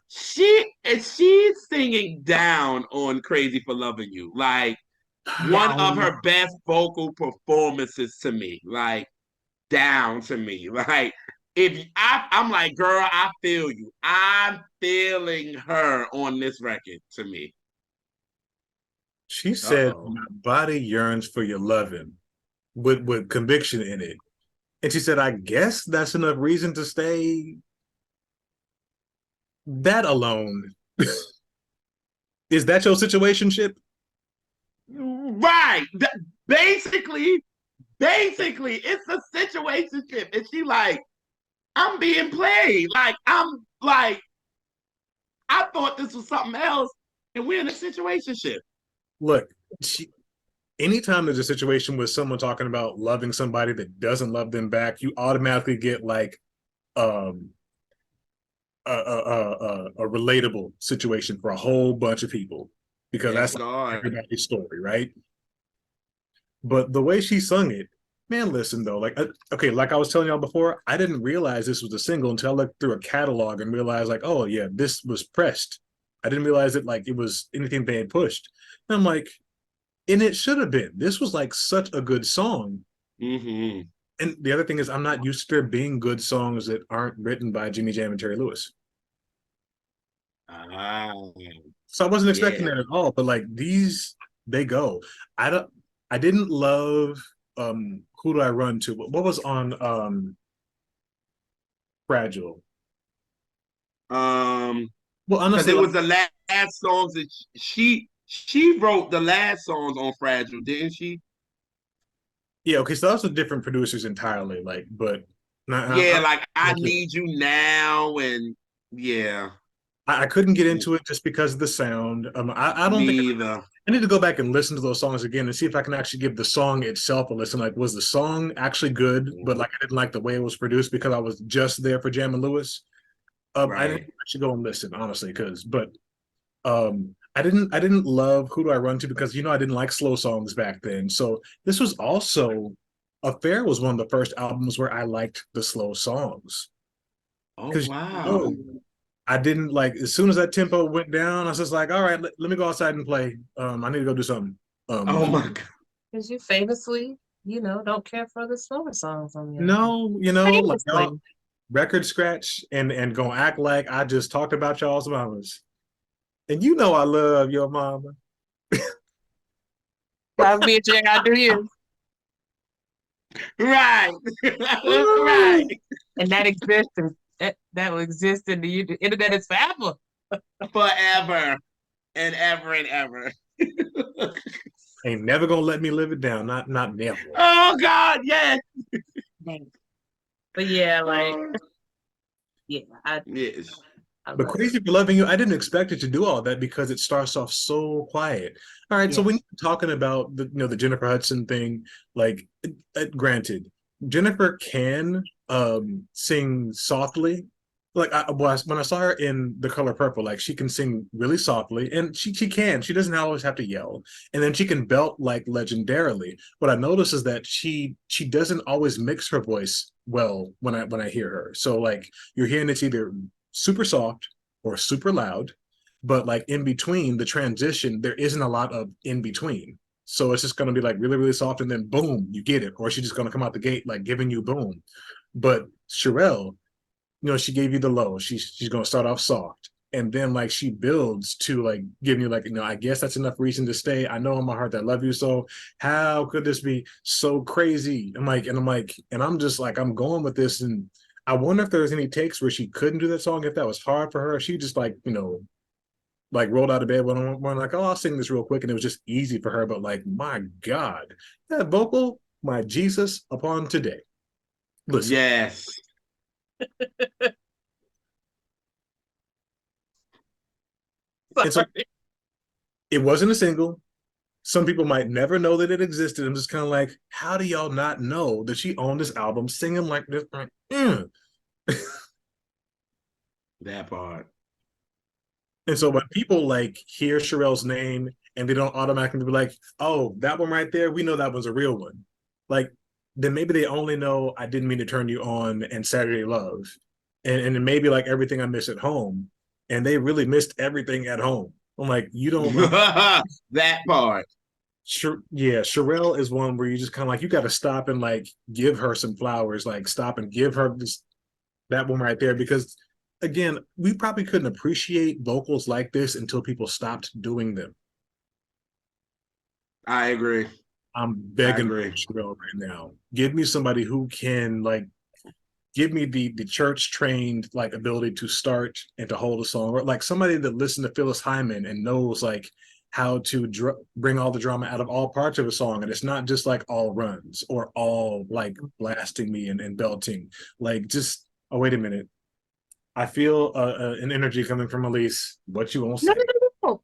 B: She's singing down on Crazy for Loving You. Like one of
A: Down.
B: her best vocal performances to me. Like down to me. Like if I'm like, girl, I feel you. I'm feeling her on this record to me.
C: She
B: Uh
C: said,
B: oh.
C: "My body yearns for your loving," with conviction in it. And she said, "I guess that's enough reason to stay." That alone is that your situationship?
B: Right. Basically, basically, it's a situationship. And she like, I'm being played. Like, I'm like, I thought this was something else, and we're in a situationship.
C: Look, anytime there's a situation with someone talking about loving somebody that doesn't love them back, you automatically get like um a relatable situation for a whole bunch of people because
B: Yes,
C: that's
B: God.
C: everybody's story, right? But the way she sung it, man, listen though, like okay, like I was telling y'all before, I didn't realize this was a single until I looked through a catalog and realized like, oh yeah, this was pressed. I didn't realize it like it was anything they had pushed. And I'm like, and it should have been. This was like such a good song.
B: Mm-hmm.
C: And the other thing is, I'm not used to there being good songs that aren't written by Jimmy Jam and Terry Lewis.
B: Ah,
C: So I wasn't expecting
B: yeah.
C: that at all. But like these, they go. I don't. I didn't love. Who do I run to? What was on Fragile? Well,
B: Because
C: honestly,
B: it
C: like
B: was the last songs that she wrote the last songs on Fragile, didn't she?
C: yeah, okay. So those are different producers entirely. Like, but
B: Yeah,
C: nah,
B: like I
C: okay.
B: need you now, and yeah,
C: I couldn't get into it just because of the sound. I don't
B: me
C: think
B: either.
C: I need to go back and listen to those songs again and see if I can actually give the song itself a listen. Like, was the song actually good? But like, I didn't like the way it was produced because I was just there for Jam and Lewis. I didn't
B: Right.
C: actually go and listen honestly, but I didn't love Who Do I Run To because I didn't like slow songs back then. So this was also Affair was one of the first albums where I liked the slow songs
B: Oh
C: because
B: wow.
C: I didn't like as soon as that tempo went down. I was just like, all right, let me go outside and play. I need to go do something.
B: Oh my God.
A: Because you famously, don't care for the slower songs on the album.
C: No, like y'all
A: Famously.
C: record scratch and gonna act like I just talked about y'all's mamas. And you know I love your mama.
A: Gotta be a J, I do you.
B: Right. Right.
A: And that exists and that will exist in the internet is forever.
B: Forever and ever and ever.
C: Ain't never gonna let me live it down. Not never.
B: Oh God, yes.
A: But yeah, yeah,
B: Yes.
A: I
C: But
A: love it.
C: Crazy for Loving You, I didn't expect it to do all that because it starts off so quiet. All right, so
A: Yeah.
C: when you're talking about the Jennifer Hudson thing, like granted, Jennifer can sing softly. Like when I saw her in The Color Purple, like she can sing really softly, and she can. She doesn't always have to yell, and then she can belt like legendarily. What I notice is that she doesn't always mix her voice well when I hear her. So like you're hearing it's either super soft or super loud, but like in between the transition, there isn't a lot of in between. So it's just going to be like really, really soft, and then boom, you get it. Or she's just going to come out the gate like giving you boom. But Cherrelle, she gave you the low. She's going to start off soft, and then like she builds to like giving you like I guess that's enough reason to stay. I know in my heart that I love you so. How could this be so crazy? I'm just like I'm going with this, and I wonder if there's any takes where she couldn't do that song if that was hard for her. She just like rolled out of bed one morning like, oh, I'll sing this real quick, and it was just easy for her. But like, my God, that vocal, my Jesus upon today. Listen,
B: Yes.
C: it's like it wasn't a single. Some people might never know that it existed. I'm just kind of like, how do y'all not know that she owned this album singing like this?
B: That part.
C: And so when people like hear Cherrelle's name and they don't automatically be like, oh, that one right there, we know that one's a real one. Like, then maybe they only know I Didn't Mean to Turn You On and Saturday Love. And then maybe like Everything I Miss at Home. And they really missed everything at home. I'm like, you don't
B: That part.
C: yeah, Cherrelle is one where you just kind of like you got to stop and like give her some flowers, like stop and give her that one right there because again, we probably couldn't appreciate vocals like this until people stopped doing them.
B: I agree.
C: I'm
B: I
C: begging
B: agree.
C: Cherrelle right now. Give me somebody who can like give me the church trained like ability to start and to hold a song, or like somebody that listened to Phyllis Hyman and knows like how to bring all the drama out of all parts of a song, and it's not just like all runs or all like blasting me and belting. Like just oh wait a minute, I feel an energy coming from Elise. What you won't
A: No,
C: say?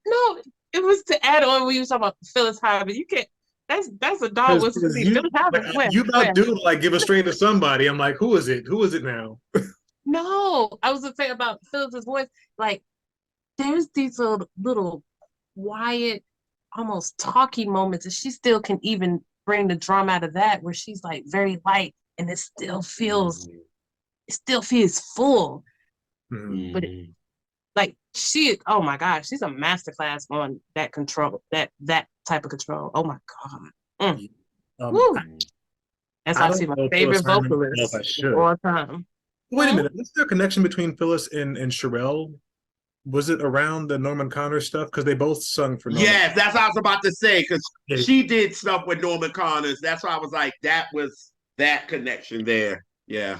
A: no. It was to add on when you were talking about Phyllis Hyman. You can't. That's a dog
C: Because
A: with Phyllis
C: like,
A: Hyman. Where?
C: you about
A: Where?
C: to like give a straight to somebody. I'm like, who is it? Who is it now?
A: No, I was gonna say about Phyllis's voice. Like, there's these little quiet, almost talky moments, and she still can even bring the drama out of that, where she's like very light, and it still feels full.
C: Mm-hmm.
A: But like oh my gosh, she's a masterclass on that control, that type of control. Oh my god. Mm. Woo. That's
C: I
A: why
C: don't
A: she's my
C: know Phyllis
A: favorite
C: Hyman. I don't know if
A: vocalist
C: I
A: of
C: should.
A: all time.
C: Wait a minute. Is there a connection between Phyllis and Cherrelle? Was it around the Norman Connor stuff? Because they both sung for Norman.
B: Yes, that's what I was about to say because
C: Yeah.
B: she did stuff with Norman Connors. That's why I was like, that was that connection there. Yeah.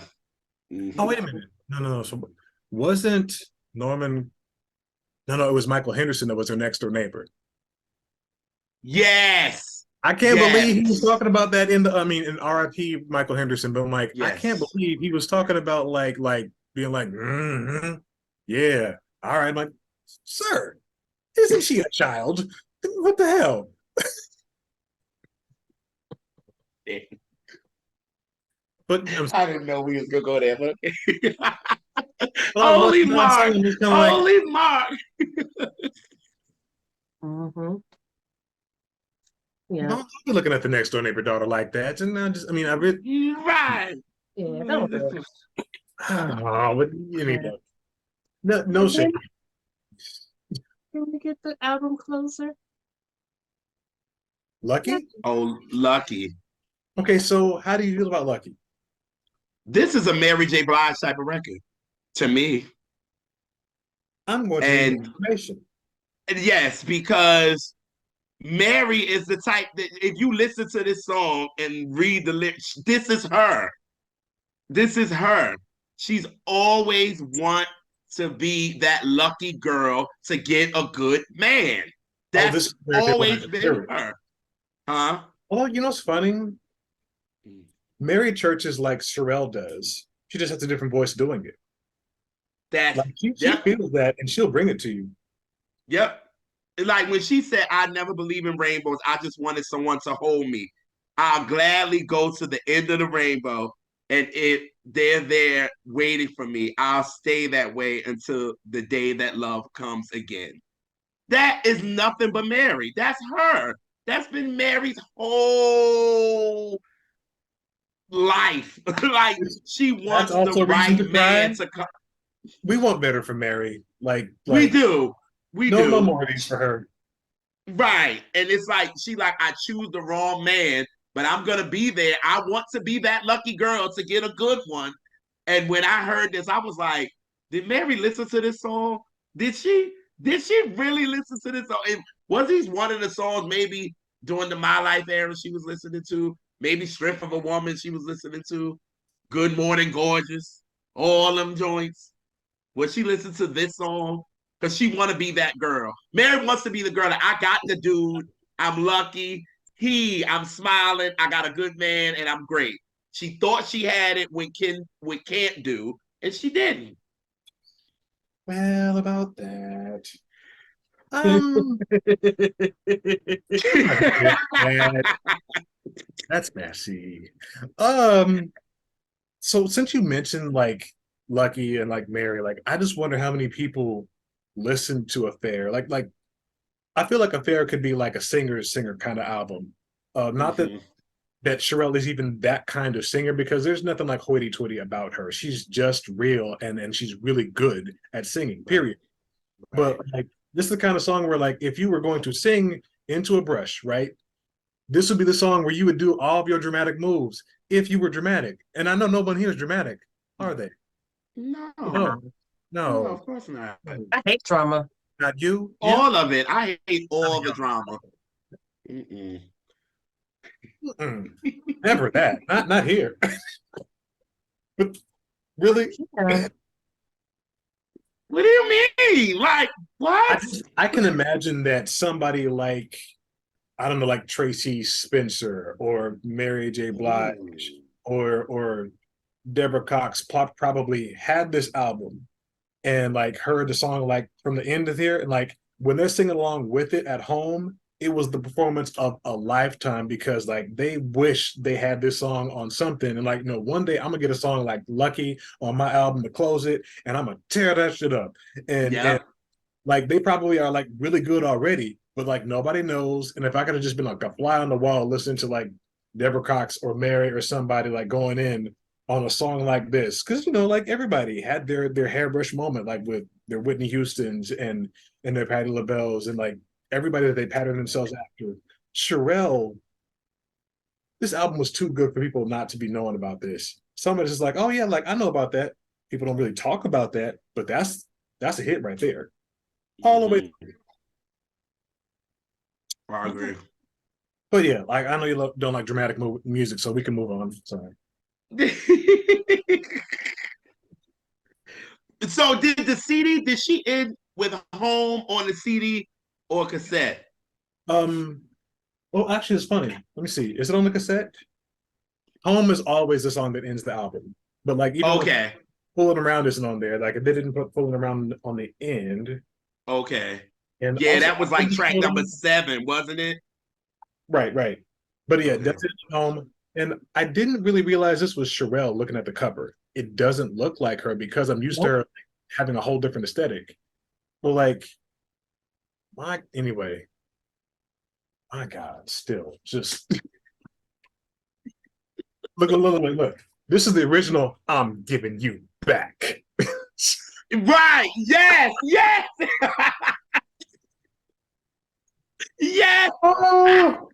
C: Oh, wait a minute. No. So wasn't Norman? No. It was Michael Henderson that was her next door neighbor.
B: Yes.
C: I can't believe he was
B: Yes.
C: talking about that in RIP Michael Henderson, but I'm like, I can't
B: Yes.
C: believe he was talking about like being like, yeah, all right, I'm like, sir, isn't she a child? What the hell? But
B: I didn't know we was gonna go there. But
C: Holy
B: Holy Mark. Holy Mark.
A: Mm-hmm. Yeah.
C: Don't be looking at the next door neighbor daughter like that. And I really,
B: Right.
A: Yeah, don't do it.
C: oh, but anyway, no
A: And
C: shame.
A: then can we get the album closer?
C: Lucky?
B: Oh, Lucky.
C: Okay, so how do you feel about Lucky?
B: This is a Mary J. Blige type of record to me.
C: I'm going to need more
B: And
C: information.
B: yes, because Mary is the type that if you listen to this song and read the lyrics, this is her. This is her. She's always want to be that lucky girl to get a good man.
C: Oh,
B: That's
C: this is where people had
B: always
C: to
B: been
C: hear it.
B: her. Huh?
C: Oh, you know what's funny? Mary Churches like Cherrelle does. She just has a different voice doing it.
B: That's
C: Like she
B: yep.
C: feels that and she'll bring it to you.
B: Yep. Like when she said, I never believe in rainbows, I just wanted someone to hold me. I'll gladly go to the end of the rainbow. And if they're there waiting for me, I'll stay that way until the day that love comes again. That is nothing but Mary. That's her. That's been Mary's whole life. Like she
C: That's
B: wants the
C: also a reason
B: right
C: to
B: man
C: cry.
B: to come.
C: We want better for Mary.
B: We
C: Like
B: do. We
C: no, no
B: do.
C: more of these for her.
B: Right. And it's like she like I choose the wrong man, but I'm gonna be there. I want to be that lucky girl to get a good one. And when I heard this, I was like, did Mary listen to this song? Did she? Did she really listen to this song? And was these one of the songs maybe during the My Life era she was listening to? Maybe Strength of a Woman she was listening to? Good Morning Gorgeous, all them joints. Would she listen to this song? Because she want to be that girl. Mary wants to be the girl that I got the dude. I'm lucky. I'm smiling. I got a good man, and I'm great. She thought she had it when Ken with can't do, and she didn't.
C: Well, about that. Um, I'm not gonna get that. That's messy. Um, so since you mentioned like Lucky and like Mary, like I just wonder how many people listen to Affair. Like I feel like Affair could be like a singer kind of album. Not that
B: Mhm.
C: Cherrelle is even that kind of singer because there's nothing like hoity-toity about her. She's just real and she's really good at singing.
B: Right,
C: Period. But
B: right.
C: like this is the kind of song where like if you were going to sing into a brush, right? This would be the song where you would do all of your dramatic moves if you were dramatic. And I know no one here is dramatic, are they?
B: No,
C: No,
B: no,
C: no,
B: of course not.
C: no.
A: I hate drama.
C: Not you. Yeah.
B: All of it. I hate
C: None
B: all
C: of
B: the
C: y'all.
B: drama. Mm-mm.
C: Mm-mm. Never that. Not here. But really,
A: Yeah.
B: What do you mean? Like what?
C: I can imagine that somebody like I don't know, like Tracy Spencer or Mary J. Blige
B: Ooh.
C: or Deborah Cox probably had this album and like heard the song like from the end of here and like when they're singing along with it at home, it was the performance of a lifetime because like they wish they had this song on something and like one day I'm gonna get a song like Lucky on my album to close it and I'm gonna tear that shit up and
B: Yep.
C: like they probably are like really good already, but like nobody knows. And if I could have just been like a fly on the wall listening to like Deborah Cox or Mary or somebody like going in on a song like this, because like everybody had their hairbrush moment, like with their Whitney Houston's and their Patti LaBelle's and like everybody that they patterned themselves after. Cherrelle, this album was too good for people not to be knowing about this. Somebody's just like, oh yeah, like I know about that. People don't really talk about that, but that's a hit right there all the way.
B: Mm-hmm. I agree.
C: But yeah, like I know you don't like dramatic music, so we can move on. Sorry.
B: So did the CD, did she end with home on the CD or cassette?
C: Um. Well, actually, it's funny. Let me see. Is it on the cassette? Home is always the song that ends the album, but like even with
B: Okay.
C: Fooling Around isn't on there. Like they didn't put Fooling Around on the end,
B: Okay.
C: and
B: Yeah,
C: also
B: that was like track number 7, wasn't it?
C: right, right. But yeah,
B: Okay.
C: that's it. Home, and I didn't really realize this was Cherrelle looking at the cover. It doesn't look like her because I'm used to
A: Nope.
C: her having a whole different aesthetic. Well, like anyway, my God, still just look. This is the original. I'm giving you back.
B: Right. Yes. Yes. Yes.
C: Oh!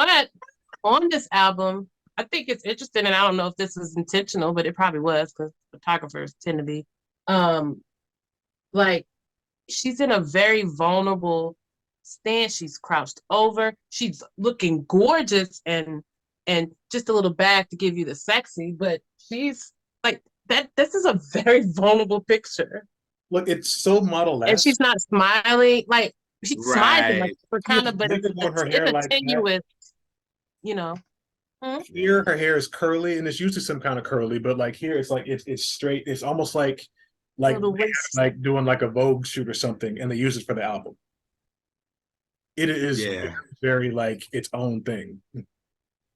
A: But on this album, I think it's interesting, and I don't know if this was intentional, but it probably was because photographers tend to be. Um, like she's in a very vulnerable stance. She's crouched over. She's looking gorgeous and just a little back to give you the sexy, but she's like that. This is a very vulnerable picture.
C: Look, it's so
A: And
C: model-esque.
A: she's not smiling. Like she's smiling, like
B: Right.
A: for
C: She
A: kind
C: is
A: of, but
C: really doing her
A: it's
C: hair
A: a
C: like that.
A: tenuous, you know. Hmm?
C: Here, her hair is curly, and it's usually some kind of curly, but like here, it's like it's straight. It's almost like
A: The waist.
C: like doing like a Vogue shoot or something, and they use it for the album. It is
B: Yeah.
C: very like its own thing.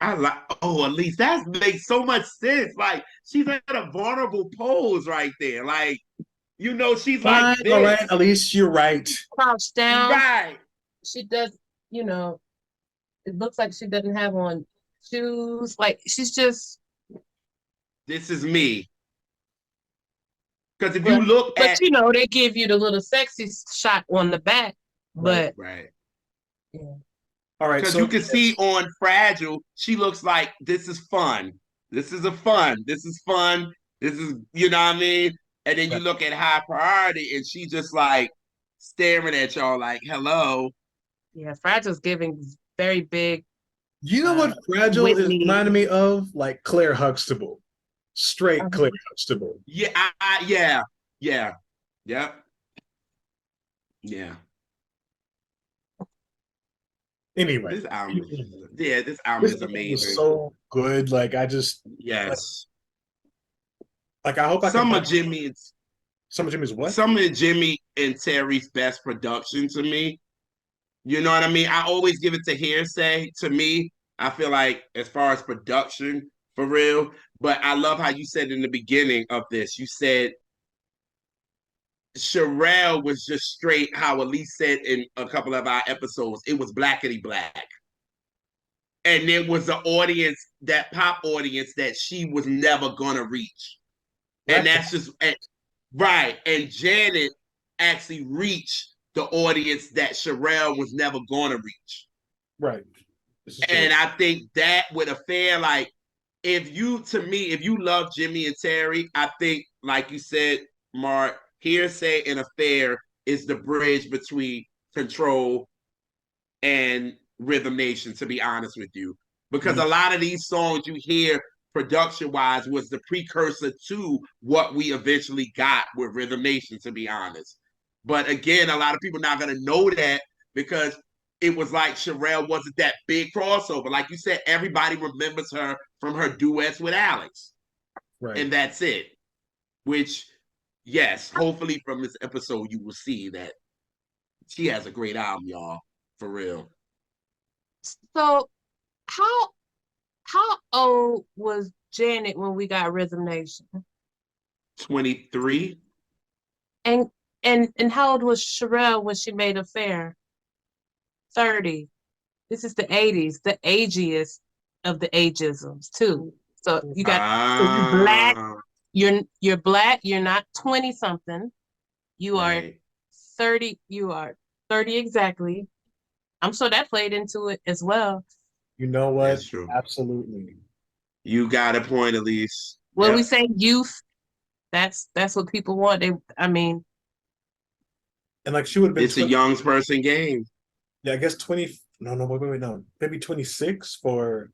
B: I like, oh, at least that makes so much sense. Like, she's in a vulnerable pose right there. Like, she's like
C: Fine, all right,
B: this.
C: at least you're right.
A: Crouched down.
B: Right.
A: She does, you know, it looks like she doesn't have on shoes. Like she's just,
B: This is me. Because if you
A: but
B: look
A: but
B: at,
A: they give you the little sexy shot on the back.
C: Right,
A: But
B: right.
A: yeah.
C: all right.
B: Because
C: So
B: you can see on Fragile, she looks like this is fun. This is a fun. This is fun. This is, you know what I mean? And then you
C: right.
B: look at High Priority and she just like staring at y'all like, hello.
A: Yeah, Fragile's giving very big
C: You know what Fragile is
A: Whitney.
C: reminding me of? Like Claire Huxtable, straight Claire Huxtable.
B: Yeah, yeah, yep, yeah.
C: Anyway,
B: This album is, yeah, this album
C: this
B: is
C: album was
B: amazing.
C: so good. Like I just
B: Yes.
C: like I hope I can
B: Some
C: find
B: of Jimmy's,
C: some of Jimmy's what?
B: some of Jimmy and Terry's best production to me. You know what I mean? I always give it to Hearsay. To me, I feel like as far as production, for real. But I love how you said in the beginning of this, you said Cherrelle was just straight, how Elise said in a couple of our episodes, it was blackety black. And there was an audience, that pop audience that she was never gonna reach. And
C: Black
B: that's just right. And Janet actually reached the audience that Cherrelle was never gonna reach.
C: right. This is true.
B: And I think that with a fan, like if you love Jimmy and Terry, I think, like you said, Mark, Hearsay and Affair is the bridge between Control and Rhythm Nation, to be honest with you. Because a lot of these songs you hear production wise was the precursor to what we eventually got with Rhythm Nation, to be honest. But again, a lot of people not gonna know that because it was like Cherrelle wasn't that big crossover. Like you said, everybody remembers her from her duets with Alex.
C: Right.
B: And that's it. Which, yes, hopefully from this episode you will see that she has a great album, y'all. For real.
A: So how how old was Janet when we got Rhythm Nation?
B: 23.
A: And and how old was Cherrelle when she made Affair? 30. This is the 80s, the agiest of the ageisms too. So you got, so you're black,
B: Ah,
A: you're black, you're not 20 something. You are
B: right.
A: 30, you are 30 exactly. I'm sure that played into it as well.
C: You know what?
B: That's true.
C: Absolutely.
B: You got a point, Elise.
A: When we
B: Yep.
A: say youth, that's what people want. I mean,
C: And like she would have been
B: It's a
C: 20,
B: young person game.
C: yeah, I guess 20, no, wait, no. Maybe 26 for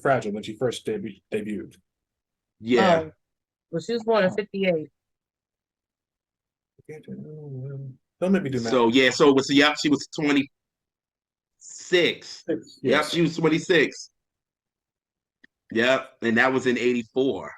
C: Fragile when she first debuted.
B: Yeah.
A: well, she was born in 58.
C: Don't make me do math.
B: So yeah, so it was, yep, she was 26.
C: Yes.
B: Yep, she was 26. Yep. And that was in 84.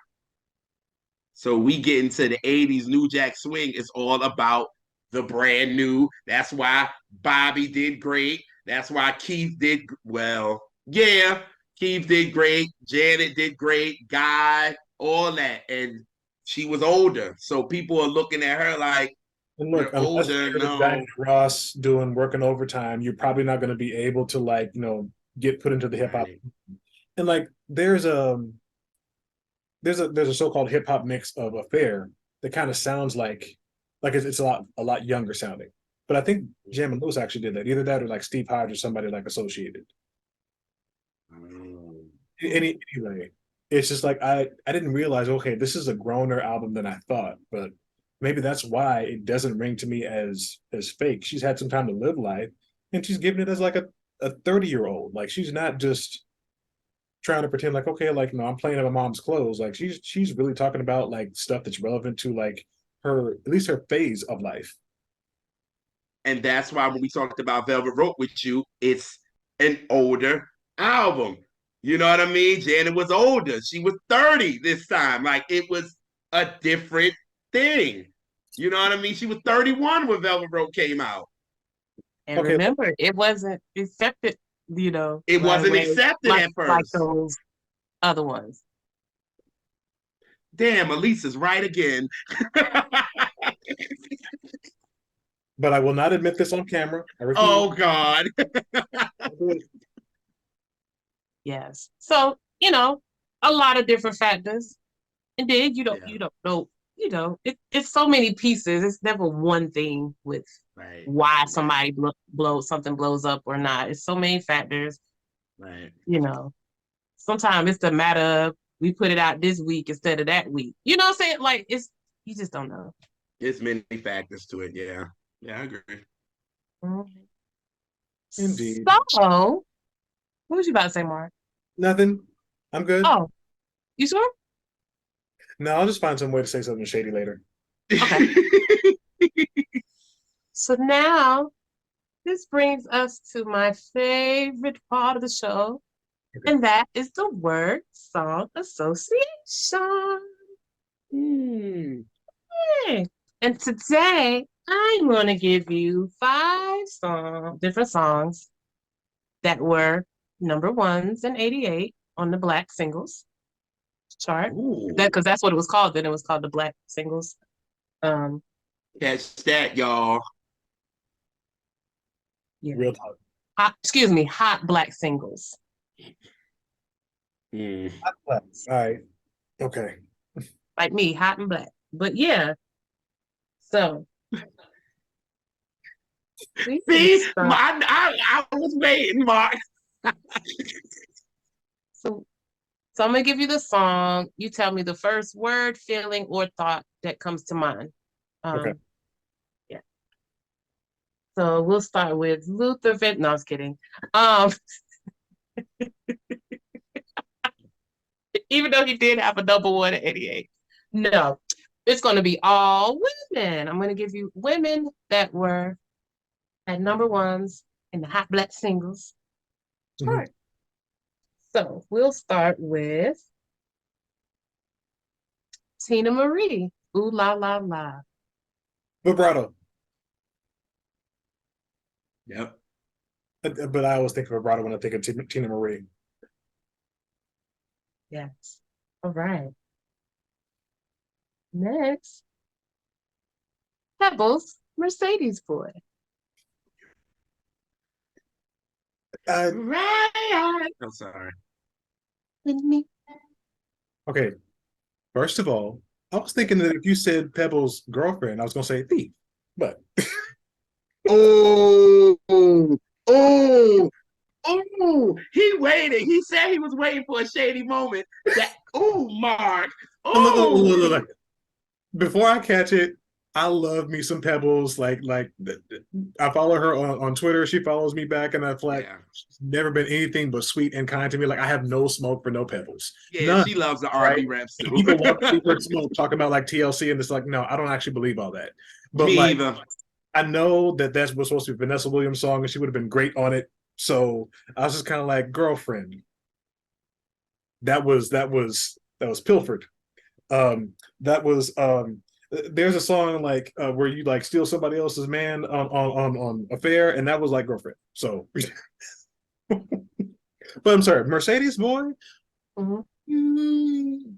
B: So we get into the 80s. New Jack Swing is all about the brand new. That's why Bobby did great. That's why Keith did well. Yeah, Keith did great. Janet did great. Guy, all that. And she was older. So people are looking at her like,
C: And look,
B: you're
C: unless
B: older.
C: you're the Diana
B: No.
C: Ross working overtime, you're probably not going to be able to get put into the hip hop.
B: Right.
C: And like there's a so-called hip hop mix of Affair that kind of sounds like it's a lot younger sounding. But I think Jam and Lewis actually did that. Either that or like Steve Hodge or somebody like associated.
B: Mm.
C: Anyway, it's just like I didn't realize, okay, this is a growner album than I thought, but maybe that's why it doesn't ring to me as fake. She's had some time to live life, and she's giving it as like a 30-year-old. Like she's not just trying to pretend like, okay, like no, I'm playing in my mom's clothes. Like she's really talking about like stuff that's relevant to like her, at least her phase of life.
B: And that's why when we talked about Velvet Rope with you, it's an older album. You know what I mean? Janet was older. She was 30 this time. Like it was a different thing. You know what I mean? She was 31 when Velvet Rope came out.
A: And
C: Okay,
A: remember, it wasn't accepted, you know,
B: It
A: right
B: wasn't
A: away,
B: accepted
A: like
B: at
A: like
B: first.
A: those other ones.
B: Damn, Elisa's right again.
C: but I will not admit this on camera. I refuse.
B: Oh God.
A: Yes. So, you know, a lot of different factors. And then
B: Yeah.
A: you don't know, it's so many pieces. It's never one thing with
B: Right.
A: why
B: Right.
A: somebody something blows up or not. It's so many factors,
B: Right.
A: you know. Sometimes it's a matter of we put it out this week instead of that week. You know what I'm saying? Like it's you just don't know.
B: There's many factors to it. Yeah. Yeah, I agree.
A: Mhm.
C: Indeed.
A: So, what was you about to say, Mark?
C: Nothing. I'm good.
A: Oh, you sure?
C: No, I'll just find some way to say something shady later.
A: Okay. So now this brings us to my favorite part of the show,
C: Okay.
A: and that is the word song association.
B: Hmm.
A: Hey. And today I'm going to give you different songs that were number ones in 88 on the Black Singles chart.
B: Ooh.
A: Because that's what it was called then. It was called the Black Singles. Um,
B: Catch that, y'all.
A: yeah.
C: Real talk.
A: Hot Black Singles.
B: Hmm.
C: All right. Okay.
A: Like me, hot and black. But yeah, so we can
B: See,
A: start.
B: I was waiting, Mark.
A: So, so I'm gonna give you the song. You tell me the first word, feeling, or thought that comes to mind.
C: Okay.
A: Yeah. So we'll start with Luther Van. No, I was kidding. Um, even though he did have a number one at 88. No, it's gonna be all women. I'm gonna give you women that were at number ones in the hot black singles
C: Mhm.
A: chart. So we'll start with Tina Marie. Ooh la la la.
C: Vibrato.
B: Yep.
C: But I always think of vibrato when I think of Tina Marie.
A: Yes. All right. Next, Pebbles, Mercedes Boy.
B: Right. I'm sorry.
A: With me.
C: Okay. First of all, I was thinking that if you said Pebble's girlfriend, I was going to say thief. But
B: Oh, oh, oh. He waited. He said he was waiting for a shady moment. That, oh, Mark.
C: look, look,
B: Oh,
C: look, look, look. Before I catch it, I love me some Pebbles. Like I follow her on Twitter. She follows me back, and I feel like
B: yeah.
C: she's never been anything but sweet and kind to me. Like I have no smoke for no Pebbles,
B: Yeah,
C: none.
B: she loves the
C: Right?
B: R&B reps
C: And
B: too.
C: people love to see her smoke, talking about like TLC, and it's like, no, I don't actually believe all that. But
B: Me
C: like,
B: either.
C: I know that that was supposed to be Vanessa Williams' song, and she would have been great on it. So I was just kind of like, girlfriend. That was pilfered. That was there's a song like where you like steal somebody else's man on affair, and that was like girlfriend. So, but I'm sorry, Mercedes boy.
A: Mhm.
C: Mm,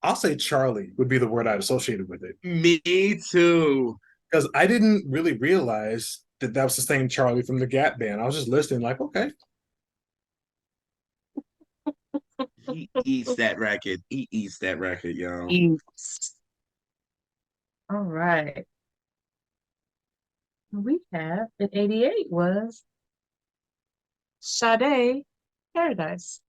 C: I'll say Charlie would be the word I'd associated with it
B: Me too.
C: because I didn't really realize that that was the same Charlie from the Gap Band. I was just listening, like, okay,
B: He eats that record. He eats that record, yo.
A: Eats. All right. we have in 88 was Sade Paradise.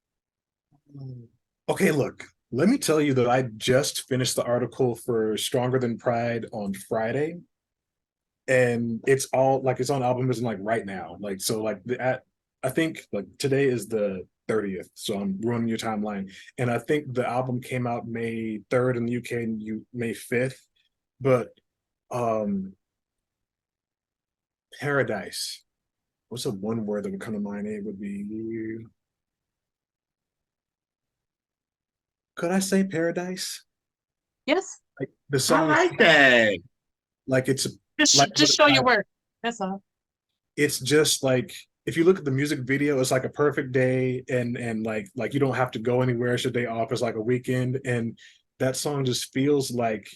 C: Okay, look, let me tell you that I just finished the article for Stronger Than Pride on Friday, and it's all like it's on Albumism like right now. Like so, like I think like today is the 30th, so I'm ruining your timeline. And I think the album came out May 3rd in the UK and May 5th. But um Paradise. What's the one word that would come to mind? It would be, could I say paradise?
A: Yes,
C: Like the
B: I
C: song,
B: like that.
C: like it's like
A: just show your work. That's all.
C: it's just like if you look at the music video, it's like a perfect day, and like you don't have to go anywhere. It's your day off. It's like a weekend, and that song just feels like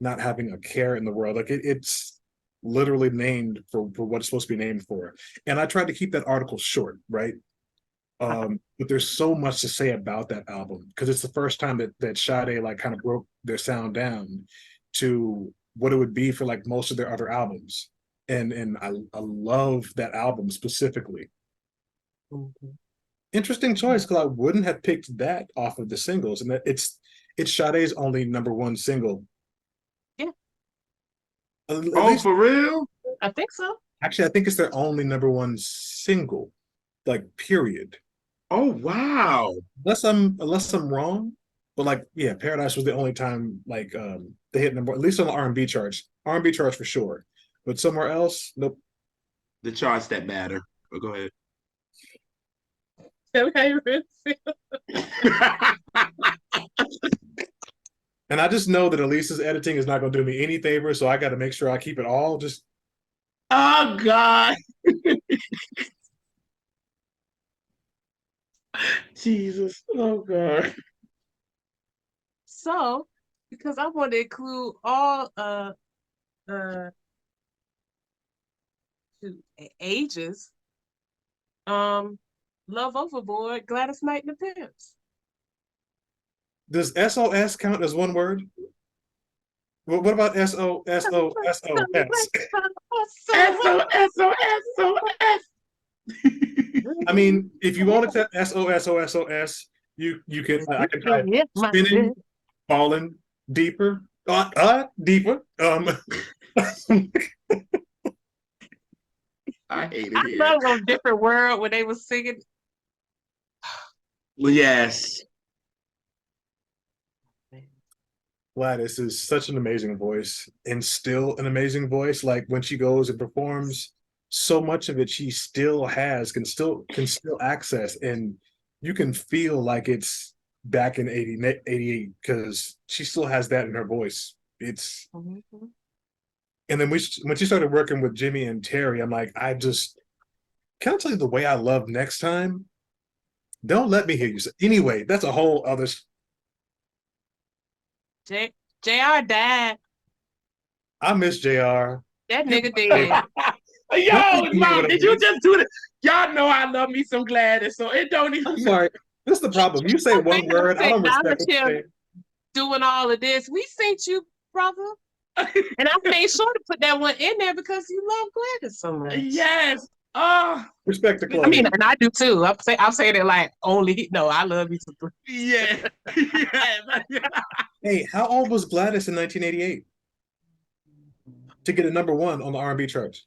C: not having a care in the world. Like it's literally named for what it's supposed to be named for. And I tried to keep that article short, right? But there's so much to say about that album because it's the first time that Sade like kind of broke their sound down to what it would be for like most of their other albums. And I love that album specifically.
A: Mhm.
C: Interesting choice because I wouldn't have picked that off of the singles, and that it's Sade's only number one single.
A: Yeah,
C: At
B: Oh,
C: least
B: for real?
A: I think so.
C: actually, I think it's their only number one single, like period.
B: Oh, wow.
C: Unless I'm wrong, but like yeah, Paradise was the only time like they hit number at least on the R&B charts. R&B charts for sure, but somewhere else, nope.
B: The charts that matter. Oh, go ahead.
A: Tell me how you really feel.
C: And I just know that Elisa's editing is not going to do me any favor, so I got to make sure I keep it all just.
B: Oh, God. Jesus. Oh, God.
A: So, because I want to include all uh ages, um, Love Overboard, Gladys Knight and the Pimps.
C: Does SOS count as one word? What about SOSOSOS?
B: SOS.
C: I mean, if you want to accept SOSOSOS, you can I can type
A: Hit my
C: spinning, falling, deeper, deeper.
B: I hate it
A: I
B: here.
A: love a different world when they were singing.
B: Well, yes.
C: Gladys is such an amazing voice and still an amazing voice. Like when she goes and performs, so much of it she still has, can still access, and you can feel like it's back in 88 because she still has that in her voice. It's
A: Mhm.
C: and then when she started working with Jimmy and Terry, I'm like, I just can I tell you the way I love next time? Don't let me hear you say. Anyway, that's a whole other.
A: J- JR died.
C: I miss Jr.
A: That
C: He was
A: nigga
C: my
A: dead.
C: favorite.
B: Yo,
C: Don't leave me here
B: Mom,
C: with
B: did you
C: Elise.
B: just do this? Y'all know I love me some Gladys, so it don't
C: I'm
B: even.
C: sorry. This is the problem. You say
A: I
C: one
A: made him
C: word, I
A: to
C: don't respect
A: acknowledge
C: what you
A: him
C: say.
A: doing all of this. We sent you, brother. And I made sure to put that one in there because you love Gladys so much.
B: Yes. Oh,
C: Respect the
A: I mean,
C: clothes.
A: and I do too. I'm saying it like only no, I love you too.
B: yeah. Yeah.
C: Hey, how old was Gladys in 1988 to get a number one on the R&B charts?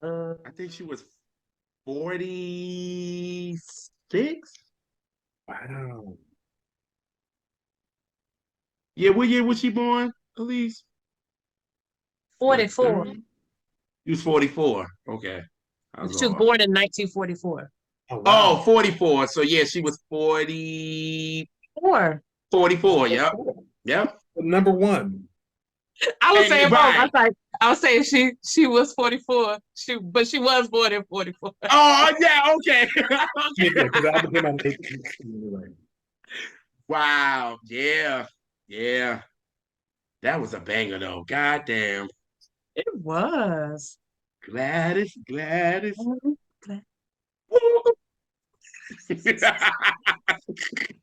A: Uh,
B: I think she was 46.
C: Wow.
B: Yeah, what year was she born, Elise? What,
A: 44.
B: 30? She was 44. Okay. I was
A: She was
B: off.
A: born in 1944.
C: Oh, wow.
B: Oh, 44. So yeah, she was 40,
A: Four.
B: 44. Yep. Yep.
C: Number one.
A: I was
B: And
A: saying wrong.
B: right.
A: I was saying she was 44. But she was born in 44.
B: Oh yeah, okay.
C: Yeah,
B: Okay.
C: because the album came out in 8.
B: Wow. Yeah. Yeah. That was a banger though. God damn.
A: It was.
B: Gladys, Gladys.
A: Mhm.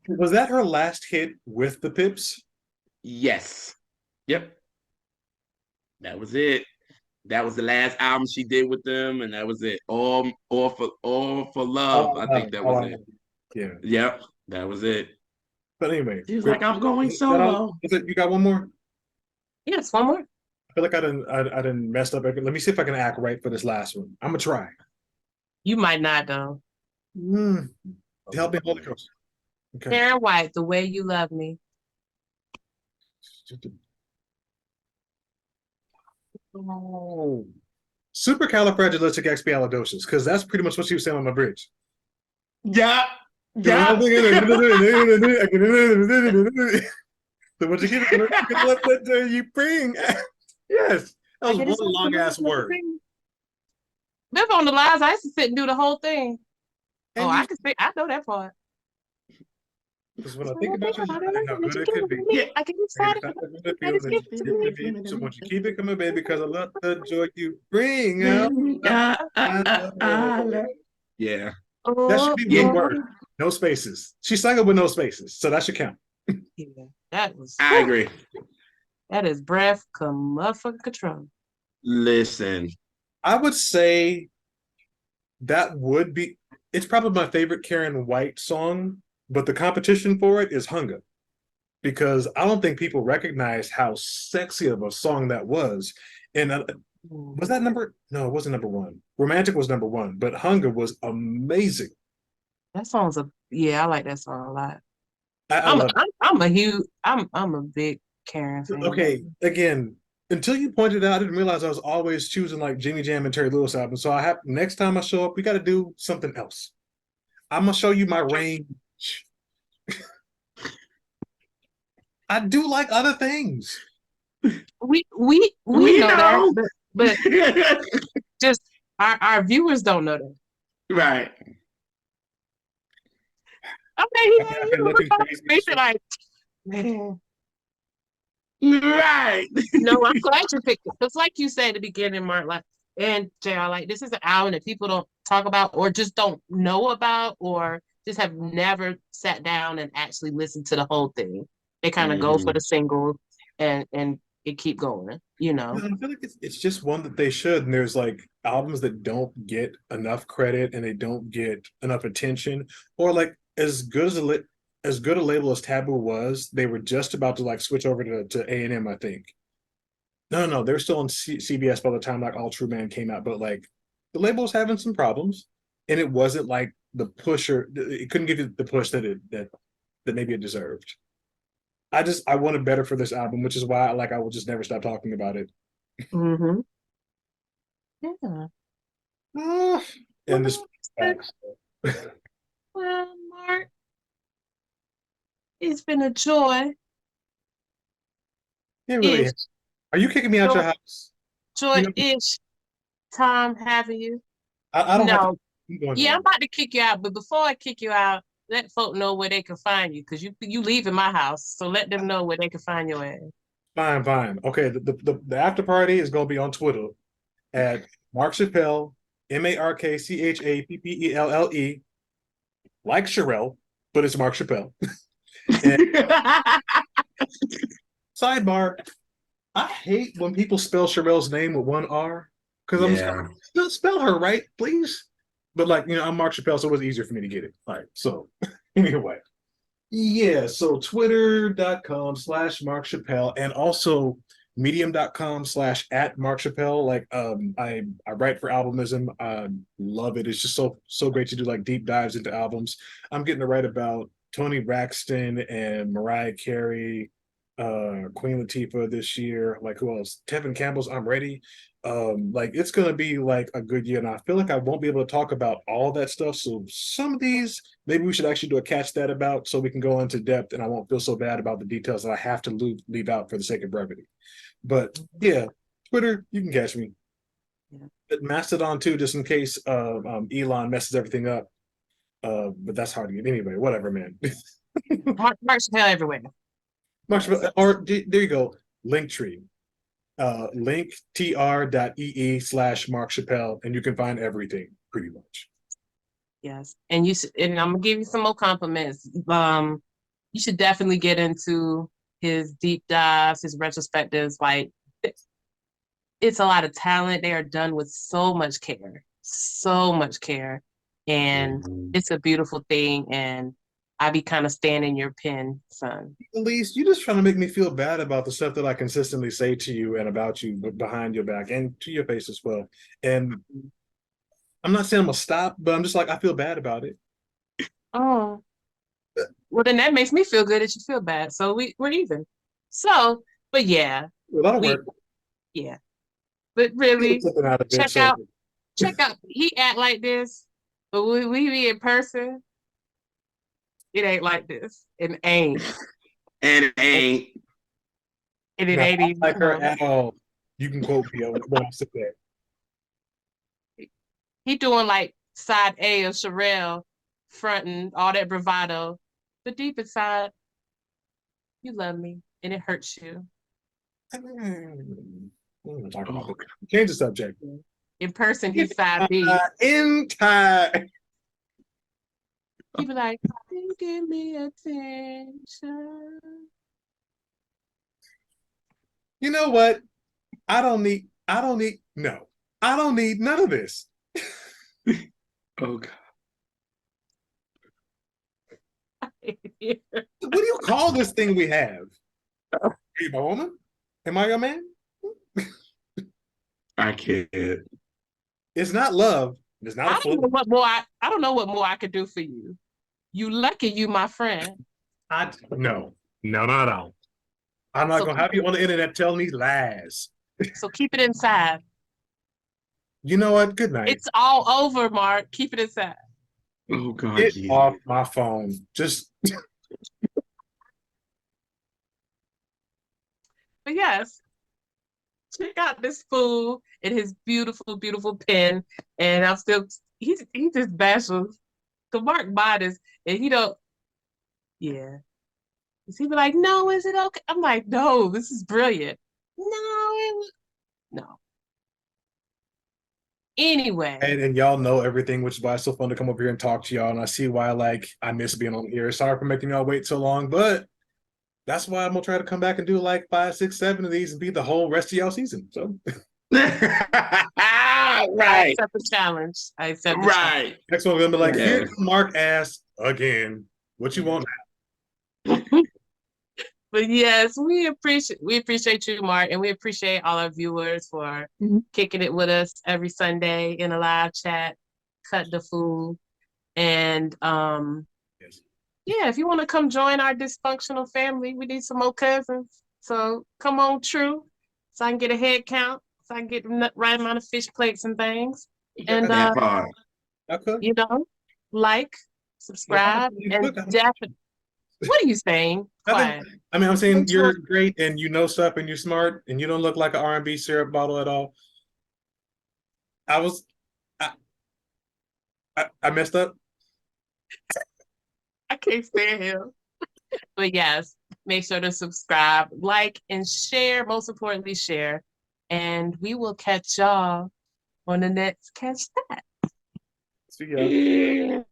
C: Was that her last hit with the Pips?
B: Yes. Yep. That was it. That was the last album she did with them, and that was it. All for love.
C: All
B: I
C: I
B: think
C: Love,
B: that
C: All
B: was
C: I
B: it.
C: Love. Yeah.
B: Yep, that was it.
C: But anyway,
B: She was like, "I'm going
C: that
B: solo."
C: is it? You got one more?
A: Yes, one more.
C: I feel like I didn't messed up. Let me see if I can act right for this last one. I'm gonna try.
A: You might not though.
C: Mm, help me, Holy Ghost. Okay.
A: Karen White, The Way You Love Me.
C: Oh. Supercalifragilisticexpialidocious, because that's pretty much what she was saying on my bridge.
B: Yeah,
C: So
B: yeah.
C: what you get, what that you bring? Yes, that was one long ass word.
A: Live on the lies. I used to sit and do the whole thing.
C: And
A: I can say I know that part.
C: because when I think about you, how good it could be.
B: Yeah.
A: I can
C: So
A: decide
C: won't you keep it coming, baby? Because I love the joy you bring.
B: Yeah.
C: That should
A: Oh,
C: be one
B: Yeah.
C: word, no spaces. She sang it with no spaces, so that should count.
A: yeah, that was.
B: I agree.
A: That is breath come motherfucking control.
B: Listen.
C: I would say that would be. It's probably my favorite Karen White song, but the competition for it is Hunger, because I don't think people recognize how sexy of a song that was. And was that number? No, it wasn't number one. Romantic was number one, but Hunger was amazing.
A: That song's I like that song a lot.
C: I love it.
A: I'm a big Karen fan.
C: Okay, again, until you pointed out, I didn't realize I was always choosing like Jimmy Jam and Terry Lewis albums. So I have next time I show up, we got to do something else. I'm gonna show you my range. I do like other things.
A: We know that, but just our viewers don't know that.
B: Right.
C: I've been looking crazy.
A: Like, man.
B: Right.
A: No, I'm glad you picked it. Because like you said at the beginning, Mark, like, and JR, like, this is an album that people don't talk about or just don't know about or just have never sat down and actually listened to the whole thing. They kind of go for the single and it keep going, you know.
C: I feel like it's just one that they should. And there's like albums that don't get enough credit and they don't get enough attention. Or like as good a label as Taboo was, they were just about to like switch over to A&M, I think. No, they were still on CBS by the time like All True Man came out. But like the label was having some problems, and it wasn't like the pusher. It couldn't give you the push that maybe it deserved. I wanted better for this album, which is why I will just never stop talking about it.
A: Mm-hmm. Yeah.
C: And this.
A: Well, Mark, it's been a joy.
C: It really is. Are you kicking me out your house?
A: Joy-ish time having you.
C: I don't
A: know.
C: I'm
A: about to kick you out, but before I kick you out, let folk know where they can find you because you leave in my house, so let them know where they can find your ass.
C: Fine. Okay, the after party is going to be on Twitter at Mark Chappelle, MarkChappelle, like Cherrelle, but it's Mark Chappelle. Sidebar: I hate when people spell Cherrelle's name with one R because I'm just spell her right, please. But like I'm Mark Chappelle, so it was easier for me to get it. All right, so anyway. Yeah, so twitter.com/Mark Chappelle and also medium.com/at Mark Chappelle. Like I write for Albumism. I love it. It's just so great to do like deep dives into albums. I'm getting to write about Toni Braxton and Mariah Carey, Queen Latifah this year. Like who else? Tevin Campbell's I'm Ready. Like it's gonna be like a good year, and I feel like I won't be able to talk about all that stuff. So some of these, maybe we should actually do a catch that about, so we can go into depth, and I won't feel so bad about the details that I have to leave out for the sake of brevity. But yeah, Twitter, you can catch me. Yeah. Mastodon too, just in case Elon messes everything up. But that's hard to get anyway. Whatever, man.
A: Mark Chappelle everywhere.
C: Mark Chappelle, or there you go. Linktree. linktr.ee/Mark Chappelle, and you can find everything pretty much.
A: Yes, and and I'm gonna give you some more compliments. You should definitely get into his deep dives, his retrospectives. Like it's a lot of talent. They are done with so much care, so much care. And
B: Mhm.
A: it's a beautiful thing. And I be kind of standing your pen, son.
C: At least you're just trying to make me feel bad about the stuff that I consistently say to you and about you, but behind your back and to your face as well. And I'm not saying I'm gonna stop, but I'm just like I feel bad about it.
A: Oh, well, then that makes me feel good that you feel bad. So we're even. So, but yeah,
C: Well, that'll
A: we
C: work.
A: yeah. But
C: Get
A: really,
C: something out of it.
A: check
C: So
A: out check out. He act like this, but we be in person. It ain't like this. It ain't.
B: And it
A: And
B: ain't.
A: it
C: now,
A: ain't
C: I don't
A: even
C: like her
A: close.
C: at all. You can quote me when I said that.
A: He doing like side A of Cherrelle, fronting all that bravado. But deep inside, you love me, and it hurts you.
C: Talk about
B: Oh,
C: this. Change the subject.
A: In person, he's side B.
C: In time.
A: He be like, "You give me attention."
C: You know what? I don't need, no, I don't need none of this.
B: oh God.
C: What do you call this thing we have? Are you my woman? Am I your man?
B: I can't.
C: It's not love. It's not a
A: I don't know
C: fling.
A: what more I don't know what more I could do for you. You lucky you my friend.
C: No, no, not at all. I'm not
A: So
C: gonna
A: keep
C: have
A: it
C: you on the internet telling me lies.
A: so keep it inside.
C: You know what? Good night.
A: It's all over, Mark. Keep it inside.
B: Oh God,
C: Get
B: yeah.
C: off my phone. Just
A: But yes, check out this fool and his beautiful, beautiful pen. And I'm still he's just bashful. So Mark buy this and he don't yeah. He be like, no, is it okay? I'm like, no, this is brilliant. No, no. Anyway,
C: and y'all know everything, which is why it's so fun to come over here and talk to y'all. And I see why like I miss being on here. Sorry for making y'all wait so long, but that's why I'm gonna try to come back and do like 5, 6, 7 of these and be the whole rest of y'all season. So
A: I
B: right,
A: accept the challenge. I accept the challenge.
B: right.
C: next one, we're gonna be like, here
B: Yeah.
C: come Mark ass again. What you want?
A: But yes, we appreciate you, Mark, and we appreciate all our viewers for kicking it with us every Sunday in a live chat, cut the food. And
C: Yes.
A: yeah, if you want to come join our dysfunctional family, we need some more cousins. So come on, True, so I can get a head count, so I can get the right amount of fish plates and things. And
B: That part.
C: I could.
A: you know, like,
C: Yeah,
A: subscribe,
C: you
A: and
C: could.
A: definitely. What are you saying?
C: Nothing.
A: Quiet.
C: I mean, I'm saying
A: Make sure.
C: you're great and you know stuff and you're smart and you don't look like an R&B syrup bottle at all. I was, I, I messed up.
A: I can't stand him. But yes, make sure to subscribe, like, and share. Most importantly, share. And we will catch y'all on the next catch that.
C: See ya.